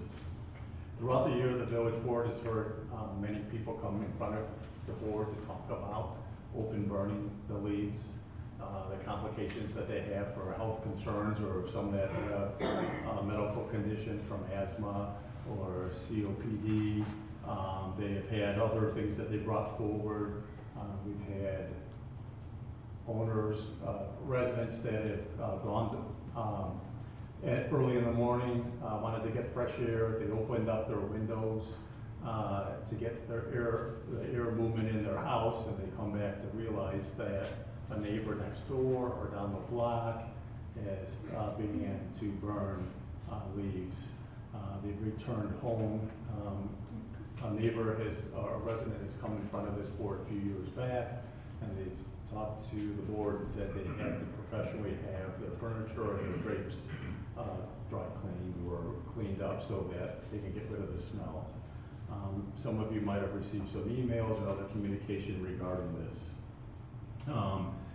S12: Throughout the year, the village board has heard many people come in front of the board to talk about open burning the leaves, the complications that they have for health concerns, or some that have medical conditions from asthma or COPD. They have had other things that they brought forward. We've had owners, residents that have gone to early in the morning, wanted to get fresh air. They opened up their windows to get the air movement in their house, and they come back to realize that a neighbor next door or down the block has began to burn leaves. They've returned home. A neighbor or a resident has come in front of this board a few years back, and they've talked to the board and said they had to professionally have their furniture or their drapes dry cleaned or cleaned up so that they can get rid of the smell. Some of you might have received some emails and other communication regarding this.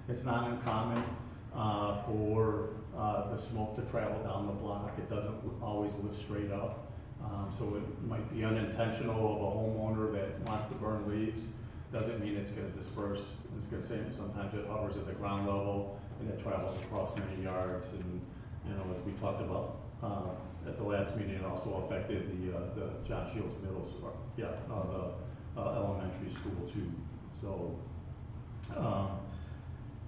S12: It's not uncommon for the smoke to travel down the block. It doesn't always lift straight up. So it might be unintentional of a homeowner that wants to burn leaves. Doesn't mean it's going to disperse. It's going to say sometimes it hovers at the ground level and it travels across many yards. And as we talked about at the last meeting, it also affected the John Shields Middle School, the elementary school too. So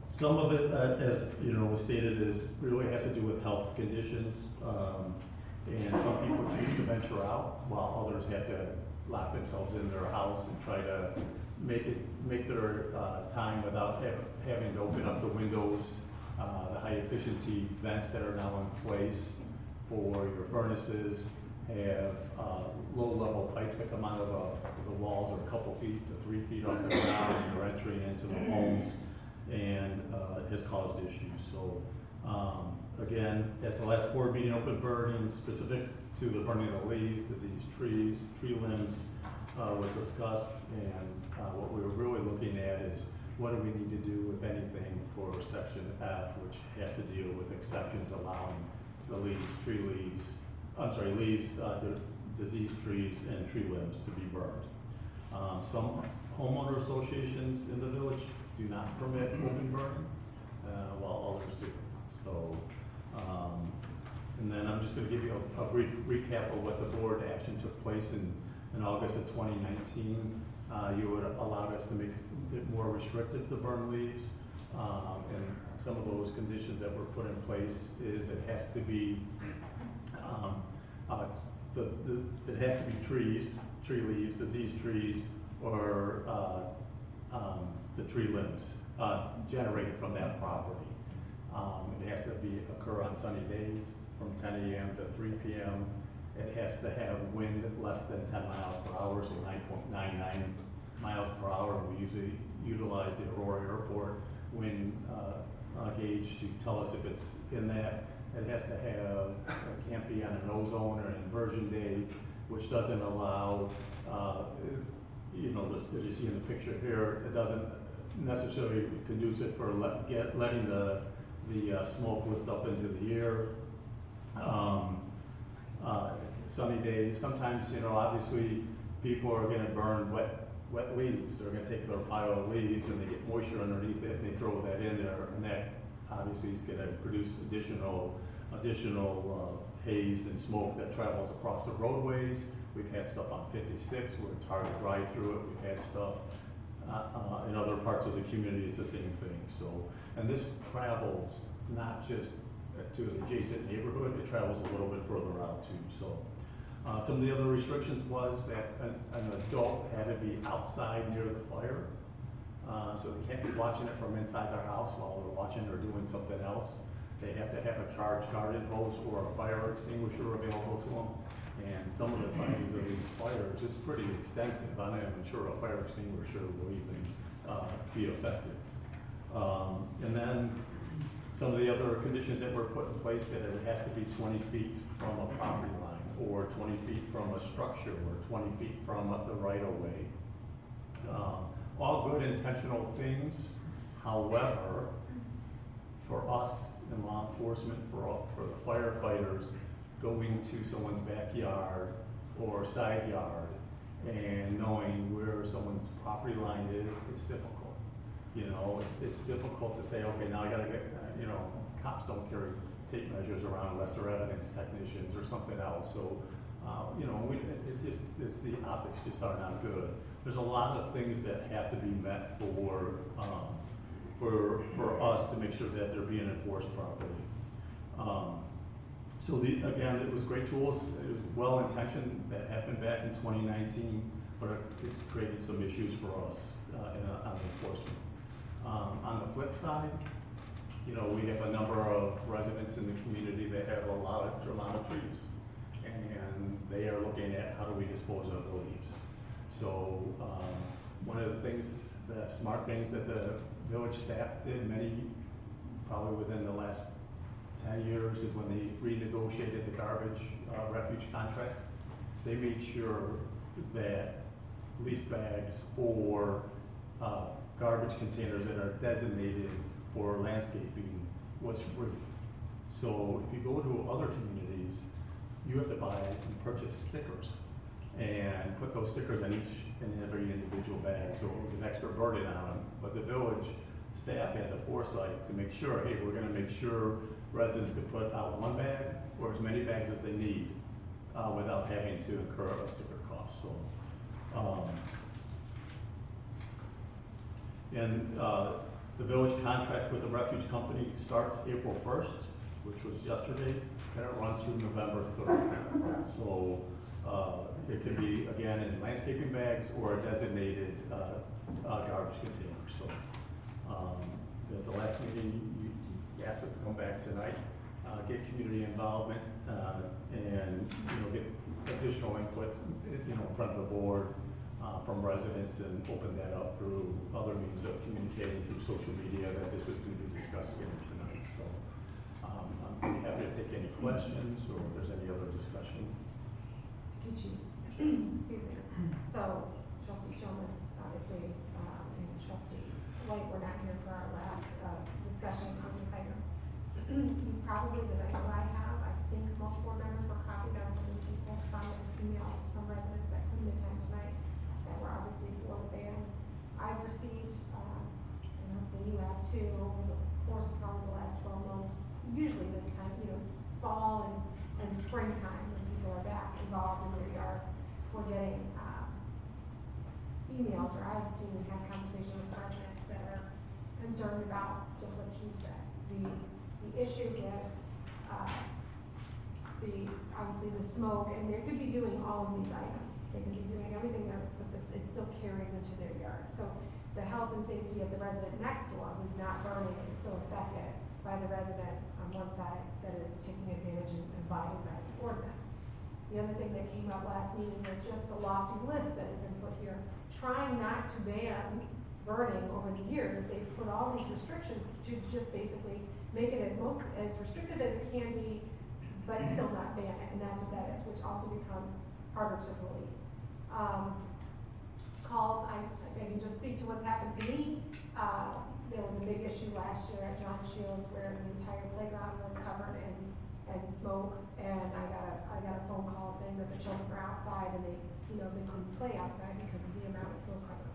S12: some of it, as was stated, is really has to do with health conditions. And some people choose to venture out while others have to lock themselves in their house and try to make their time without having to open up the windows. The high efficiency vents that are now in place for your furnaces have low level pipes that come out of the walls are a couple feet to 3 feet off the ground, and they're entering into the homes, and it has caused issues. So again, at the last board meeting, open burning specific to the burning of leaves, diseased trees, tree limbs was discussed, and what we were really looking at is what do we need to do, if anything, for section F, which has to deal with exceptions allowing the leaves, diseased trees and tree limbs to be burned. Some homeowner associations in the village do not permit open burning, while others do. So, and then I'm just going to give you a brief recap of what the board action took place in August of 2019. You would allow us to make it more restrictive to burn leaves. And some of those conditions that were put in place is it has to be, it has to be trees, tree leaves, diseased trees, or the tree limbs generated from that property. It has to occur on sunny days from 10 a.m. to 3 p.m. It has to have wind less than 10 miles per hour, so 9.99 miles per hour. We usually utilize the Aurora Airport wind gauge to tell us if it's in that. It has to have, it can't be on an ozone or an inversion day, which doesn't allow, you know, this, as you see in the picture here, it doesn't necessarily conducive for letting the smoke lift up into the air. Sunny days, sometimes, you know, obviously people are gonna burn wet leaves. They're gonna take their pile of leaves and they get moisture underneath it and they throw that in there, and that obviously is gonna produce additional haze and smoke that travels across the roadways. We've had stuff on 56 where it's hard to drive through it. We've had stuff in other parts of the community, it's the same thing. So, and this travels not just to the adjacent neighborhood, it travels a little bit further out too. So, some of the other restrictions was that an adult had to be outside near the fire. So they can't be watching it from inside their house while they're watching or doing something else. They have to have a charged garden hose or a fire extinguisher available to them. And some of the sizes of these fires is pretty extensive. I'm not even sure a fire extinguisher will even be effective. And then some of the other conditions that were put in place, that it has to be 20 feet from a property line, or 20 feet from a structure, or 20 feet from the right-of-way. All good intentional things. However, for us in law enforcement, for the firefighters, going to someone's backyard or side yard and knowing where someone's property line is, it's difficult. You know, it's difficult to say, okay, now I gotta get, you know, cops don't carry tape measures around unless they're evidence technicians or something else. So, you know, the optics just are not good. There's a lot of things that have to be met for us to make sure that they're being enforced properly. So again, it was great tools. It was well-intentioned. That happened back in 2019, but it's created some issues for us on enforcement. On the flip side, you know, we have a number of residents in the community that have a large amount of trees, and they are looking at how do we dispose of the leaves. So one of the smart things that the village staff did, probably within the last 10 years, is when they renegotiated the garbage refuge contract. They made sure that leaf bags or garbage containers that are designated for landscaping was free. So if you go to other communities, you have to buy and purchase stickers and put those stickers on each and every individual bag. So it was an extra burden on them. But the village staff had the foresight to make sure, hey, we're gonna make sure residents could put out one bag or as many bags as they need without having to incur a sticker cost. So, the village contract with the refuge company starts April 1st, which was yesterday, and it runs through November 3rd. So it could be, again, in landscaping bags or a designated garbage container. So at the last meeting, you asked us to come back tonight, get community involvement, and get additional input, in front of the board from residents, and open that up through other means of communicating through social media that this was going to be discussed again tonight. So I'm happy to take any questions or if there's any other discussion.
S2: Excuse me. So Trustee Shomas, obviously, and Trustee White were not here for our last discussion on this item. You probably, because I know I have, I think most board members were copied on some recent correspondence emails from residents that couldn't attend tonight that were obviously for the ban. I've received, and hopefully you have too, over the course of probably the last 12 months, usually this time, fall and springtime, when people are back involved in their yards, we're getting emails, or I've seen and had conversations with residents that are concerned about just what you said. The issue with, obviously the smoke, and they could be doing all of these items. They could be doing everything there, but it still carries into their yard. So the health and safety of the resident next door who's not burning is still affected by the resident on one side that is taking advantage and abiding by the ordinance. The other thing that came up last meeting was just the lofty list that has been put here, trying not to ban burning over the years. They've put all these restrictions to just basically make it as restrictive as it can be, but still not ban it, and that's what that is, which also becomes harder to police. Calls, I can just speak to what's happened to me. There was a big issue last year at John Shields where the entire playground was covered in smoke, and I got a phone call saying that the children were outside and they couldn't play outside because of the amount of smoke cover.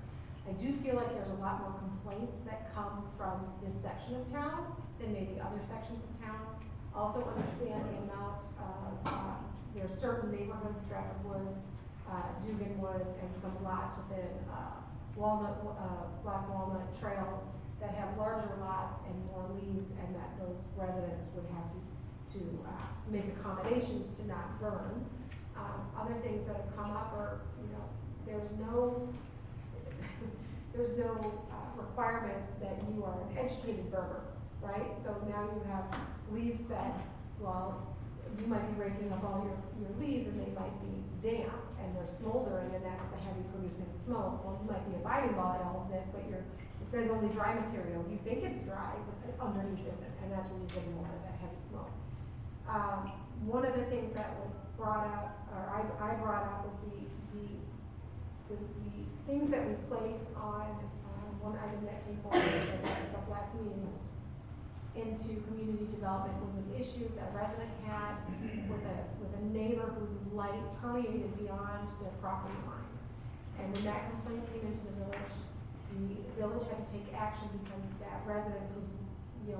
S2: I do feel like there's a lot more complaints that come from this section of town than maybe other sections of town. Also understand the amount of, there are certain neighborhoods, Stratford Woods, Dugan Woods, and some lots within Black Walnut Trails that have larger lots and more leaves, and that those residents would have to make accommodations to not burn. Other things that have come up are, there's no requirement that you are an educated burner, right? So now you have leaves that, you might be raking up all your leaves and they might be damp and they're smoldering, and that's the heavy producing smoke. Well, you might be abiding by all of this, but it says only dry material. You think it's dry, but underneath isn't, and that's when you get more of that heavy smoke. One of the things that was brought up, or I brought up, was the things that we place on one item that came forward that was up last meeting into community development was an issue that a resident had with a neighbor whose light permeated beyond their property line. And when that complaint came into the village had to take action because that resident whose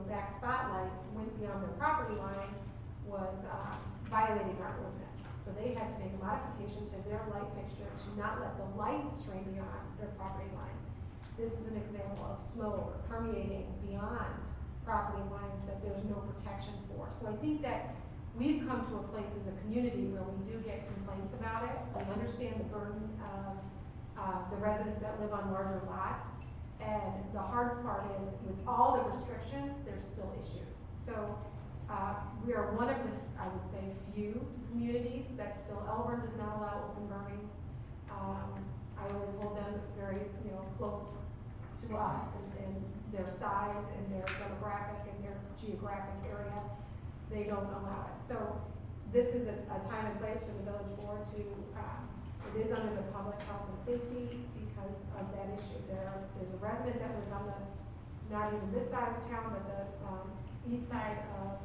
S2: back spotlight went beyond their property line was violating our ordinance. So they had to make a modification to their light fixture to not let the light stream beyond their property line. This is an example of smoke permeating beyond property lines that there's no protection for. So I think that we've come to a place as a community where we do get complaints about it. We understand the burden of the residents that live on larger lots. And the hard part is, with all the restrictions, there's still issues. So we are one of the, I would say, few communities that still, Elburn does not allow open burning. I always hold them very, close to us and their size and their demographic and their geographic area. They don't allow it. So this is a time and place for the village board to, it is under the public health and safety because of that issue. There's a resident that lives on not even this side of town, but the east side of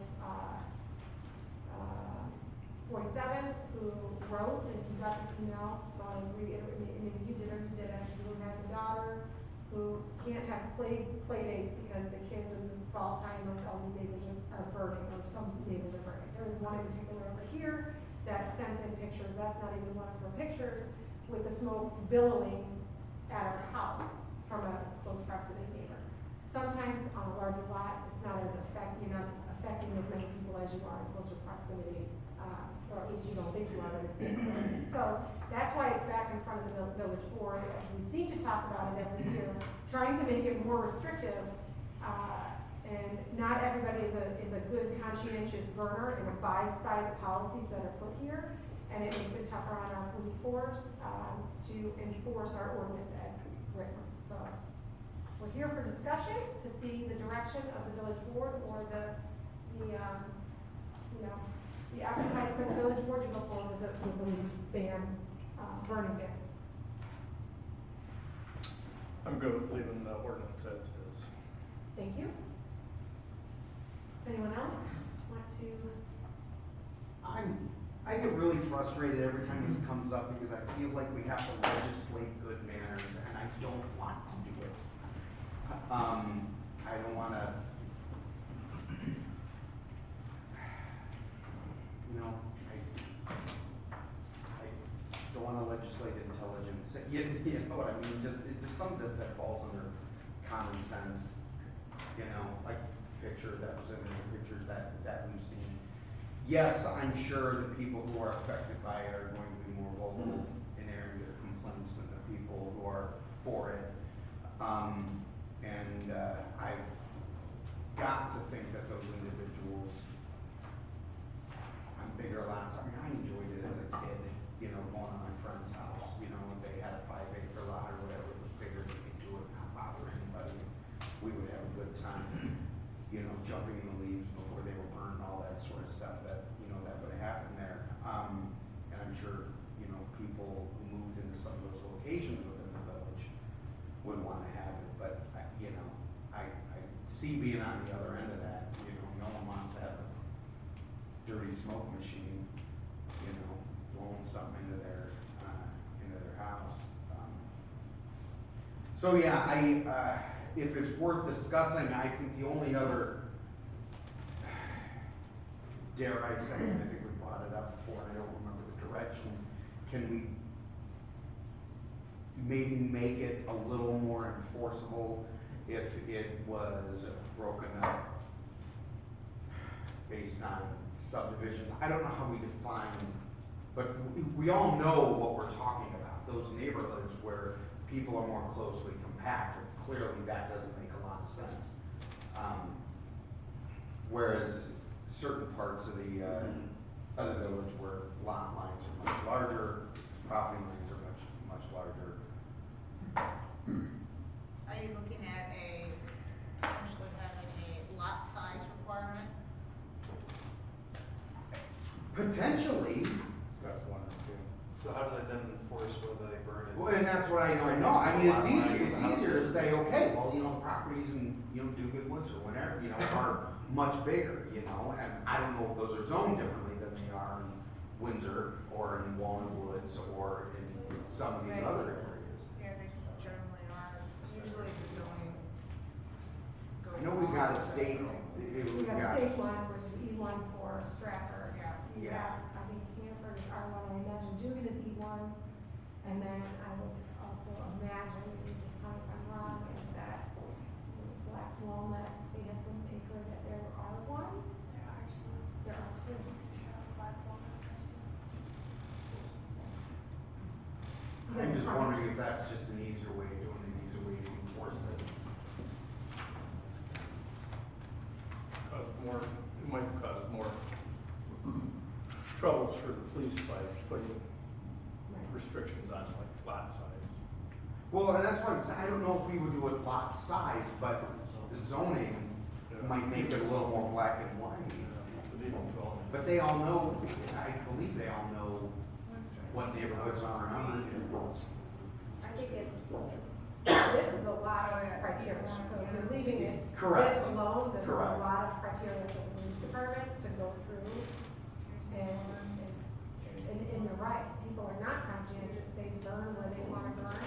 S2: 47, who wrote, and if you got this email, so I reiterate, maybe you did or you didn't, who has a daughter who can't have play dates because the kids in this fall time, like all these neighbors are burning, or some neighbors are burning. There was one in particular over here that sent in pictures, that's not even one of her pictures, with the smoke billowing at our house from a close proximity neighbor. Sometimes on a larger lot, it's not as you're not affecting as many people as you are in closer proximity, or at least you don't think you are, but it's different. So that's why it's back in front of the village board, as we seem to talk about it every year, trying to make it more restrictive. And not everybody is a good conscientious burner and abides by the policies that are put here, and it makes it tougher on our police force to enforce our ordinance as written. So we're here for discussion to see the direction of the village board or the appetite for the village board to go forward with the ban, burning ban.
S3: I'm good with leaving the ordinance as is.
S2: Thank you. Anyone else want to?
S14: I get really frustrated every time this comes up because I feel like we have to legislate good manners, and I don't want to do it. I don't want to, I don't want to legislate intelligence. You know what I mean? Just some of this that falls under common sense. picture that was in the pictures that we've seen. Yes, I'm sure the people who are affected by it are going to be more vocal in airing their complaints than the people who are for it. I've got to think that those individuals on bigger lots, I mean, I enjoyed it as a kid, you know, going to my friend's house, you know, when they had a 5-acre lot or whatever, it was bigger, they could do it, not bother anybody. We would have a good time, you know, jumping in the leaves before they were burned, all that sort of stuff that, you know, that would happen there. And I'm sure, you know, people who moved into some of those locations within the village would want to have it, but, you know, I see being on the other end of that, you know, no one wants to have a dirty smoke machine, you know, blowing something into their house. So yeah, if it's worth discussing, I think the only other, dare I say, and I think we brought it up before, and I don't remember the direction, can we maybe make it a little more enforceable if it was broken up based on subdivisions? I don't know how we define, but we all know what we're talking about, those neighborhoods where people are more closely compacted. Clearly that doesn't make a lot of sense. Whereas certain parts of the other village where lot lines are much larger, property lines are much larger.
S7: Are you looking at potentially having a lot size requirement?
S14: Potentially.
S11: So that's one or two. So how do they then enforce whether they burn it?
S14: Well, and that's what I don't know. I mean, it's easier to say, okay, well, you know, the properties in, you know, Dugan Woods or whatever, you know, are much bigger, you know, and I don't know if those are zoned differently than they are in Windsor or in Walnut Woods or in some of these other areas.
S7: Yeah, they generally are. Usually the zoning goes.
S14: I know we've got a state,
S2: We got state one, which is E1 for Stratford.
S7: Yeah.
S2: We
S14: Yeah.
S2: have, I think Hanford is R1, I imagine Dugan is E1, and then I would also imagine, you just tell me if I'm wrong, is that Black Walnut, they have some acre that they're R1? There are two.
S14: I'm just wondering if that's just an easier way of doing it, an easier way to enforce it.
S3: It might cause more troubles for the police by putting restrictions on like lot size.
S14: Well, and that's why I'm saying, I don't know if we would do it lot size, but the zoning might make it a little more black and white. But they all know, I believe they all know what neighborhoods are around.
S2: I think this is a lot of criteria, so if you're leaving it
S14: Correct.
S2: this alone, this is a
S14: Correct.
S2: lot of criteria for the police department to go through. And you're right, people are not conscientious, they burn where they wanna burn.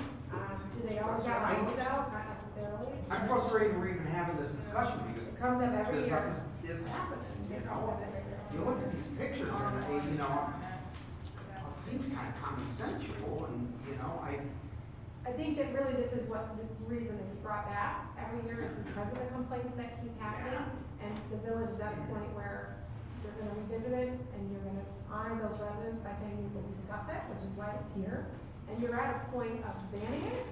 S2: Do they always have hose out? Not necessarily.
S14: I'm frustrated we're even having this discussion because
S2: It comes up every
S14: this
S2: year.
S14: stuff is happening, you know? You look at these pictures and, you know, it seems kind of consensual and, you know,
S2: I think that really this reason it's brought back every year is because of the complaints that keep happening. And the village is at a point where you're gonna revisit it and you're gonna honor those residents by saying we will discuss it, which is why it's here. And you're at a point of banning it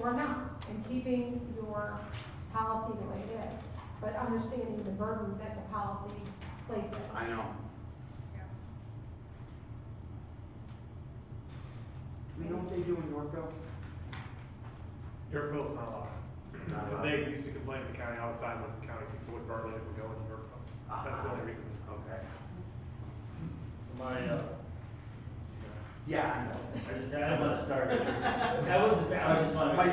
S2: or not, and keeping your policy the way it is, but understanding the burden that the policy places.
S14: I know. Do we know what they do in Yorkville?
S4: Yorkville's not allowed.
S14: Not
S4: Because
S14: allowed.
S4: they used to complain to the county all the time when the county people would burn it, it would go in Yorkville. That's the only reason.
S14: Okay.
S9: Yeah,
S14: I know.
S9: I don't want to start. That was just, I just want to.
S14: My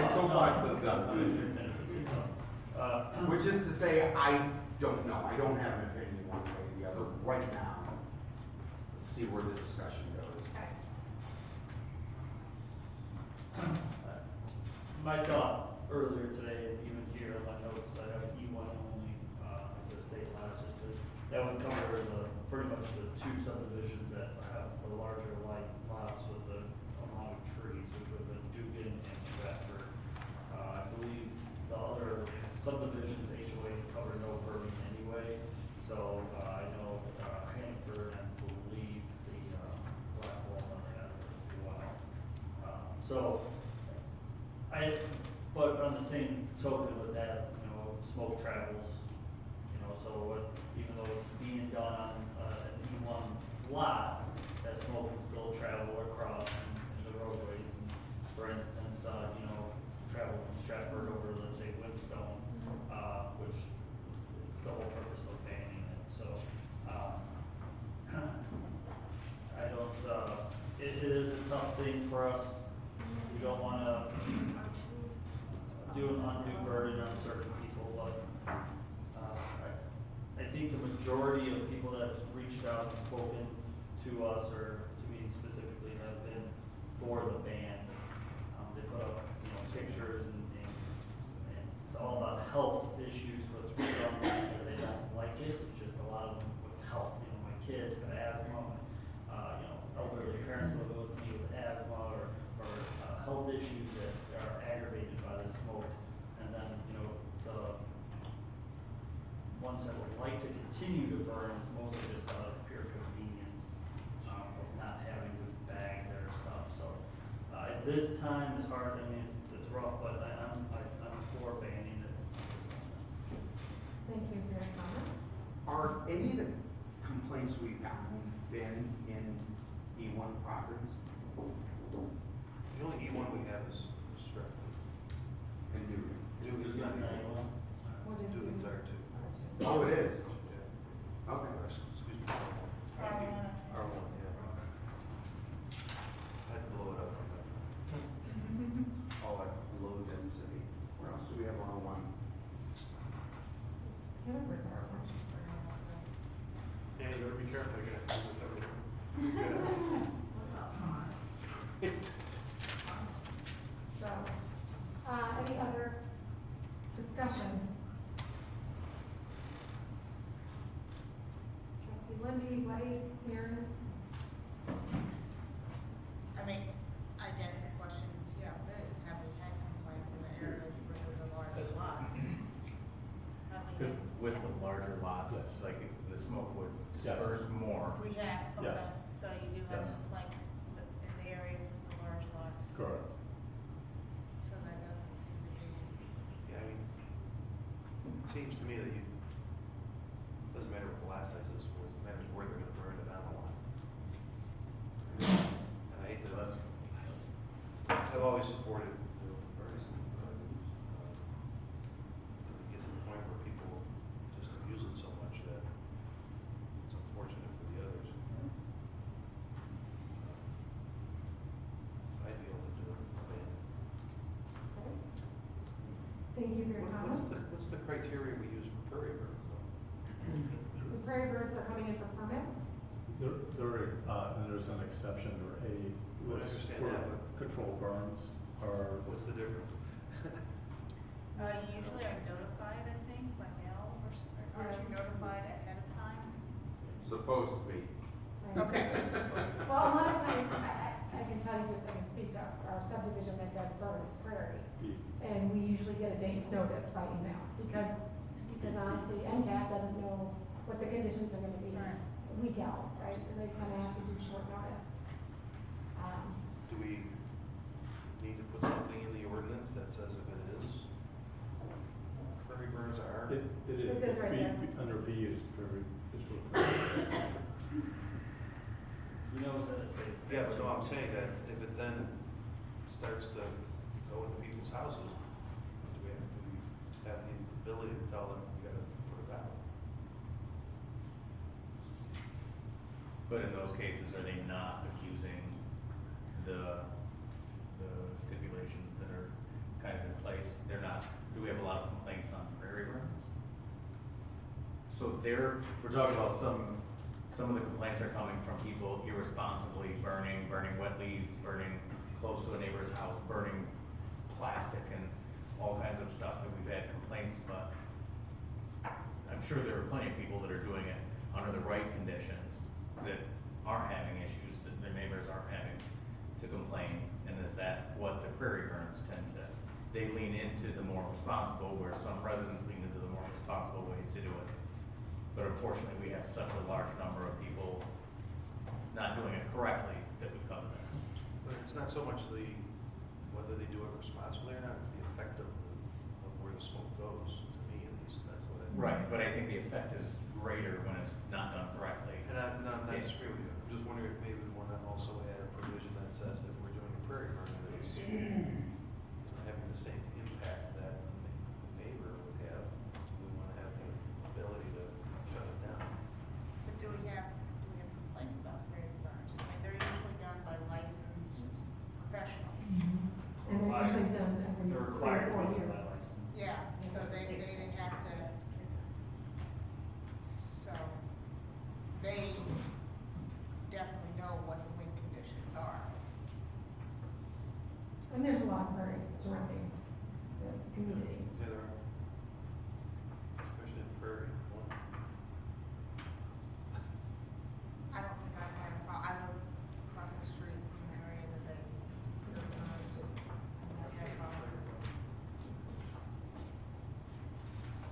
S14: soapbox is done. Which is to say, I don't know, I don't have an opinion one way or the other right now. Let's see where the discussion goes.
S9: My thought earlier today, even here on my notes, I have E1 only, as a state lot, just because that would cover pretty much the two subdivisions that have the larger lots with the amount of trees, which would have been Dugan and Stratford. I believe the other subdivisions, HOAs cover no burning anyway. So, I know, Hanford and believe the, Black Walnut has it as well. So, but on the same token with that, you know, smoke travels, you know, so even though it's being done on, an E1 lot, that smoke can still travel across in the roadways. And for instance, you know, travel from Stratford over, let's say, Woodstone, which is the whole purpose of banning it, so, I don't, it is a tough thing for us. We don't wanna do an undue burden on certain people, but, I think the majority of people that have reached out and spoken to us, or to me specifically, have been for the ban. They put up, you know, pictures and it's all about health issues with some that they don't like it. It's just a lot of them with health. You know, my kids got asthma. You know, elderly parents will go with me with asthma or health issues that are aggravated by the smoke. And then, you know, the ones that would like to continue to burn is mostly just out of pure convenience of not having to bag their stuff. So at this time, it's hard. I mean, it's rough, but I'm for banning it.
S2: Thank you for your comments.
S14: Are any of the complaints we've gotten been in E1 properties?
S11: The only E1 we have is Stratford.
S14: And Newton?
S11: Newton's not E1.
S2: What is
S11: Newton's R2.
S14: Oh, it is?
S11: Yeah.
S14: Okay.
S11: Excuse me. R1, yeah. I'd blow it up on that.
S14: Oh, like low density. Where else do we have R1?
S2: Hannaford's our one.
S11: Yeah, you gotta be careful, you're gonna have to do this
S2: So, any other discussion? Trustee Lindy, White, Aaron?
S7: I mean, I guess the question, yeah, is, have we had complaints in the areas where there are large lots? Have we
S13: Because
S7: had-
S13: with the larger lots, like the smoke would disperse more.
S7: We have, okay,
S12: Yes.
S7: so you do have
S12: Yes.
S7: complaints in the areas with the large lots,
S12: Correct.
S7: so that doesn't seem to be.
S11: Yeah, I mean, it seems to me that doesn't matter what the lot size is, it matters where they're gonna burn it on the lot. And I hate to, I've always supported burning. You get to the point where people just abuse it so much that it's unfortunate for the others. I'd be able to do it.
S2: Thank you for your comments.
S11: What's the criteria we use for prairie birds though?
S2: The prairie birds are coming in for permit?
S12: And there's an exception or a
S11: I
S12: list
S11: understand
S12: for
S11: that, but
S12: control burns or.
S11: what's the difference?
S7: You usually are notified, I think, by mail, or are you notified ahead of time?
S14: Supposed to be.
S7: Okay.
S2: Well, a lot of times, I can tell you just, I can speak to our subdivision that does burn, it's Prairie. And we usually get a day's notice by email, because honestly, NCAP doesn't know what the conditions are gonna be a week out, right? So they kinda have to do short notice.
S11: Do we need to put something in the ordinance that says if it is, prairie burns are?
S12: It is.
S2: This is right there.
S12: Under B is very, is for prairie.
S9: You know, that it states.
S11: Yeah, but no, I'm saying that if it then starts to go into people's houses, do we have the ability to tell them you gotta put it out?
S13: But in those cases, are they not abusing the stipulations that are kind of in place? They're not, do we have a lot of complaints on prairie burns? So we're talking about some of the complaints are coming from people irresponsibly burning wet leaves, burning close to a neighbor's house, burning plastic and all kinds of stuff that we've had complaints, but I'm sure there are plenty of people that are doing it under the right conditions that aren't having issues, that their neighbors aren't having to complain. And is that what the prairie burns tend to, they lean into the more responsible, where some residents lean into the more responsible ways to do it. But unfortunately, we have such a large number of people not doing it correctly that we've come to this.
S11: But it's not so much whether they do it responsibly or not, it's the effect of where the smoke goes, to me at least, that's what I.
S13: Right, but I think the effect is greater when it's not done correctly.
S11: And I'm not disagreeing with you, I'm just wondering if maybe we want to also add a provision that says if we're doing a prairie burn, that it's having the same impact that the neighbor would have, we want to have the ability to shut it down.
S7: But do we have complaints about prairie burns? I mean, they're usually done by licensed professionals.
S2: And they're usually done every
S9: They're
S2: 3 or
S9: required to
S2: 4
S9: be
S2: years.
S9: by license.
S7: Yeah, so they have to, so they definitely know what the wind conditions are.
S2: And there's a lot of prairie surrounding the community.
S11: Yeah, there are. Especially in prairie.
S7: I don't think I've had a problem. I live across the street from the area that they put it on. I've had a problem.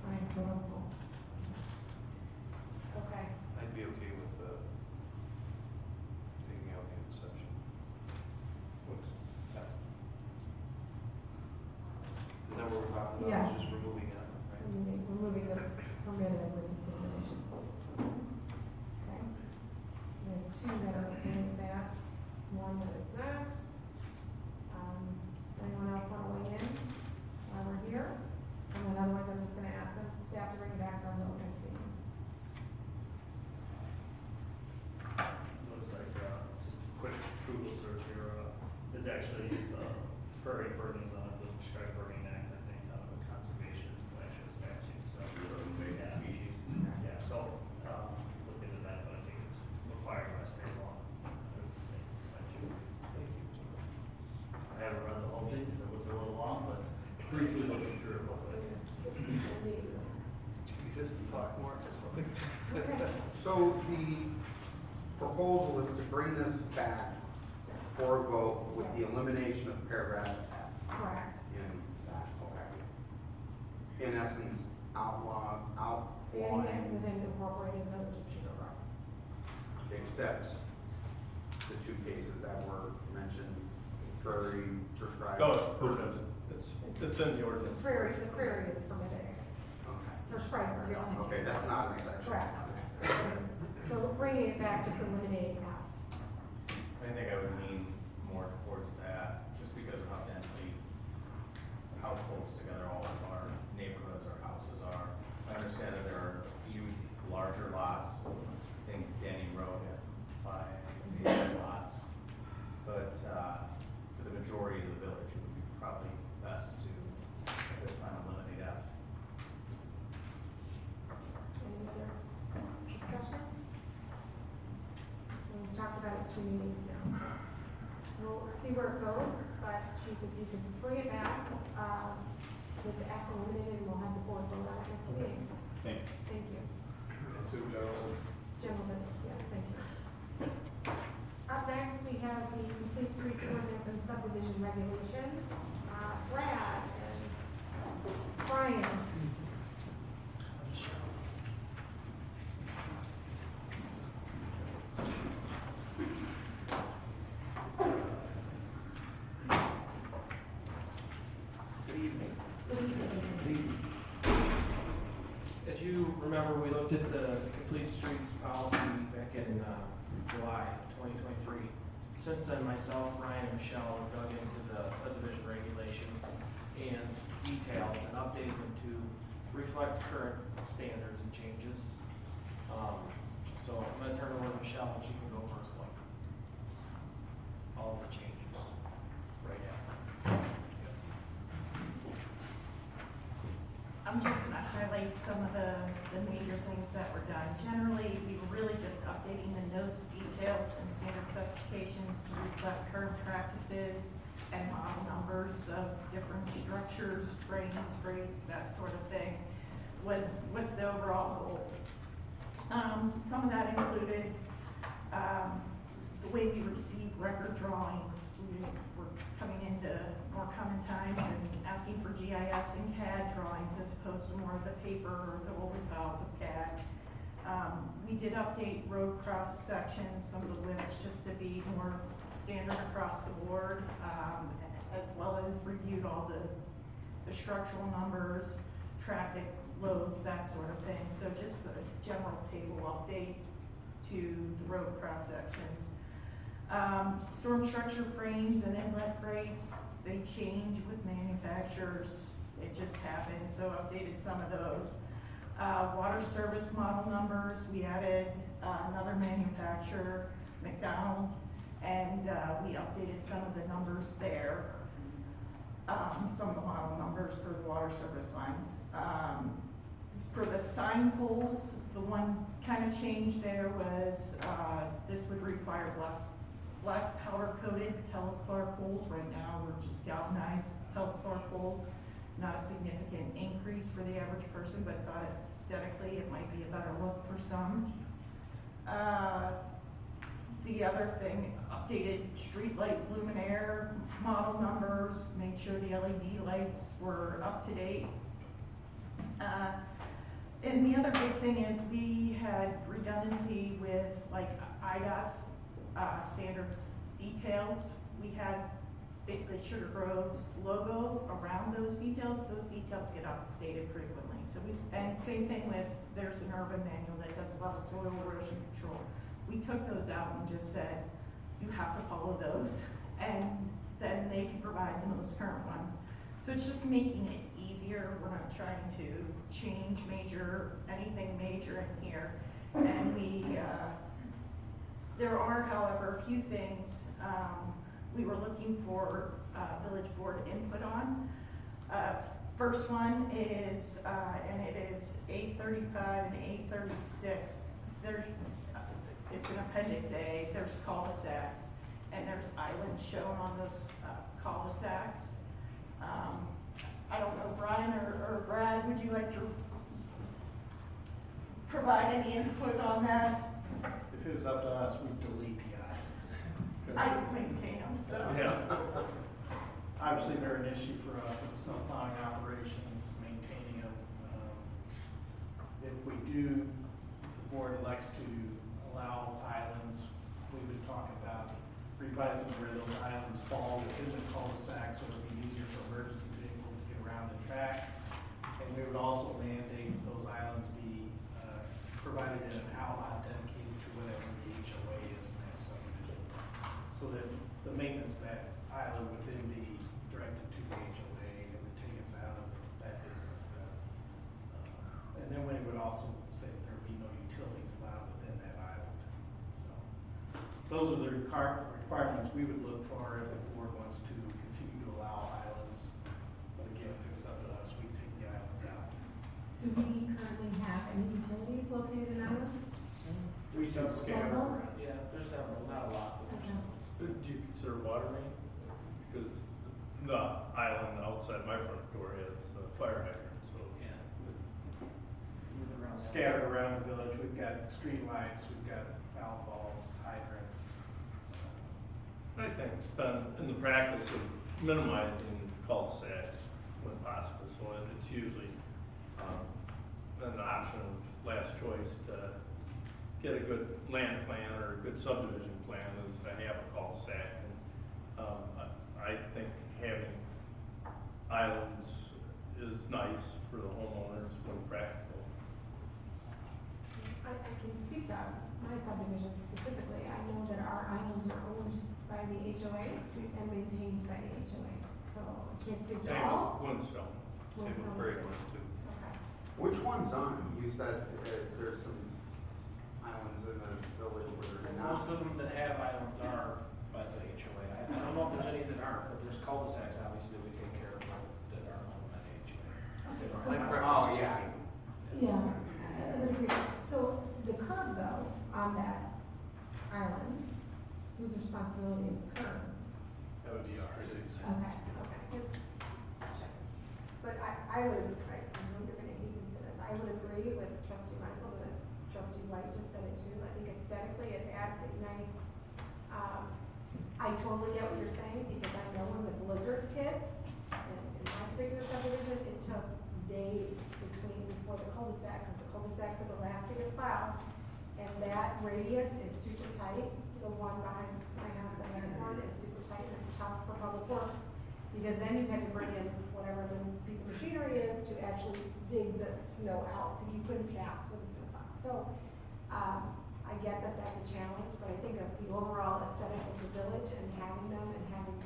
S2: Fine, protocol. Okay.
S11: I'd be okay with taking out the interception. Is that what we're talking about?
S2: Yes.
S11: Just removing it, right?
S2: Removing the permitted with the stipulations. Okay. We have 2 that are okay with that, 1 that is not. Anyone else want to weigh in while we're here? And then otherwise, I'm just gonna ask the staff to bring it back on the next meeting.
S9: Looks like, just a quick Google search here, is actually, prairie burnings on the Strike Burning Act, I think, out of a conservation statute, so.
S13: Invasive
S9: Yeah.
S13: species.
S9: Yeah, so, look into that, but I think it's required by state law. It's state statute. I haven't read the whole thing, so it was a little long, but briefly looking through it real quick.
S11: Just to talk more or something.
S14: So the proposal is to bring this back for a vote with the elimination of paragraph F
S2: Correct.
S14: in that, okay? In essence,
S2: Banning it
S14: outlawing,
S2: within the incorporated village of Sugar Grove.
S14: except the 2 cases that were mentioned, prairie prescribed.
S3: No, it's provision. It's in the ordinance.
S2: The prairie is permitted.
S14: Okay.
S2: Prescribed for it.
S14: Okay, that's not in section.
S2: Correct. So bringing it back, just eliminating F.
S13: I think I would lean more towards that, just because of how densely, how close together all of our neighborhoods, our houses are. I understand that there are a few larger lots. I think Danny Road has 5, maybe lots. But, for the majority of the village, it would be probably best to, at this time, eliminate F.
S2: Any other discussion? We've talked about it 2 meetings now, so we'll see where it goes, but Chief, if you could bring it back, with the F eliminated, and we'll have the board vote on it next meeting.
S12: Thank you.
S2: Thank you. General business, yes, thank you. Up next, we have the complete streets ordinance and subdivision regulations. Brad and Brian.
S19: As you remember, we looked at the complete streets policy back in July of 2023. Since then, myself, Ryan, and Michelle have dug into the subdivision regulations and details and updated them to reflect current standards and changes. So I'm going to turn it over to Michelle and she can go over like all of the changes right now.
S17: I'm just gonna highlight some of the major things that were done. Generally, we were really just updating the notes, details, and standard specifications to reflect current practices and model numbers of different structures, frames, grades, that sort of thing, was the overall goal. Some of that included, the way we receive record drawings. We were coming into more common times and asking for GIS and CAD drawings as opposed to more of the paper or the older files of CAD. We did update road cross sections, some of the widths just to be more standard across the board, as well as reviewed all the structural numbers, traffic loads, that sort of thing. So just a general table update to the road cross sections. Storm structure frames and inlet grates, they change with manufacturers. It just happened, so updated some of those. Water service model numbers, we added another manufacturer, McDonald, and we updated some of the numbers there. Some of the model numbers for the water service lines. For the sign poles, the one kind of change there was this would require black powder coated telespar poles. Right now, we're just galvanized telespar poles. Not a significant increase for the average person, but thought aesthetically it might be a better look for some. The other thing, updated streetlight luminaire model numbers, made sure the LED lights were up to date. And the other big thing is we had redundancy with like IDOT's standards details. We had basically Sugar Grove's logo around those details. Those details get updated frequently. So and same thing with, there's an urban manual that does a lot of soil erosion control. We took those out and just said, you have to follow those, and then they can provide the most current ones. So it's just making it easier. We're not trying to change anything major in here. And there are, however, a few things we were looking for village board input on. First one is, and it is A35 and A36. It's an appendix A, there's cul-de-sacs, and there's islands shown on those cul-de-sacs. I don't know, Brian or Brad, would you like to provide any input on that?
S5: If it was up to us, we'd delete the items.
S17: I don't maintain them, so.
S5: Yeah. Obviously, they're an issue for us with snow plowing operations, maintaining them. If the board elects to allow islands, we would talk about revising where those islands fall within the cul-de-sac so it'll be easier for emergency vehicles to get around and back. And we would also mandate those islands be provided in an outlet dedicated to whatever the HOA is in that subdivision. So that the maintenance of that island would then be directed to the HOA and it would take us out of that business. And then we would also say that there would be no utilities allowed within that island. So those are the requirements we would look for if the board wants to continue to allow islands. But again, if it was up to us, we'd take the islands out.
S2: Do we currently have any utilities located in Island?
S3: We have
S2: several.
S19: Yeah, there's several, not a lot, but there's
S2: Okay.
S19: several.
S3: Do you consider water main? Because the island outside my front door has a fire hydrant, so.
S19: Yeah. Move around.
S5: Scattered around the village, we've got street lights, we've got valve balls, hydrants.
S3: I think it's been in the practice of minimizing cul-de-sacs when possible, so it's usually an option of last choice to get a good land plan or a good subdivision plan is to have a cul-de-sac. I think having islands is nice for the homeowners when practical.
S2: I can speak to my subdivision specifically. I know that our islands are owned by the HOA and maintained by the HOA. So I can't speak to
S3: Same
S2: all.
S3: with Windstone, same with
S2: Windstone's
S3: Prairie
S2: too.
S3: Wind too.
S2: Okay.
S14: Which one's on? You said there's some islands in the village where they're not.
S19: Most of them that have islands are by the HOA. I don't know if there's any that aren't, but there's cul-de-sacs obviously that we take care of that are owned by the HOA. That are-
S14: Oh, yeah.
S2: Yeah, I would agree. So the curb though, on that island, whose responsibility is the curb?
S3: That would be ours.
S2: Okay, just check. But I would, I know you're gonna hate me for this, I would agree with trustee Michaels and trustee White just said it too. I think aesthetically it adds a nice, I totally get what you're saying because I know when the blizzard hit, and in my particular subdivision, it took days before the cul-de-sac, because the cul-de-sacs are the last thing to plow. And that radius is super tight. The one behind my house, the next one is super tight, and it's tough for public works. Because then you had to bring in whatever the piece of machinery is to actually dig the snow out, you couldn't pass with a snowplow. So, I get that that's a challenge, but I think of the overall aesthetic of the village and having them and having,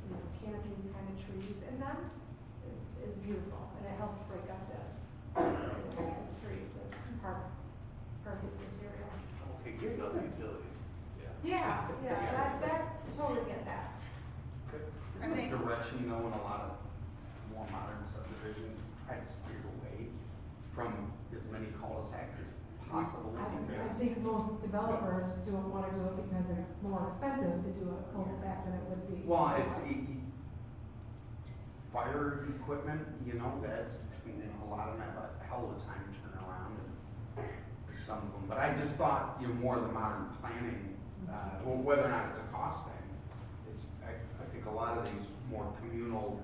S2: you know, canopy kind of trees in them is beautiful, and it helps break up the street with pervious material.
S11: Okay, get enough utilities.
S2: Yeah, that, totally get that.
S14: Isn't the direction though in a lot of more modern subdivisions, try to steer away from as many cul-de-sacs as possible?
S2: I think most developers don't want to do it because it's more expensive to do a cul-de-sac than it would be.
S14: Well, it's fire equipment, you know, that, I mean, a lot of them have a hell of a time turning around, and some of them, but I just thought, you know, more of the modern planning, well, whether or not it's a cost thing, I think a lot of these more communal,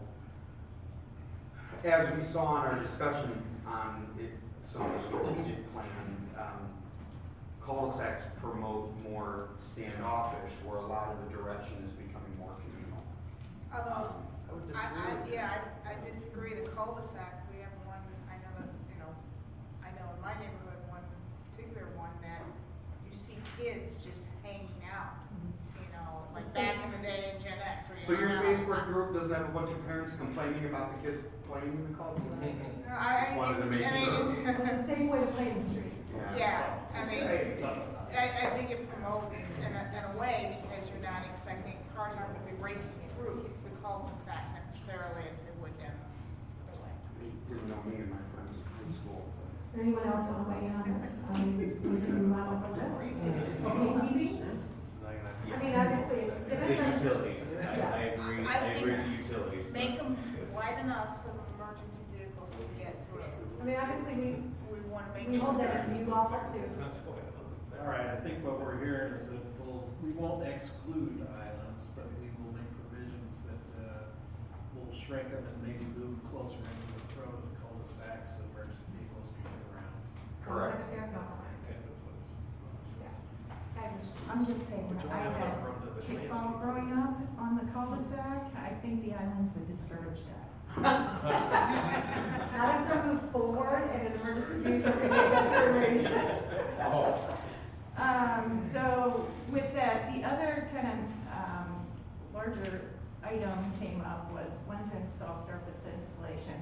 S14: as we saw in our discussion on some of the strategic plan, cul-de-sacs promote more standoffish, where a lot of the direction is becoming more communal.
S7: Although, I disagree, the cul-de-sac, we have one, I know that, you know, I know in my neighborhood, one particular one that you see kids just hanging out, you know, like back in the day in Gen X. where
S14: So your
S7: hung out
S14: Facebook
S7: on-
S14: group doesn't have a bunch of parents complaining about the kids playing in the cul-de-sac?
S7: No,
S14: Just wanted to make sure.
S2: It's a safe way to play in the street.
S7: Yeah, I mean,
S14: Hey.
S7: I think it promotes in a way, because you're not expecting, cars aren't gonna be racing through the cul-de-sac necessarily as they would down the way.
S14: They didn't know me and my friends in school.
S2: Anyone else want to weigh in on it? So we can move on with the list. Okay, keeping? I mean, obviously, it's
S13: The
S2: depends on.
S13: utilities,
S2: Yes.
S13: I agree,
S7: I
S13: I
S7: think
S13: agree with the utilities. but-
S7: Make them wide enough so the emergency vehicles can get through.
S2: I mean, obviously,
S7: We wanna make
S2: we
S7: sure.
S2: hold that to you all too.
S5: All right, I think what we're hearing is that we won't exclude islands, but we will make provisions that, will shrink them and maybe move closer into the throat of the cul-de-sac so emergency vehicles can get around.
S2: Sounds like a fair compromise. Yeah. Agnes?
S17: I'm just saying, I had kickball growing up on the cul-de-sac. I think the islands would discourage that.
S2: Not if they move forward and an emergency vehicle can get that turn radius.
S17: So with that, the other kind of larger item came up was when to install surface insulation.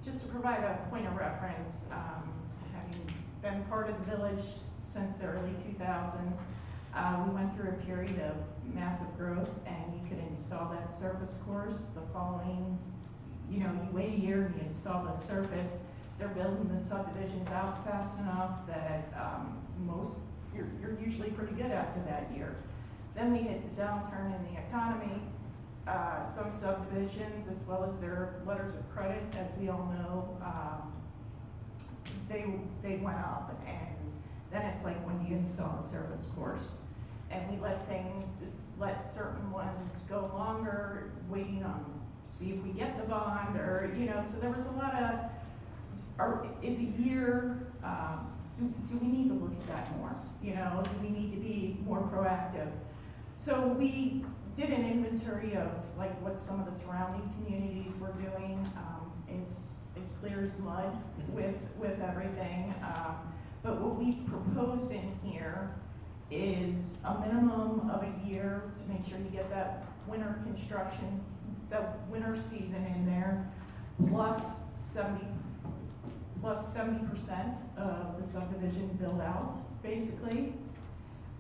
S17: Just to provide a point of reference, having been part of the village since the early 2000s, we went through a period of massive growth, and you could install that surface course the following, you know, you wait a year and you install the surface. They're building the subdivisions out fast enough that you're usually pretty good after that year. Then we hit the downturn in the economy. Some subdivisions, as well as their letters of credit, as we all know, they went up, and then it's like, when do you install a surface course? And we let certain ones go longer, waiting on, see if we get the bond, or, you know, so there was a lot of, is a year, do we need to look at that more? You know, do we need to be more proactive? So we did an inventory of like what some of the surrounding communities were doing. It's as clear as mud with everything. But what we've proposed in here is a minimum of a year to make sure you get that winter construction, the winter season in there, plus 70% of the subdivision build out, basically.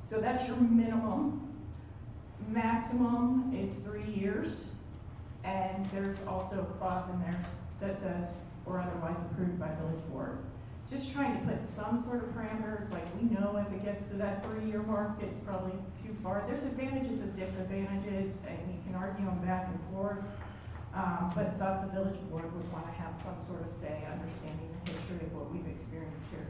S17: So that's your minimum. Maximum is 3 years, and there's also a clause in there that says, or otherwise approved by village board. Just trying to put some sort of parameters, like we know if it gets to that 3-year mark, it's probably too far. There's advantages and disadvantages, and you can argue them back and forth, but thought the village board would want to have some sort of say, understanding the history of what we've experienced here.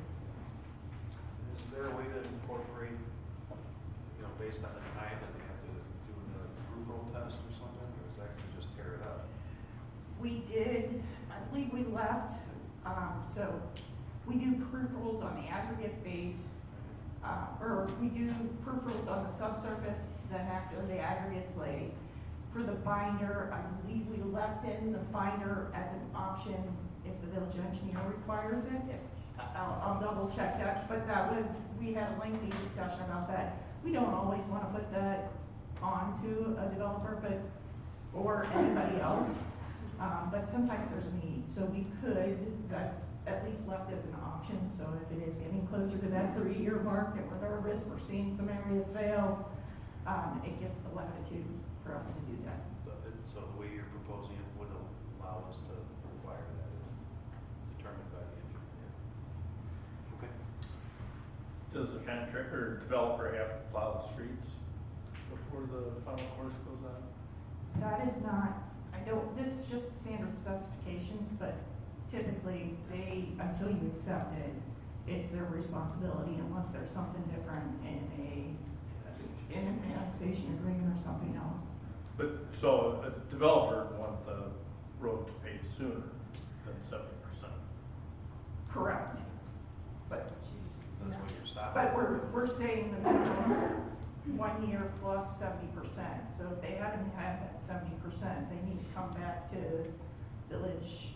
S11: Is there a way to incorporate, you know, based on the time that they have to do the group roll test or something, or is that just clear it up.
S17: We did, I believe we left, so we do proof rules on the aggregate base, or we do proof rules on the subsurface, then after the aggregate's laid. For the binder, I believe we left in the binder as an option if the village engineer requires it. I'll double check that, but that was, we had a lengthy discussion about that. We don't always want to put that onto a developer, or anybody else. But sometimes there's a need, so we could, that's at least left as an option, so if it is getting closer to that 3-year mark and we're nervous, we're seeing some areas fail, it gives the latitude for us to do that.
S11: So the way you're proposing it would allow us to require that if determined by the engineer. Okay.
S3: Does the contractor or developer have to plow the streets before the final course goes on?
S17: That is not, this is just standard specifications, but typically until you accept it, it's their responsibility unless there's something different in an annexation agreement or something else.
S3: But, so a developer would want the road to pave sooner than 70%.
S17: Correct. But,
S11: That's what you're stopping.
S17: but we're saying the minimum 1 year plus 70%. So if they haven't had that 70%, they need to come back to village.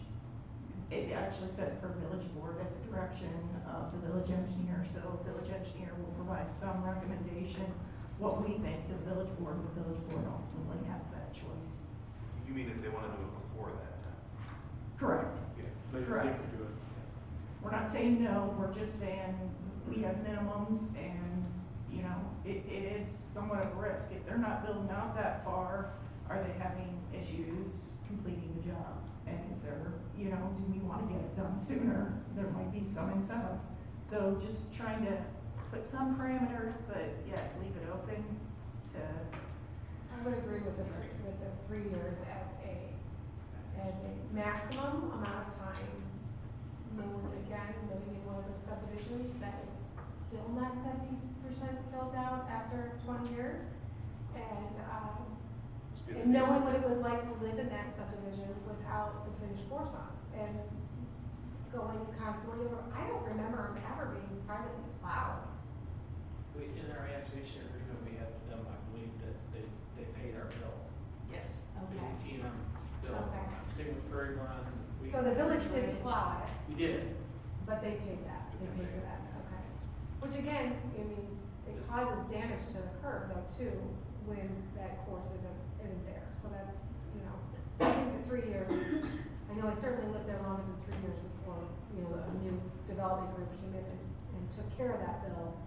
S17: It actually says per village board at the direction of the village engineer. So village engineer will provide some recommendation, what we think, to the village board. The village board ultimately has that choice.
S11: You mean if they want to do it before that time?
S17: Correct.
S11: Yeah.
S3: They
S17: Correct.
S3: could do it.
S17: We're not saying no, we're just saying we have minimums and, it is somewhat of a risk. If they're not building out that far, are they having issues completing the job? And is there, do we want to get it done sooner? There might be some incentive. So just trying to put some parameters, but yet leave it open to.
S2: I would agree with the 3 years as a maximum amount of time. Again, living in one of those subdivisions that is still not 70% built out after 20 years. And knowing what it was like to live in that subdivision without the finished course on, and going constantly over, I don't remember them ever being privately plowed.
S19: In our annexation agreement we had with them, I believe that they paid our bill.
S17: Yes.
S19: It was a T&M bill.
S2: Okay.
S19: Same with Prairie Run.
S2: So the village did plow it,
S19: We did.
S2: but they paid that, they paid for that, okay. Which again, it causes damage to the curb though too, when that course isn't there. So that's, I think the 3 years is, I know I certainly lived there longer than 3 years before, a new development group came in and took care of that bill.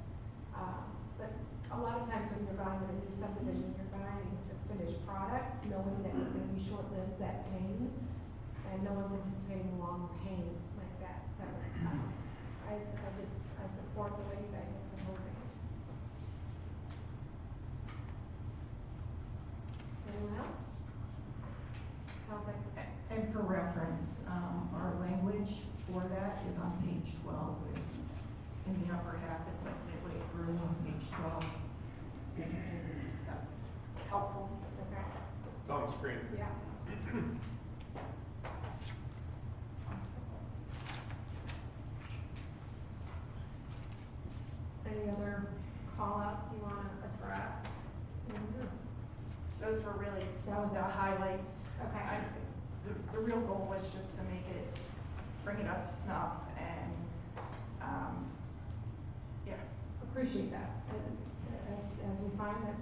S2: But a lot of times when you're buying a new subdivision, you're buying the finished product, knowing that it's gonna be short-lived, that pain, and no one's anticipating long pain like that. So, I support the way you guys are proposing it. Anyone else? Sounds like.
S17: And for reference, our language for that is on page 12. It's in the upper half. It's like midway through on page 12. That's helpful.
S2: Okay.
S4: It's on the screen.
S2: Yeah. Any other call-outs you want to address?
S17: Those were really the highlights.
S2: Okay.
S17: The real goal was just to bring it up to snuff and, yeah.
S2: Appreciate that. As we find that,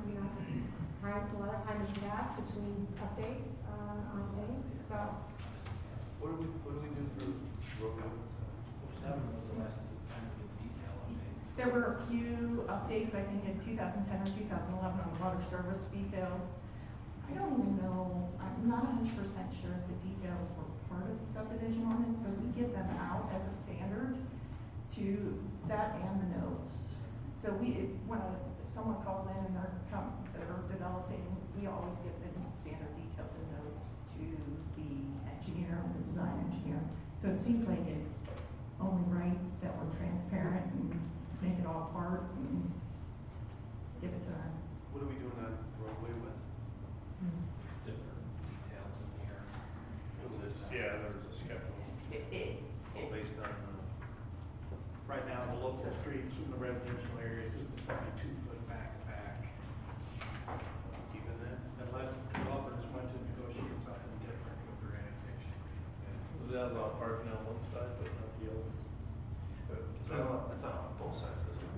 S2: a lot of time has passed between updates on things, so.
S11: What do we do for road maintenance?
S19: 07 was the last time we did detail update.
S17: There were a few updates, I think, in 2010 or 2011 on water service details. I don't even know, I'm not 100% sure if the details were part of the subdivision ordinance, but we give them out as a standard to that and the notes. So when someone calls in and they're developing, we always give them standard details and notes to the engineer and the design engineer. So it seems like it's only right that we're transparent and make it all part and give it to them.
S11: What are we doing that roadway with?
S19: Different details of
S5: local streets from the residential areas is a 32-foot back-to-back.
S11: Keeping that?
S5: Unless developers went to negotiate something different with their annexation.
S3: Is that allowed parking on one side but not the other?
S11: That's not on both sides, is it?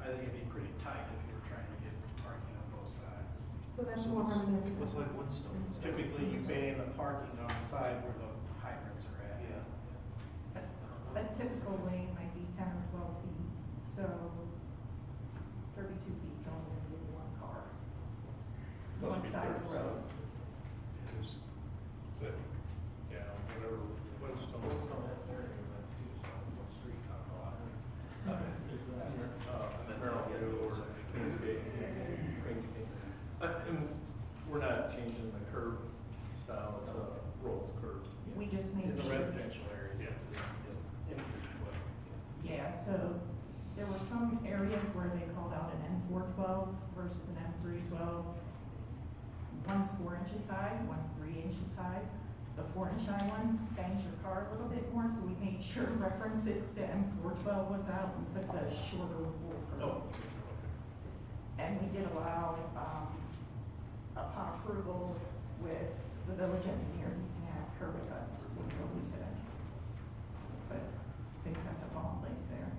S5: I think it'd be pretty tight if you were trying to get parking on both sides.
S2: So that's more reminiscent.
S11: Looks like Woodstone.
S5: Typically, you ban the parking on the side where the hydrants are at.
S11: Yeah.
S17: A typical lane might be 10 or 12 feet, so 32 feet's only going to give one car. One
S3: Must be
S17: side of the
S3: 37.
S17: road.
S3: But, yeah, whatever, Winston.
S19: has their neighborhoods too, so what street on the lot.
S3: And then Harold, or Queensgate. And we're not changing the curb style, it's a roll curb.
S17: We just made
S5: In the
S17: sure.
S5: residential areas, it's infinite foot.
S17: Yeah, so there were some areas where they called out an N412 versus an M312. One's 4 inches high, one's 3 inches high. The 4-inch high one bangs your car a little bit more, so we made sure references to M412 was out and put the shorter rule curve.
S3: Oh.
S17: And we did allow, upon approval with the village engineer, you can have curb cuts, is what we said. But things have to fall in place there.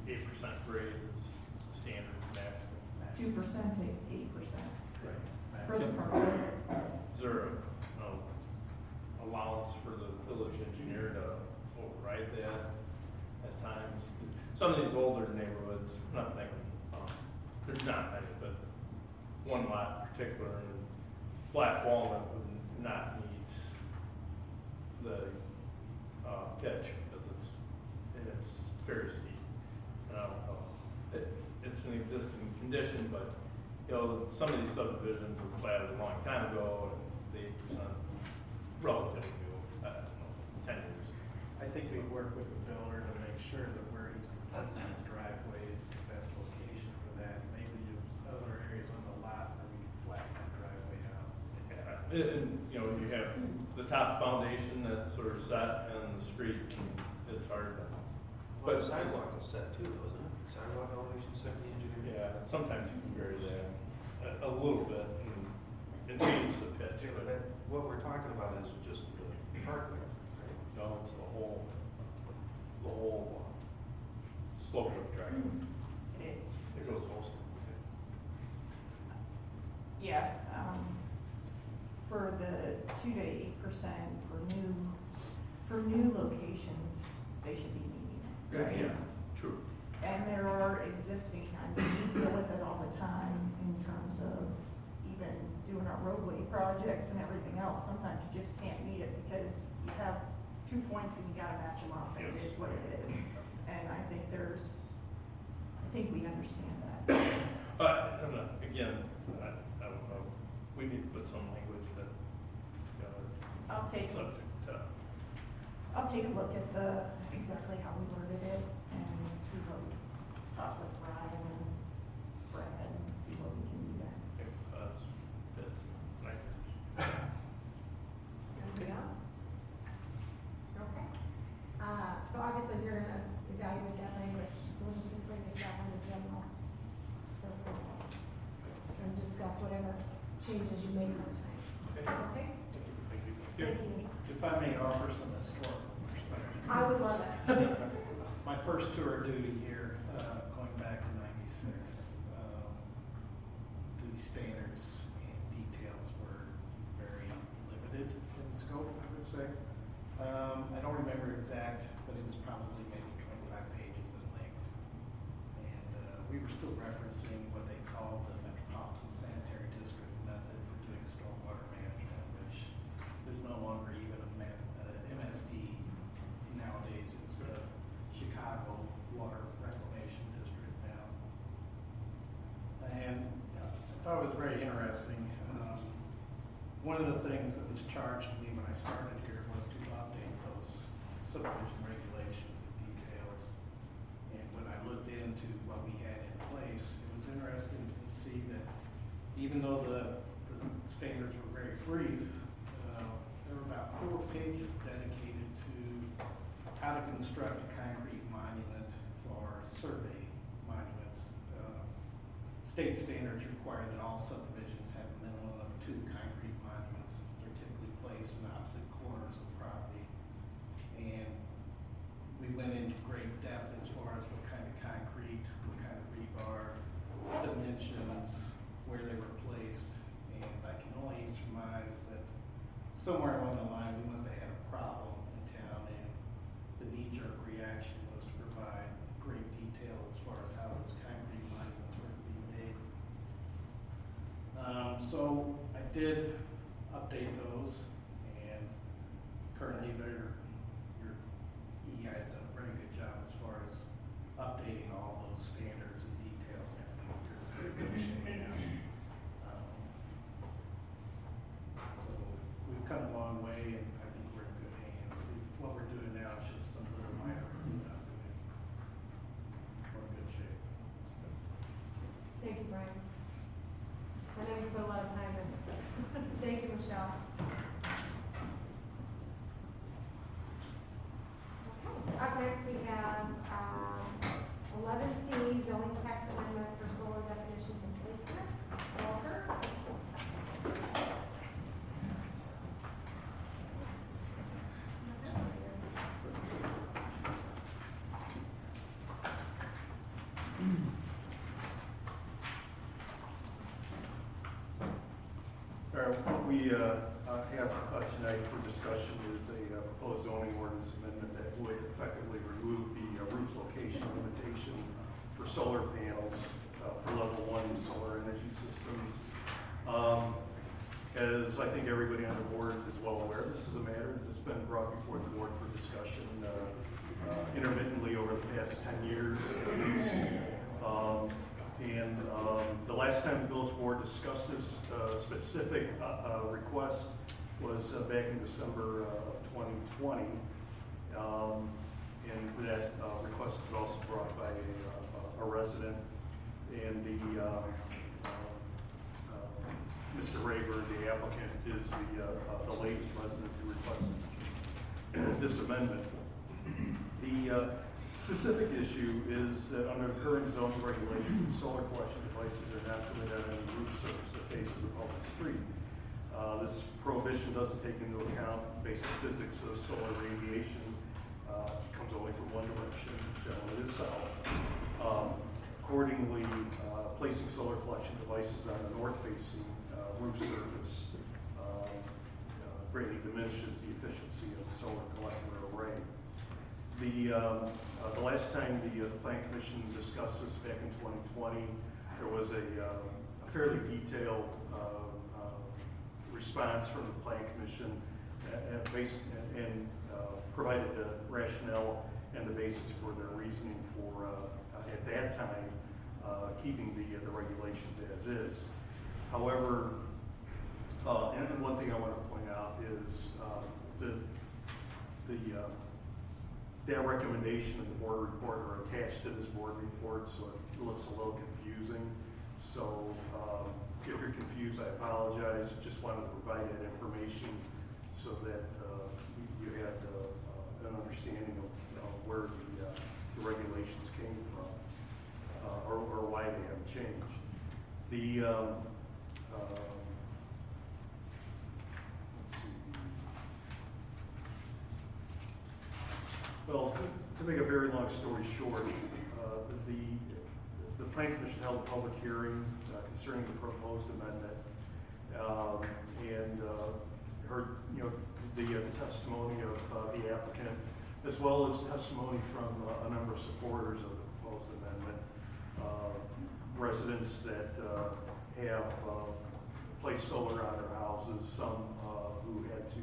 S3: 8% grade is standard maximum.
S17: 2% to 8%.
S5: Right.
S17: For the permit.
S3: Is there a allowance for the village engineer to override that at times? Some of these older neighborhoods, I'm not thinking, there's not many, but one lot in particular in Black Walnut would not meet the pitch because it's very steep. And I don't know, it's an existing condition, but you know, some of these subdivisions were platted a long time ago, and the 8% relatively new, I don't know, 10 years.
S5: I think we work with the builder to make sure that where he's proposing his driveway is the best location for that. Maybe there's other areas on the lot where we can flatten that driveway out.
S3: Yeah, and, you know, you have the top foundation that's sort of set and the street, and it's hard to.
S11: But the sidewalk is set too, though, isn't it? Sidewalk elevation set the engineer.
S3: Yeah, sometimes you can vary that a little bit and change the pitch,
S11: Yeah, but
S3: but
S11: what we're talking about is just the parkway, right?
S3: no, it's the whole slope of the driveway.
S17: It is.
S3: It goes also.
S17: Yeah, for the 2 to 8% for new locations, they should be meeting it, right?
S3: Yeah, true.
S17: And there are existing, I mean, we deal with it all the time in terms of even doing our roadway projects and everything else. Sometimes you just can't meet it because you have 2 points and you gotta match them up, and it is what it is. And I think we understand that.
S3: But, again, I don't know, we need to put some language that, you know,
S17: I'll take a look at exactly how we worded it and see what we talk with Brian and Brad and see what we can do there.
S3: fits, like,
S2: Anything else? Okay. So obviously you're gonna evaluate that language. We'll just bring this back on the general. For approval. And discuss whatever changes you made for tonight. Okay?
S3: thank you.
S2: Thank you.
S5: If I may offer some historical perspective.
S2: I would love it.
S5: My first tour of duty here, going back to '96, the standards and details were very limited in scope, I would say. I don't remember exact, but it was probably maybe 25 pages in length. And we were still referencing what they called the Metropolitan Sanitary District method for doing stormwater management, which there's no longer even a MSD nowadays. It's the Chicago Water Reclamation District now. And I thought it was very interesting. One of the things that was charged to me when I started here was to update those subdivision regulations and details. And when I looked into what we had in place, it was interesting to see that even though the standards were very brief, there were about 4 pages dedicated to how to construct a concrete monument for survey monuments. State standards require that all subdivisions have a minimum of 2 concrete monuments. They're typically placed in opposite corners of the property. And we went into great depth as far as what kind of concrete, what kind of rebar, dimensions, where they were placed. And I can only surmise that somewhere along the line, we must have had a problem in town, and the knee-jerk reaction was to provide great detail as far as how those concrete monuments were to be made. So I did update those, and currently your EEI has done a very good job as far as updating all those standards and details and everything. They're in good shape now. So we've come a long way, and I think we're in good hands. What we're doing now is just some little minor cleanup, and we're in good shape.
S2: Thank you, Brian. I know you put a lot of time in. Thank you, Michelle. Okay, up next we have 11C, zoning text amendment for solar definitions and placement. Walter?
S11: What we have tonight for discussion is a proposed zoning ordinance amendment that would effectively remove the roof location limitation for solar panels for level 1 solar energy systems. As I think everybody on the board is well aware, this is a matter that's been brought before the board for discussion intermittently over the past 10 years at least. The last time the village board discussed this specific request was back in December of 2020. And that request was also brought by a resident. And Mr. Rayburn, the applicant, is the latest resident who requested this amendment. The specific issue is that under current zoning regulations, solar collection devices are not permitted on any roof surface that faces a public street. This prohibition doesn't take into account basic physics of solar radiation. It comes only from one direction, generally the south. Accordingly, placing solar collection devices on a north-facing roof surface greatly diminishes the efficiency of the solar collector array. The last time the Plan Commission discussed this back in 2020, there was a fairly detailed response from the Plan Commission and provided the rationale and the basis for their reasoning for, at that time, keeping the regulations as is. However, and one thing I want to point out is that recommendation in the board report are attached to this board report, so it looks a little confusing. So if you're confused, I apologize. Just wanted to provide that information so that you had an understanding of where the regulations came from or why they haven't changed. Let's see. Well, to make a very long story short, the Plan Commission held a public hearing concerning the proposed amendment and heard the testimony of the applicant, as well as testimony from a number of supporters of the proposed amendment, residents that have placed solar on their houses, some who had to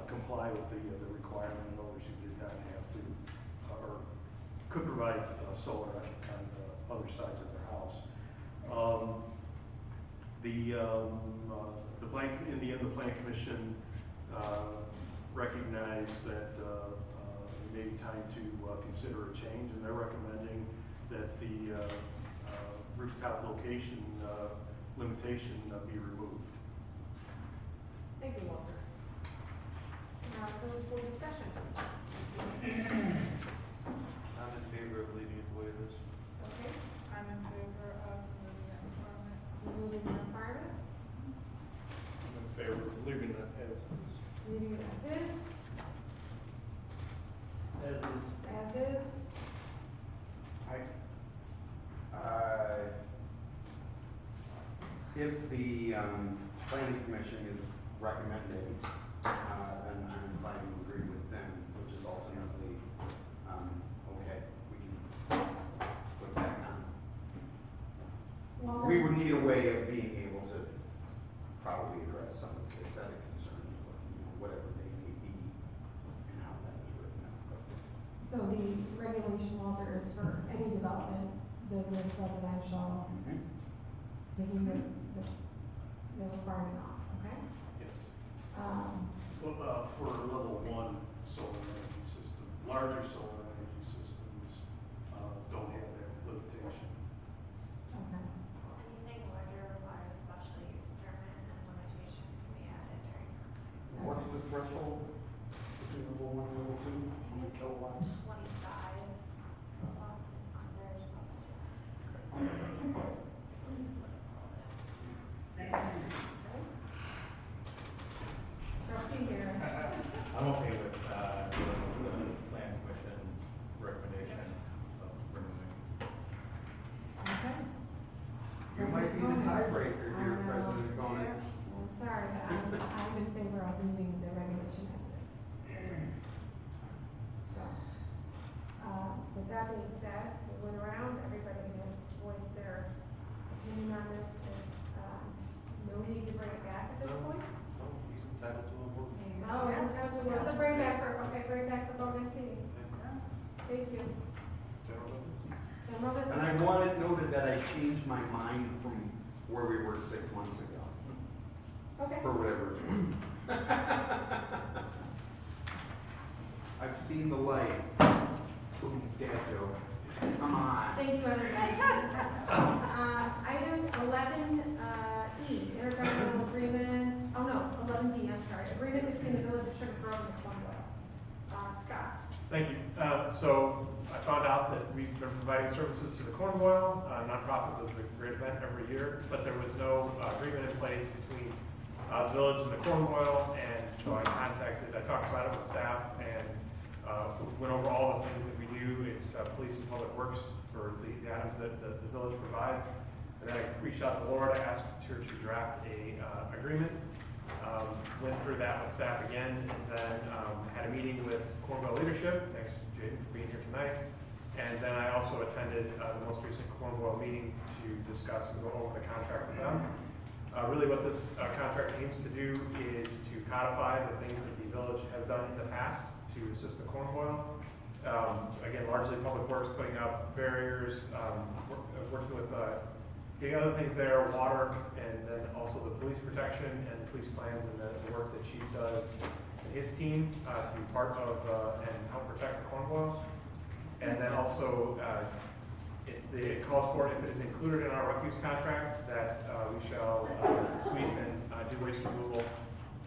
S11: comply with the requirement, and others who did not have to or could provide solar on other sides of their house. In the end, the Plan Commission recognized that it may be time to consider a change, and they're recommending that the rooftop location limitation be removed.
S2: Thank you, Walter. Now, village board discussion.
S9: As is.
S2: As is?
S14: If the planning commission is recommending, then I'm inclined to agree with them, which is ultimately, okay, we can put that on.
S2: Well,
S14: We would need a way of being able to probably address some of the aesthetic concerns, whatever they may be, and how that is written out.
S2: So the regulation, Walter, is for any development, business, residential, taking the requirement off, okay?
S11: Yes.
S2: Um,
S11: For level 1 solar energy system, larger solar energy systems don't have that limitation.
S2: okay.
S16: Anything larger requires a special use permit and limitations can be added during construction.
S14: What's the threshold between level 1 and level 2?
S16: I think it's 25. Well, there's
S2: Trustee Garrett.
S13: I'm okay with, the plan commission's recommendation of removing.
S2: Okay.
S14: You might be the tiebreaker here, President Conan.
S2: I'm sorry, but I'm in favor of leaving the regulation as it is. So, with that being said, we went around, everybody has voiced their opinion on this. It's, no need to bring it back at this point.
S11: No, he's entitled to a vote.
S2: Oh, it's entitled to, so bring it back for, bring it back for vote next meeting. Thank you. General business?
S14: And I want it noted that I changed my mind from where we were 6 months ago,
S2: Okay.
S14: for whatever it's worth. I've seen the light. Ooh, dad joke. Come on.
S2: Thank you, everybody. Item 11E, intergovernmental agreement, oh no, 11D, I'm sorry, agreement between the Village of Sugar Grove and Cornwall. Scott.
S4: Thank you. So I found out that we've been providing services to the Corn Boil nonprofit. Does a great event every year, but there was no agreement in place between the village and the Corn Boil, and so I talked about it with staff, and went over all the things that we do. It's police and public works for the items that the village provides. And then I reached out to Laura to ask her to draft a agreement. Went through that with staff again, and then had a meeting with Cornwall leadership. Thanks, Jaden, for being here tonight. And then I also attended the most recent Cornwall meeting to discuss and go over the contract with them. Really what this contract aims to do is to codify the things that the village has done in the past to assist the Corn Boil. Again, largely public works, putting up barriers, working with getting other things there, water, and then also the police protection and the police plans and the work that Chief does and his team to be part of and help protect the Corn Boil. And then also it calls for, if it is included in our refuse contract, that we shall sweep and do waste removal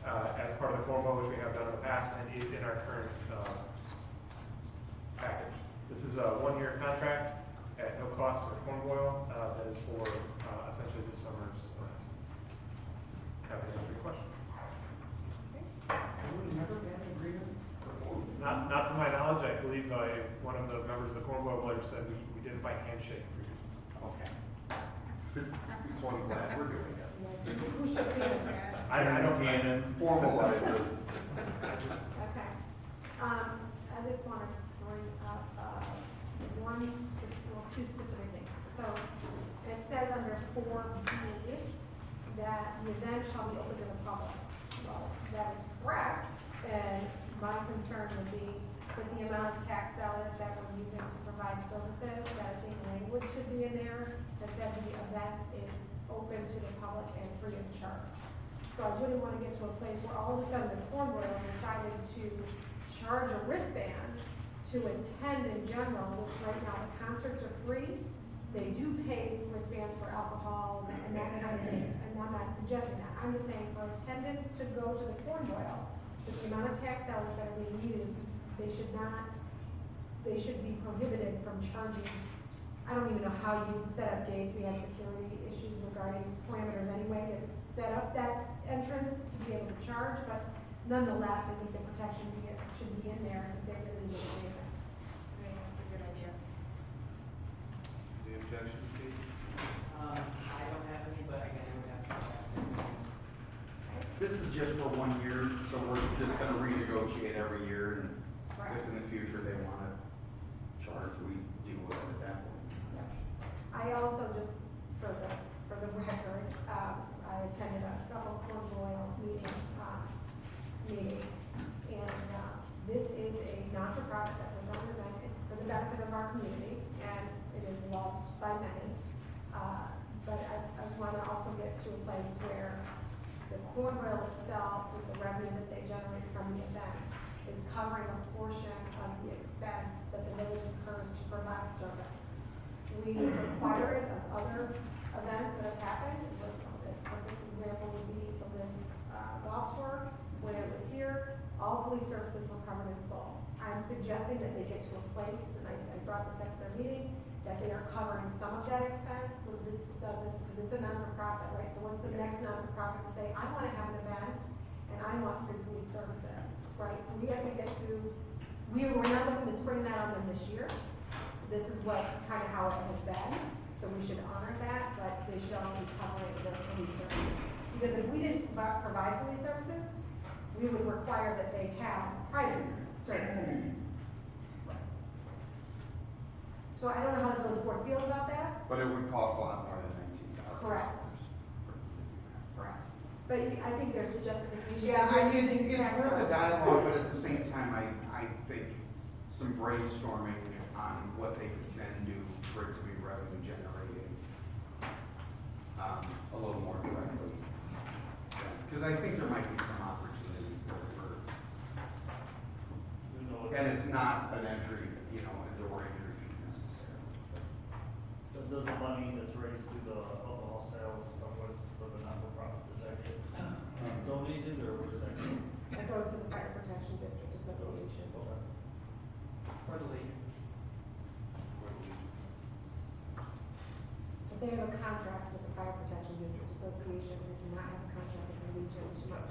S4: as part of the Corn Boil, which we have done in the past and is in our current package. This is a one-year contract at no cost to the Corn Boil that is for essentially this summer's event. Happy to answer your questions.
S14: We've never had an agreement before.
S4: Not to my knowledge. I believe one of the members of the Corn Boil letter said we did it by handshake previously.
S14: Okay. So I'm glad we're doing it.
S2: Who shook hands?
S4: I don't
S14: Formalize it.
S2: Okay. I just want to bring up two specific things. So it says under 4B that the event shall be open to the public. Well, that is correct, and my concern would be with the amount of tax dollars that we're using to provide services, that I think language should be in there that says the event is open to the public and free of charge. So I wouldn't want to get to a place where all of a sudden the Corn Boil decided to charge a wristband to attend in general, which right now the concerts are free. They do pay wristband for alcohol and that kind of thing, and I'm not suggesting that. I'm just saying for attendance to go to the Corn Boil, with the amount of tax dollars that are being used, they should be prohibited from charging. I don't even know how you would set up gates. We have security issues regarding parameters anyway to set up that entrance to be able to charge, but nonetheless, I think the protection should be in there to say that it is a free event.
S14: just for 1 year, so we're just gonna renegotiate every year, and if in the future they wanna charge, we deal with it at that point.
S2: Yes. I also just, for the record, I attended a couple Corn Boil meetings, and this is a not-for-profit that was on for the benefit of our community, and it is loved by many. But I want to also get to a place where the Corn Boil itself, with the revenue that they generate from the event, is covering a portion of the expense that the village incurs to provide service. We require it of other events that have happened. A perfect example would be the Live Golf Tour. When it was here, all police services were covered in full. I'm suggesting that they get to a place, and I brought this up at their meeting, that they are covering some of that expense, so this doesn't, because it's a non-for-profit, right? So what's the next non-for-profit to say, I want to have an event, and I want free police services, right? So we have to get to, we're not looking to spring that on them this year. This is what, kind of how it has been, so we should honor that, but they should also be covering the police services. Because if we didn't provide police services, we would require that they have private services. So I don't know how the village board feels about that.
S14: But it would cost a lot more than $19,000.
S2: Correct. Correct. But I think there's the justification.
S14: Yeah, it's worth a dialogue, but at the same time, I think some brainstorming on what they could then do for it to be revenue generating a little more directly. Because I think there might be some opportunities there for, and it's not an entry, into regular fee necessarily.
S9: Does the money that's raised through the alcohol sales and stuff, what is for the not-for-profit, does that get donated, or where does that go?
S2: That goes to the Fire Protection District Association.
S8: Or the Legion.
S2: But they have a contract with the Fire Protection District Association. They do not have a contract with the Legion too much.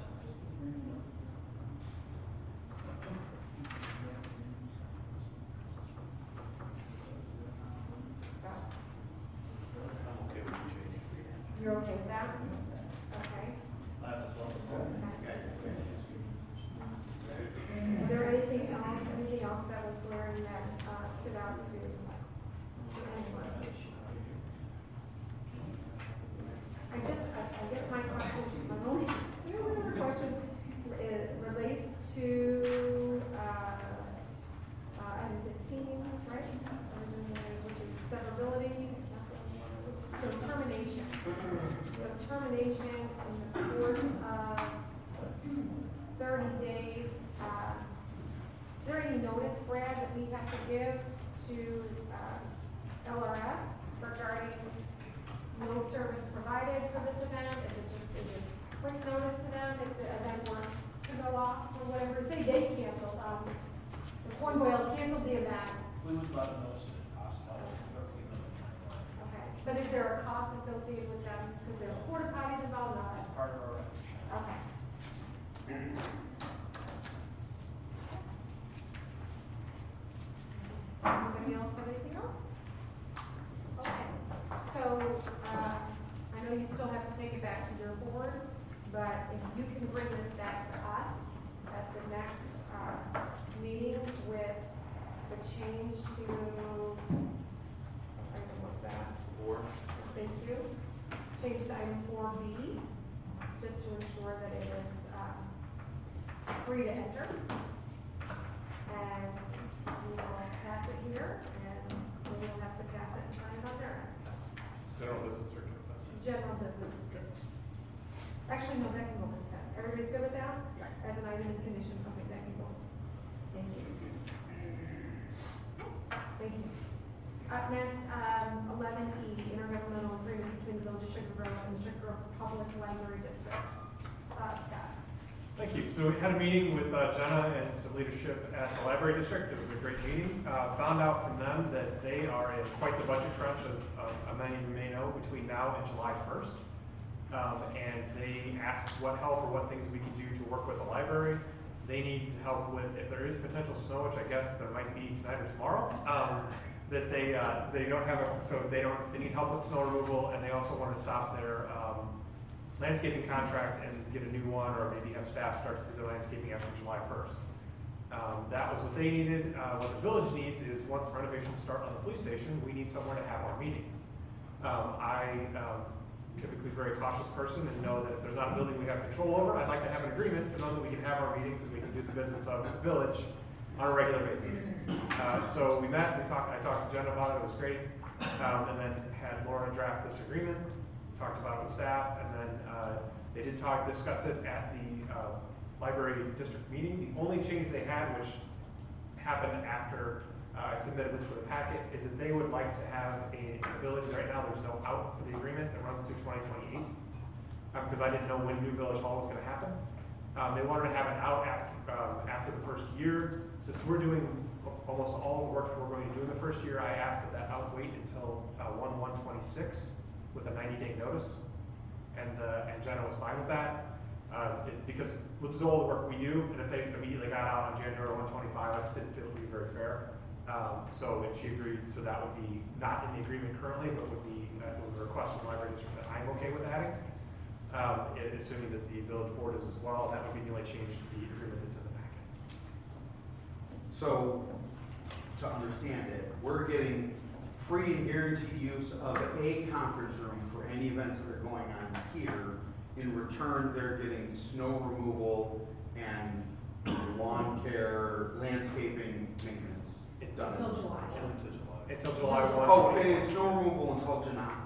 S2: So,
S11: I'm okay with you changing.
S2: you're okay with that? Okay. Is there anything else that was glaring that stood out to anyone? I guess my question, my only other question relates to, item 15, right? Which is severability, so termination. So termination in the course of 30 days. Is there any notice, Brad, that we have to give to LRS regarding no service provided for this event? Is it quick notice to them if the event were to go off or whatever? Say they canceled, the Corn Boil canceled the event.
S19: We would let them know as soon as possible, or give them a timeline.
S2: Okay, but is there a cost associated with them? Because there's porta potties involved, no?
S19: That's part of our,
S2: Okay. Anybody else have anything else? Okay, so, I know you still have to take it back to your board, but if you can bring this back to us at the next, meeting with the change to, item what's that?
S11: 4.
S2: Thank you. Change to item 4B, just to ensure that it is, free to enter. And we will pass it here, and we will have to pass it and sign it on their end, so.
S4: General business or consent?
S2: General business. Actually, no, that can go consent. Everybody's good with that?
S14: Yeah.
S2: As an item and condition, okay, that can go. Thank you. Thank you. Up next, 11E, intergovernmental agreement between the Village of Sugar Grove and the Sugar Grove Public Library District. Scott.
S4: Thank you. So we had a meeting with Jenna and some leadership at the library district. It was a great meeting. Found out from them that they are in quite the budget crunch, as many of you may know, between now and July 1st. And they asked what help or what things we could do to work with the library. They need help with, if there is potential snow, which I guess there might be tonight or tomorrow, that they don't have, so they need help with snow removal, and they also want to stop their landscaping contract and get a new one, or maybe have staff start to do their landscaping after July 1st. That was what they needed. What the village needs is, once renovations start on the police station, we need somewhere to have our meetings. I typically a very cautious person and know that if there's not a building we have control over, I'd like to have an agreement to know that we can have our meetings and we can do the business of the village on a regular basis. So we met, I talked to Jen about it, it was great. And then had Laura draft this agreement, talked about it with staff, and then they did discuss it at the library district meeting. The only change they had, which happened after I submitted this for the packet, is that they would like to have an ability, right now there's no out for the agreement that runs through 2028, because I didn't know when New Village Hall was gonna happen. They wanted to have an out after the first year. Since we're doing almost all the work that we're going to do in the first year, I asked that out wait until 1/1/26 with a 90-day notice, and Jenna was fine with that. Because with all the work we do, and if they immediately got out on January 1/25, I just didn't feel it would be very fair. And she agreed, so that would be not in the agreement currently, but would be, that was a request from the library district that I'm okay with adding. Assuming that the village board is as well, that would be the only change to the agreement that's in the packet.
S14: So, to understand it, we're getting free and guaranteed use of a conference room for any events that are going on here. In return, they're getting snow removal and lawn care, landscaping maintenance done.
S2: Until July.
S4: Until July 1.
S14: Oh, it's snow removal until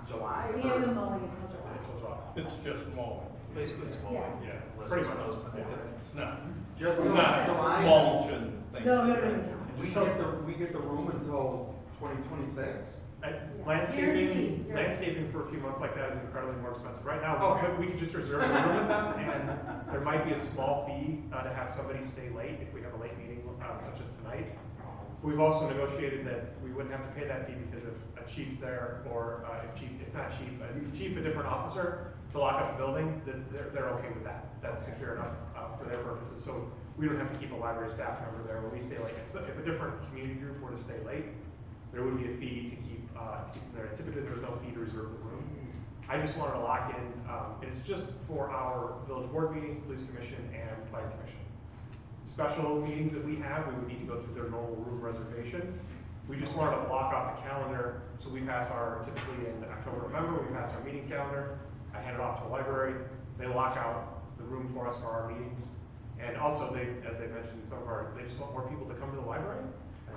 S14: July?
S2: We have the mowing until July.
S4: Until July.
S11: It's just mowing. Basically, it's mowing.
S2: Yeah.
S4: Yeah, pretty much.
S11: It's not.
S14: Just
S11: It's
S14: until
S11: not
S14: July?
S11: mulch and things.
S2: No.
S14: We get the room until 2026?
S4: Landscaping,
S2: Guaranteed.
S4: landscaping for a few months like that is incredibly more expensive. Right now,
S14: Oh.
S4: we could just reserve a room with them, and there might be a small fee to have somebody stay late if we have a late meeting such as tonight. We've also negotiated that we wouldn't have to pay that fee because if a chief's there, or if not chief, a different officer to lock up the building, then they're okay with that. That's secure enough for their purposes. So we don't have to keep a library staff member there when we stay late. If a different community group were to stay late, there would be a fee to keep them there. Typically, there's no fee to reserve the room. I just wanted to lock in, and it's just for our village board meetings, police commission, and planning commission. Special meetings that we have, we would need to go through their normal room reservation. We just wanted to block off the calendar, so we pass typically in October, November, we pass our meeting calendar. I hand it off to the library. They lock out the room for us for our meetings. And also, as they mentioned, they just want more people to come to the library.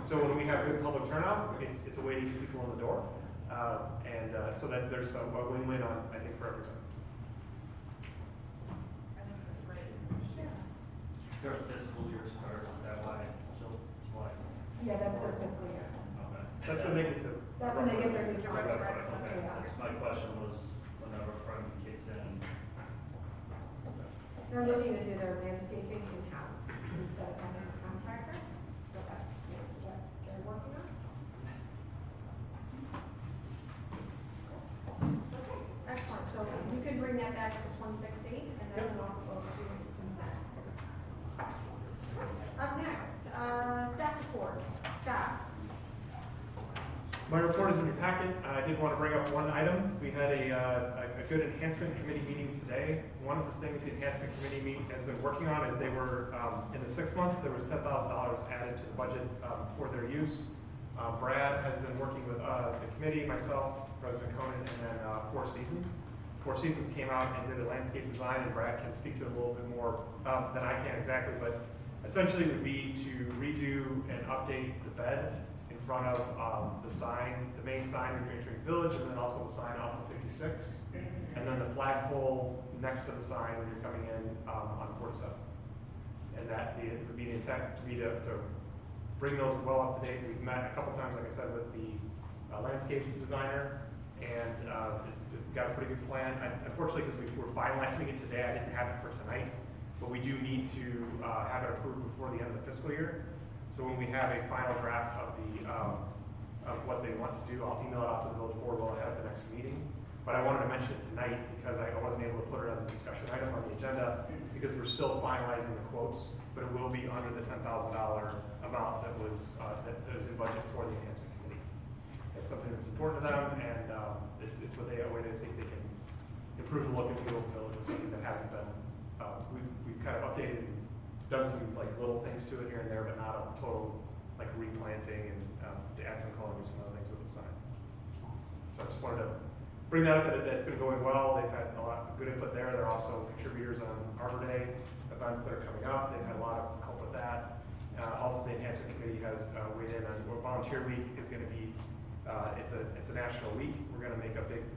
S4: So when we have good public turnout, it's a way to get people in the door. So that there's a win-win I think, for everybody.
S7: I think it's great.
S9: Is there a fiscal year start, is that why, July?
S2: Yeah, that's their fiscal year.
S9: Okay.
S4: That's when they get the.
S2: That's when they get their new
S7: The
S2: contract.
S7: referendum.
S9: Okay,
S2: Yeah.
S9: so my question was, when the referendum kicks in.
S2: They're looking to do their landscaping in-house instead of having a contractor, so that's what they're working on. Okay, excellent, so you can bring that back to the 26th date, and then we'll also go to consent. Up next, staff report. Scott.
S4: My report is in your packet. I did want to bring up one item. We had a good enhancement committee meeting today. One of the things the enhancement committee has been working on is they were, in the 6th month, there was $10,000 added to the budget for their use. Brad has been working with the committee, myself, President Conan, and then Four Seasons. Four Seasons came out and did a landscape design, and Brad can speak to it a little bit more than I can exactly, but essentially it would be to redo and update the bed in front of the sign, the main sign in Green Tree Village, and then also the sign off of 56, and then the flagpole next to the sign when you're coming in on 47. And that would be the intent to be to bring those well up to date. We've met a couple times, like I said, with the landscape designer, and it's got a pretty good plan. Unfortunately, because we were finalizing it today, I didn't have it for tonight, but we do need to have it approved before the end of the fiscal year. So when we have a final draft of what they want to do, I'll email it out to the village board well ahead of the next meeting. But I wanted to mention it tonight because I wasn't able to put it as a discussion item on the agenda because we're still finalizing the quotes, but it will be under the $10,000 amount that is in budget for the enhancement committee. It's something that's important to them, and it's what they think they can improve the look and feel of the village, something that hasn't been, we've kind of updated and done some like little things to it here and there, but not a total like replanting and to add some color and some other things with the signs. So I just wanted to bring that up, that it's been going well. They've had a lot of good input there. They're also contributors on Arbor Day events that are coming up. They've had a lot of help with that. Also, the enhancement committee has weighed in on Volunteer Week is going to be. It's a national week. We're going to make a big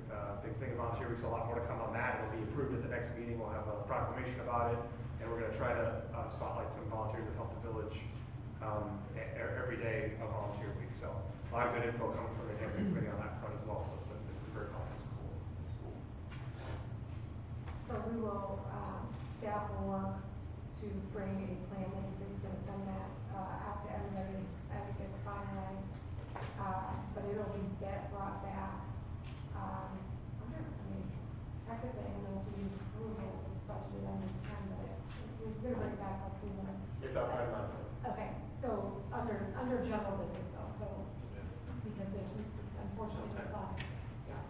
S4: thing of Volunteer Week, so a lot more to come on that. It'll be approved at the next meeting. We'll have a proclamation about it, and we're going to try to spotlight some volunteers that help the village every day of Volunteer Week. So a lot of good info coming from the enhancement committee on that front as well. So it's been very positive. It's cool.
S2: So we will, staff will work to bring a plan that he's going to send that out to everybody as it gets finalized. But it'll be brought back. Technically, I don't know if we need approval if it's budgeted under 10, but we're going to bring it back for approval.
S4: It's outside my.
S2: Okay, so under general business though, so because there's unfortunately no funds. Yeah.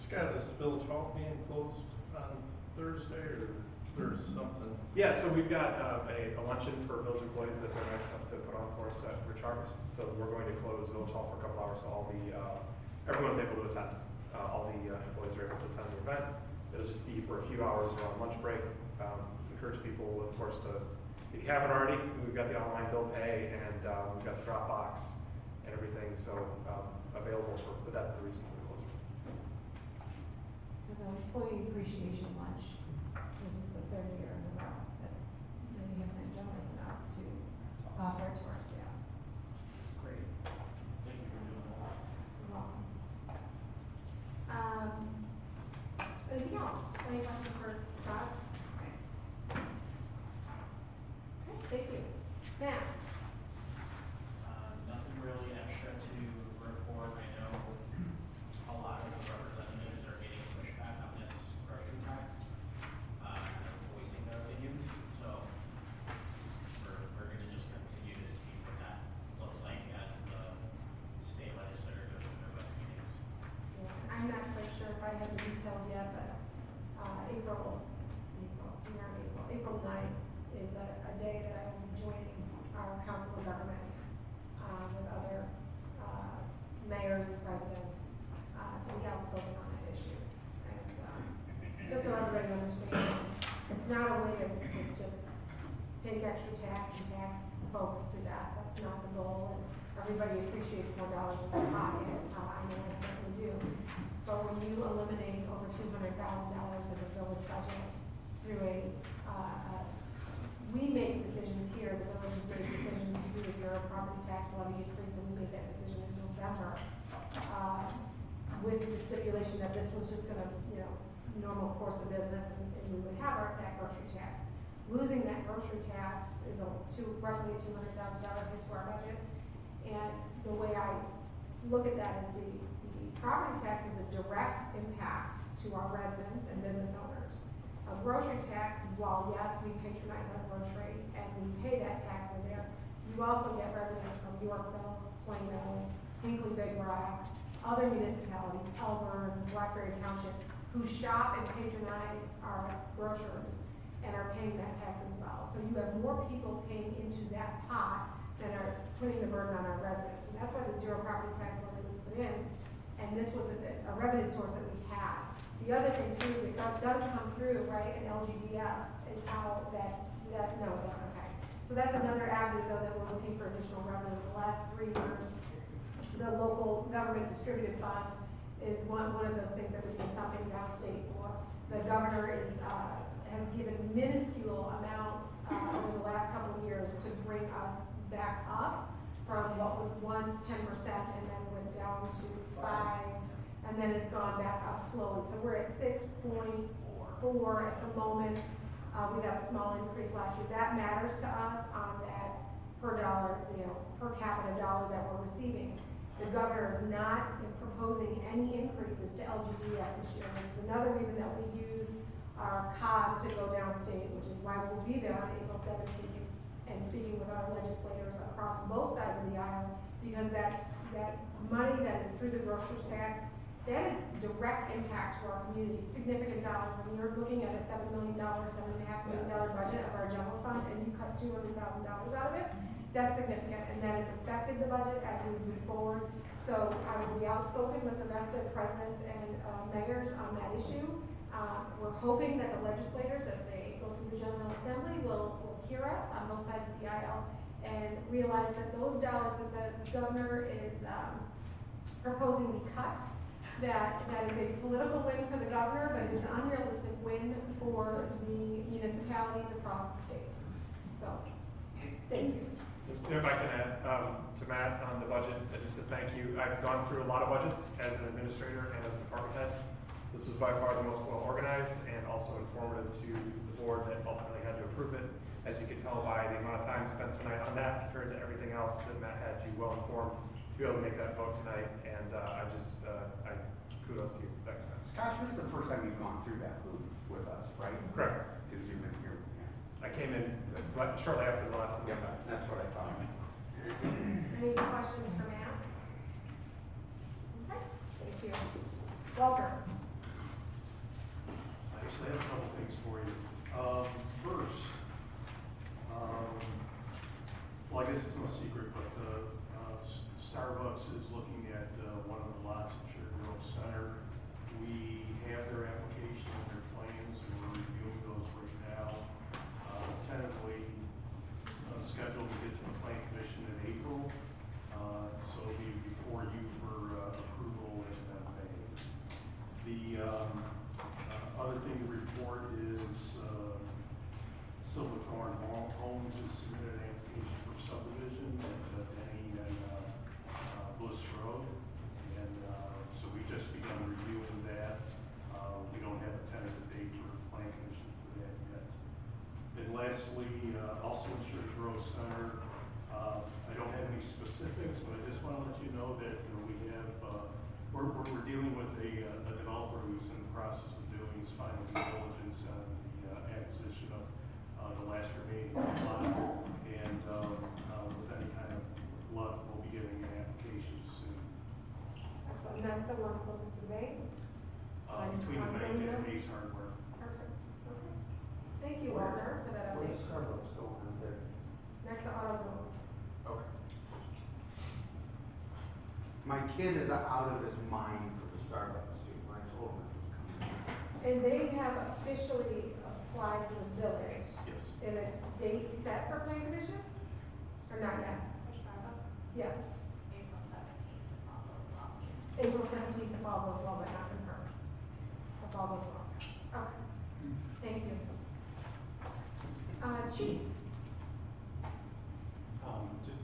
S11: Scott, is Village Hall being closed on Thursday, or there's something?
S4: Yeah, so we've got a luncheon for village employees that they're nice enough to put on for us at Rich Harvest. So we're going to close Village Hall for a couple hours, so everyone's able to attend. All the employees are able to attend the event. It'll just be for a few hours around lunch break. Encourage people, of course, if you haven't already, we've got the online bill pay and we've got the Dropbox and everything, so available but that's the reason for the closure.
S2: There's an employee appreciation lunch. This is the third year in a row that we have been generous enough to offer it to our staff.
S19: It's great. Thank you for doing that.
S2: You're welcome. Anything else? Any questions for Scott? Okay, thank you. Matt?
S18: Nothing really extra to report. I know a lot of the representatives are getting pushback on this grocery tax, voicing their opinions. So we're going to just continue to see what that looks like as the state legislature goes through their budget meetings.
S2: Yeah, I'm not quite sure if I have the details yet, but April 9th is a day that I will be joining our Council of Government with other mayors and presidents to be outspoken on that issue. And just so everybody understands, it's not a way to just take extra tax and tax folks to death. That's not the goal, and everybody appreciates more dollars in their pocket. I know I certainly do. But when you eliminate over $200,000 of the village budget through we make decisions here, the village has made decisions to do a zero property tax levy increase, and we made that decision in November, with the stipulation that this was just gonna, normal course of business, and we would have that grocery tax. Losing that grocery tax is roughly $200,000 hit to our budget, and the way I look at that is the property tax is a direct impact to our residents and business owners. A grocery tax, while yes, we patronize our grocery and we pay that tax for there, you also get residents from Yorkville, Plano, Hinkley Big Rock, other municipalities, Elburn, Blackberry Township, who shop and patronize our grocers and are paying that tax as well. So you have more people paying into that pot than are putting the burden on our residents. And that's why the zero property tax levy was put in. And this was a revenue source that we had. The other thing too is it does come through, right, and LGDF is how okay. So that's another avenue though that we're looking for additional revenue. The last 3 years, the local government distributed fund is one of those things that we've been thumping downstate for. The governor has given minuscule amounts over the last couple of years to bring us back up from what was once 10% and then went down to 5%. And then it's gone back up slowly. So we're at 6.4 at the moment. We got a small increase last year. That matters to us on that per dollar, per capita dollar that we're receiving. The governor is not proposing any increases to LGDF this year, which is another reason that we use our COG to go downstate, which is why we'll be there on April 17th and speaking with our legislators across both sides of the aisle, because that money that is through the grocery tax That is direct impact to our community, significant dollars. When you're looking at a $7 million, $7.5 million budget of our general fund, and you cut $200,000 out of it, that's significant, and that has affected the budget as we move forward. So I will be outspoken with the rest of presidents and mayors on that issue. We're hoping that the legislators, as they go through the General Assembly, will hear us on both sides of the aisle and realize that those dollars that the governor is proposing we cut, that is a political win for the governor, but it is an unrealistic win for the municipalities across the state. So, thank you.
S4: If I can add to Matt on the budget, just to thank you. I've gone through a lot of budgets as an administrator and as a department head. This was by far the most well organized and also informative to the board that ultimately had to approve it. As you can tell by the amount of time spent tonight on that compared to everything else that Matt had you well informed to be able to make that vote tonight. And I kudos to you. Thanks, Matt.
S14: Scott, this is the first time you've gone through that loop with us, right?
S4: Correct.
S14: Because you've been here, yeah.
S4: I came in shortly after the last one.
S14: Yeah, that's what I thought.
S2: Any questions for Matt? Okay, thank you. Walter?
S11: I actually have a couple things for you. First, well, I guess it's no secret, but Starbucks is looking at one of the lots in Sugar Grove Center. We have their application and their plans, and we're reviewing those right now. Tentatively scheduled to get to the Plan Commission in April, so it'll be before you for approval in May. The other thing to report is Silverthorne Homes has submitted an application for subdivision at Denny and Bliss Road, and so we just begun reviewing that. We don't have a tentative date for the Plan Commission for that yet. And lastly, also in Sugar Grove Center, I don't have any specifics, but I just want to let you know that we have we're dealing with a developer who's in the process of doing his final due diligence on the acquisition of the last remaining lot, and with any kind of luck, we'll be getting an application soon.
S2: Excellent. And that's the one closest to the bank?
S11: Between the bank and Ace Hardware.
S2: Perfect. Okay. Thank you, Walter, for that update.
S14: Where's Starbucks over there?
S2: Next to AutoZone.
S14: Okay. My kid is out of his mind for the Starbucks, dude. I told him I was coming.
S2: And they have officially applied to the village.
S11: Yes.
S2: In a date set for Plan Commission? Or not yet?
S16: For Starbucks,
S2: Yes.
S16: April 17th, if all goes well.
S2: April 17th, if all goes well, but not confirmed. If all goes well. Okay. Thank you. Chief?
S12: Just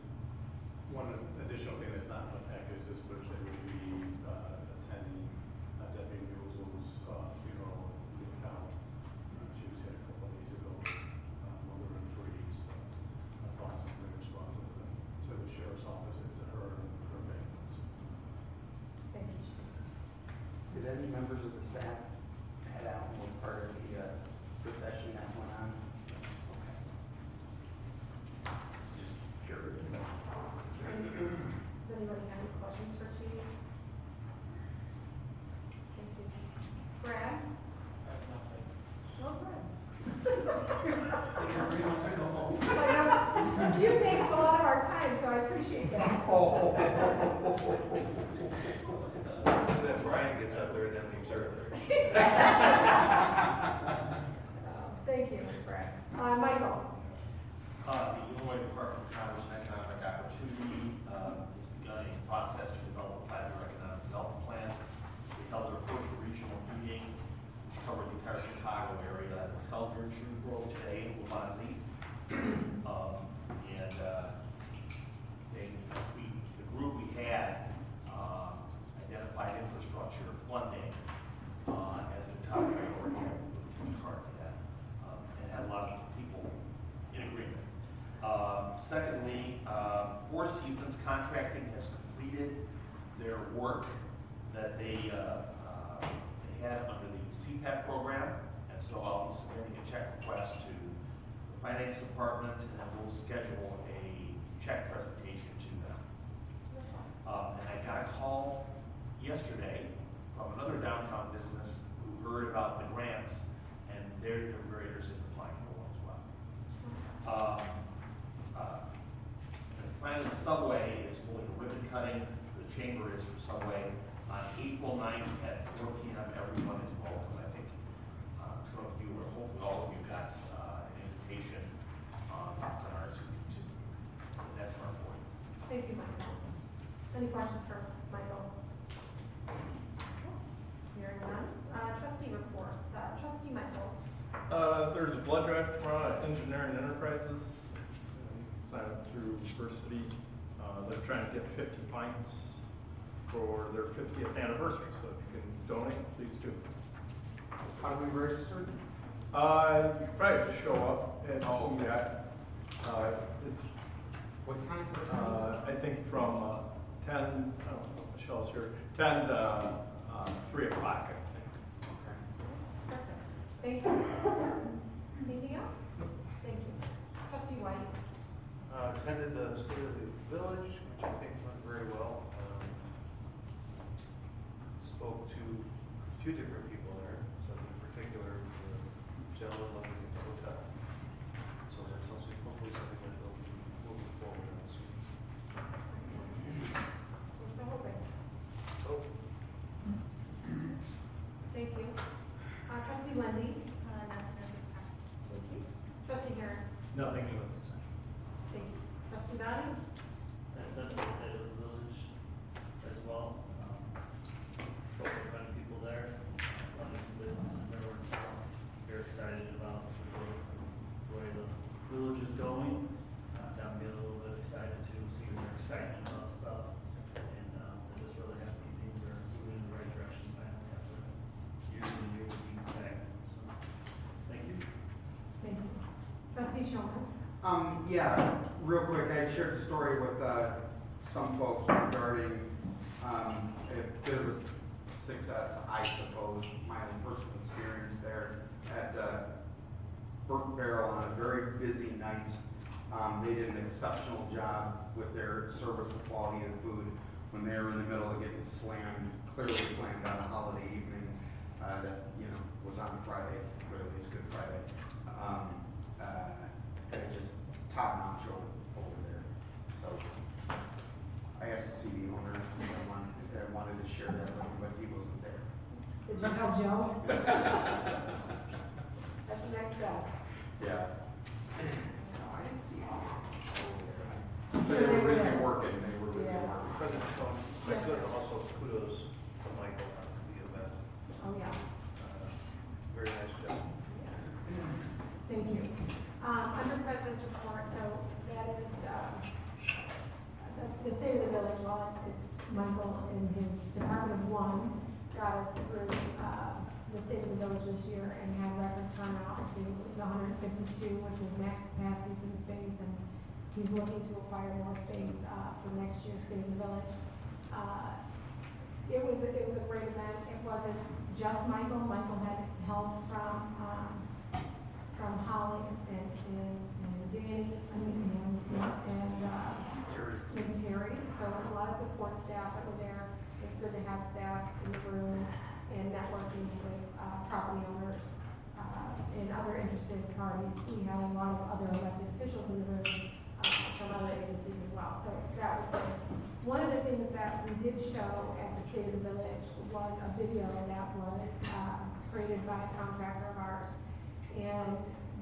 S12: one additional thing that's not in the package is Thursday we'll be attending Debbie Muel's funeral in the town. She was here a couple of days ago. Mother and three, so my thoughts and prayers go out to the sheriff's office and to her and her families.
S2: Thank you, Chief.
S14: Did any members of the staff head out and were part of the session that went on? Okay. It's just curious.
S2: Does anybody have any questions for Chief? Thank you. Brad? Oh, Brad. You take up a lot of our time, so I appreciate that.
S11: Then Brian gets up there and then leaves earlier.
S2: Thank you, Brad. Michael?
S20: The Illinois Department of Commerce and Economic Opportunity has begun a process to develop a 5-year economic development plan. We held our first regional meeting, which covered the entire Chicago area. It was held here in Sugar Grove today in Waubonsee. The group we had identified infrastructure funding as a top priority. We pushed hard for that and had a lot of people in agreement. Secondly, Four Seasons Contracting has completed their work that they had under the CPAP program, and so I'll be submitting a check request to the Finance Department, and then we'll schedule a check presentation to them. And I got a call yesterday Subway is holding a ribbon cutting, the chamber is for Subway, on April 9th at 4 p.m. Everyone is welcome. I think some of you, or hopefully all of you, got an invitation on ours. That's our board.
S2: Thank you, Michael. Any questions for Michael? Hearing none. Trustee reports. Trustee Michaels.
S3: There's a blood drive tomorrow at Engineering Enterprises. Sign up through Diversity. They're trying to get 50 pints for their 50th anniversary, so if you can donate, please do.
S14: How do we register?
S3: You can probably just show up and do that. It's,
S14: What time?
S3: I think from 10, Michelle's here, 10 to 3 o'clock, I think.
S2: Perfect. Thank you. Anything else? Thank you. Trustee White.
S11: Attended the State of the Village, which I think went very well. Spoke to a few different people there, some in particular, the gentleman living in the hotel. So that's also hopefully something that they'll be moving forward on soon.
S2: We're still hoping.
S11: Oh,
S2: Thank you. Trustee Lundy. Thank you. Trustee Heron.
S13: Nothing new at this time.
S2: Thank you. Trustee Downing.
S9: That's at the State of the Village as well. Spoke to a bunch of people there, a lot of businesses that were in town. They're excited about the growth and the way the village is going. Got me a little bit excited to see their excitement about stuff. And they're just really happy things are moving in the right direction finally after years and years of being stagnant. So, thank you.
S2: Thank you. Trustee Shomas.
S14: Yeah, real quick, I shared a story with some folks regarding a bit of a success, I suppose, my own personal experience there at Burnt Barrel on a very busy night. They did an exceptional job with their service, the quality of food, when they were in the middle of getting slammed, clearly slammed on a holiday evening that, was on Friday, clearly it's Good Friday. And just top notch over there. So I asked to see the owner, I wanted to share that with him, but he wasn't there.
S2: Did you tell Joe? That's the next best.
S14: Yeah. No, I didn't see him over there.
S2: I'm
S14: So
S2: sure
S14: they were busy
S2: there.
S14: working, they were busy
S2: Yeah.
S14: working.
S11: President Trump, I
S2: Yes,
S11: could
S2: sir.
S11: also kudos to Michael on the event.
S2: Oh, yeah.
S11: Very nice job.
S2: Thank you. Under President's report, so that is, the State of the Village, well, Michael in his Department of One got us through, the State of the Village this year and had record turnout. I think it was 152, which was max capacity for the space, and he's looking to acquire more space, for next year's State of the Village. It was a great event. It wasn't just Michael. Michael had help from Holly and Danny, and Terry. So a lot of support staff that were there. It's good to have staff in the room and networking with property owners and other interested parties. We had a lot of other elected officials in the room from other agencies as well. So that was nice. One of the things that we did show at the State of the Village was a video that was created by a contractor of ours. And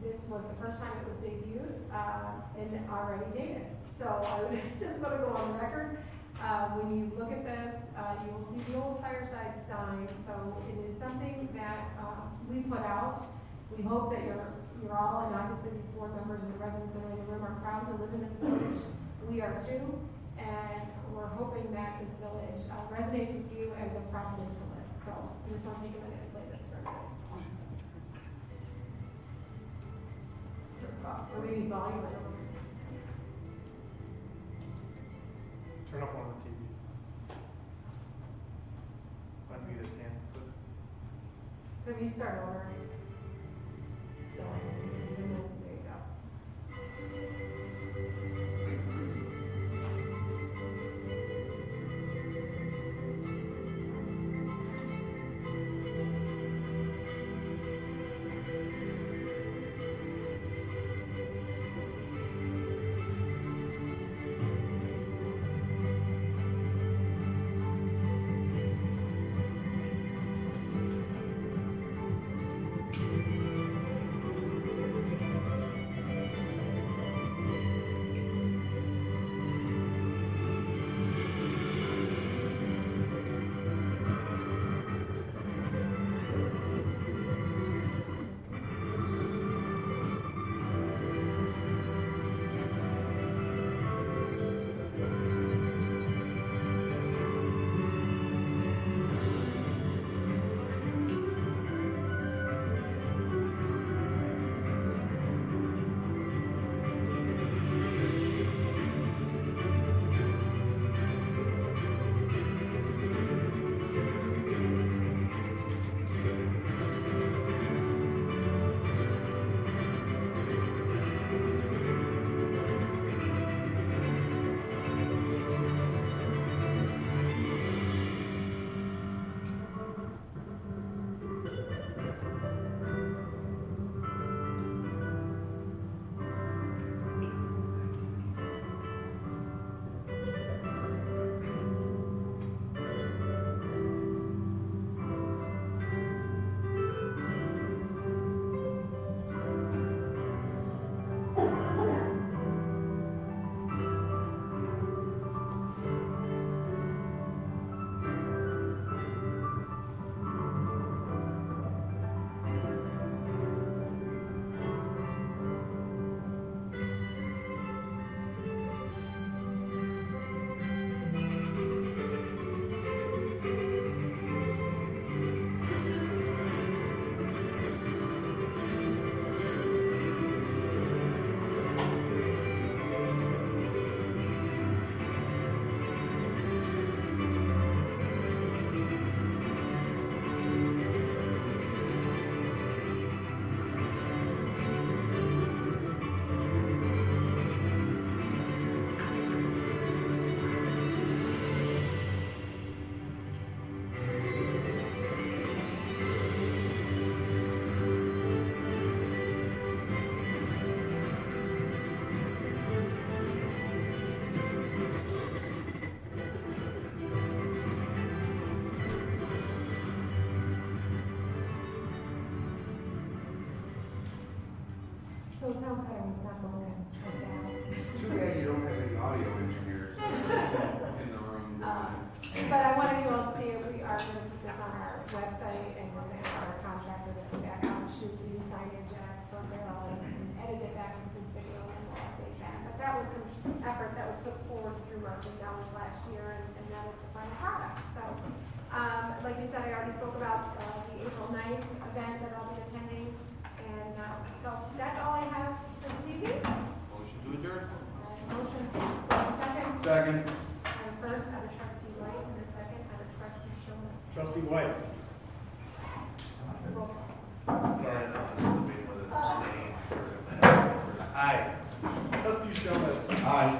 S2: this was the first time it was debuted and already dated. So I would just want to go on record. When you look at this, you will see the old fireside sign. So it is something that we put out. We hope that you're all, and obviously these board members and the residents that are in the room are proud to live in this village. We are too, and we're hoping that this village resonates with you as a proud place to live. So I just want to take a minute and play this for everybody. Or maybe volume it.
S4: Turn up one of the TVs. Unmute it, Dan, please.
S2: Have you start over? So, and then, there you go. So it sounds good, it's not broken, like that.
S14: It's too bad you don't have any audio engineers in the room.
S2: But I wanted you all to see it, we are gonna put this on our website, and we're gonna have our contractor to come back out and shoot the new signage at Burn Barrel and edit it back into this video, and we'll update that. But that was some effort that was put forward through marketing dollars last year, and that is the final product, so. Like you said, I already spoke about, the April 9th event that I'll be attending, and, so that's all I have for this evening.
S11: Motion to adjourn.
S2: Motion, second?
S14: Second.
S2: And first, out of trustee White, and the second, out of trustee Shomis.
S4: Trustee White.
S2: Roll call.
S11: Sorry, I was debating whether to abstain or. Aye.
S4: Trustee Shomis.
S14: Aye.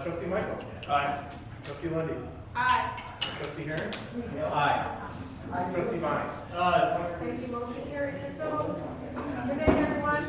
S4: Trustee Michaels.
S11: Aye.
S4: Trustee Lundy.
S7: Aye.
S4: Trustee Herring.
S14: Aye.
S4: Trustee Vine.
S2: Thank you, motion carries 6-0. Good night, everyone.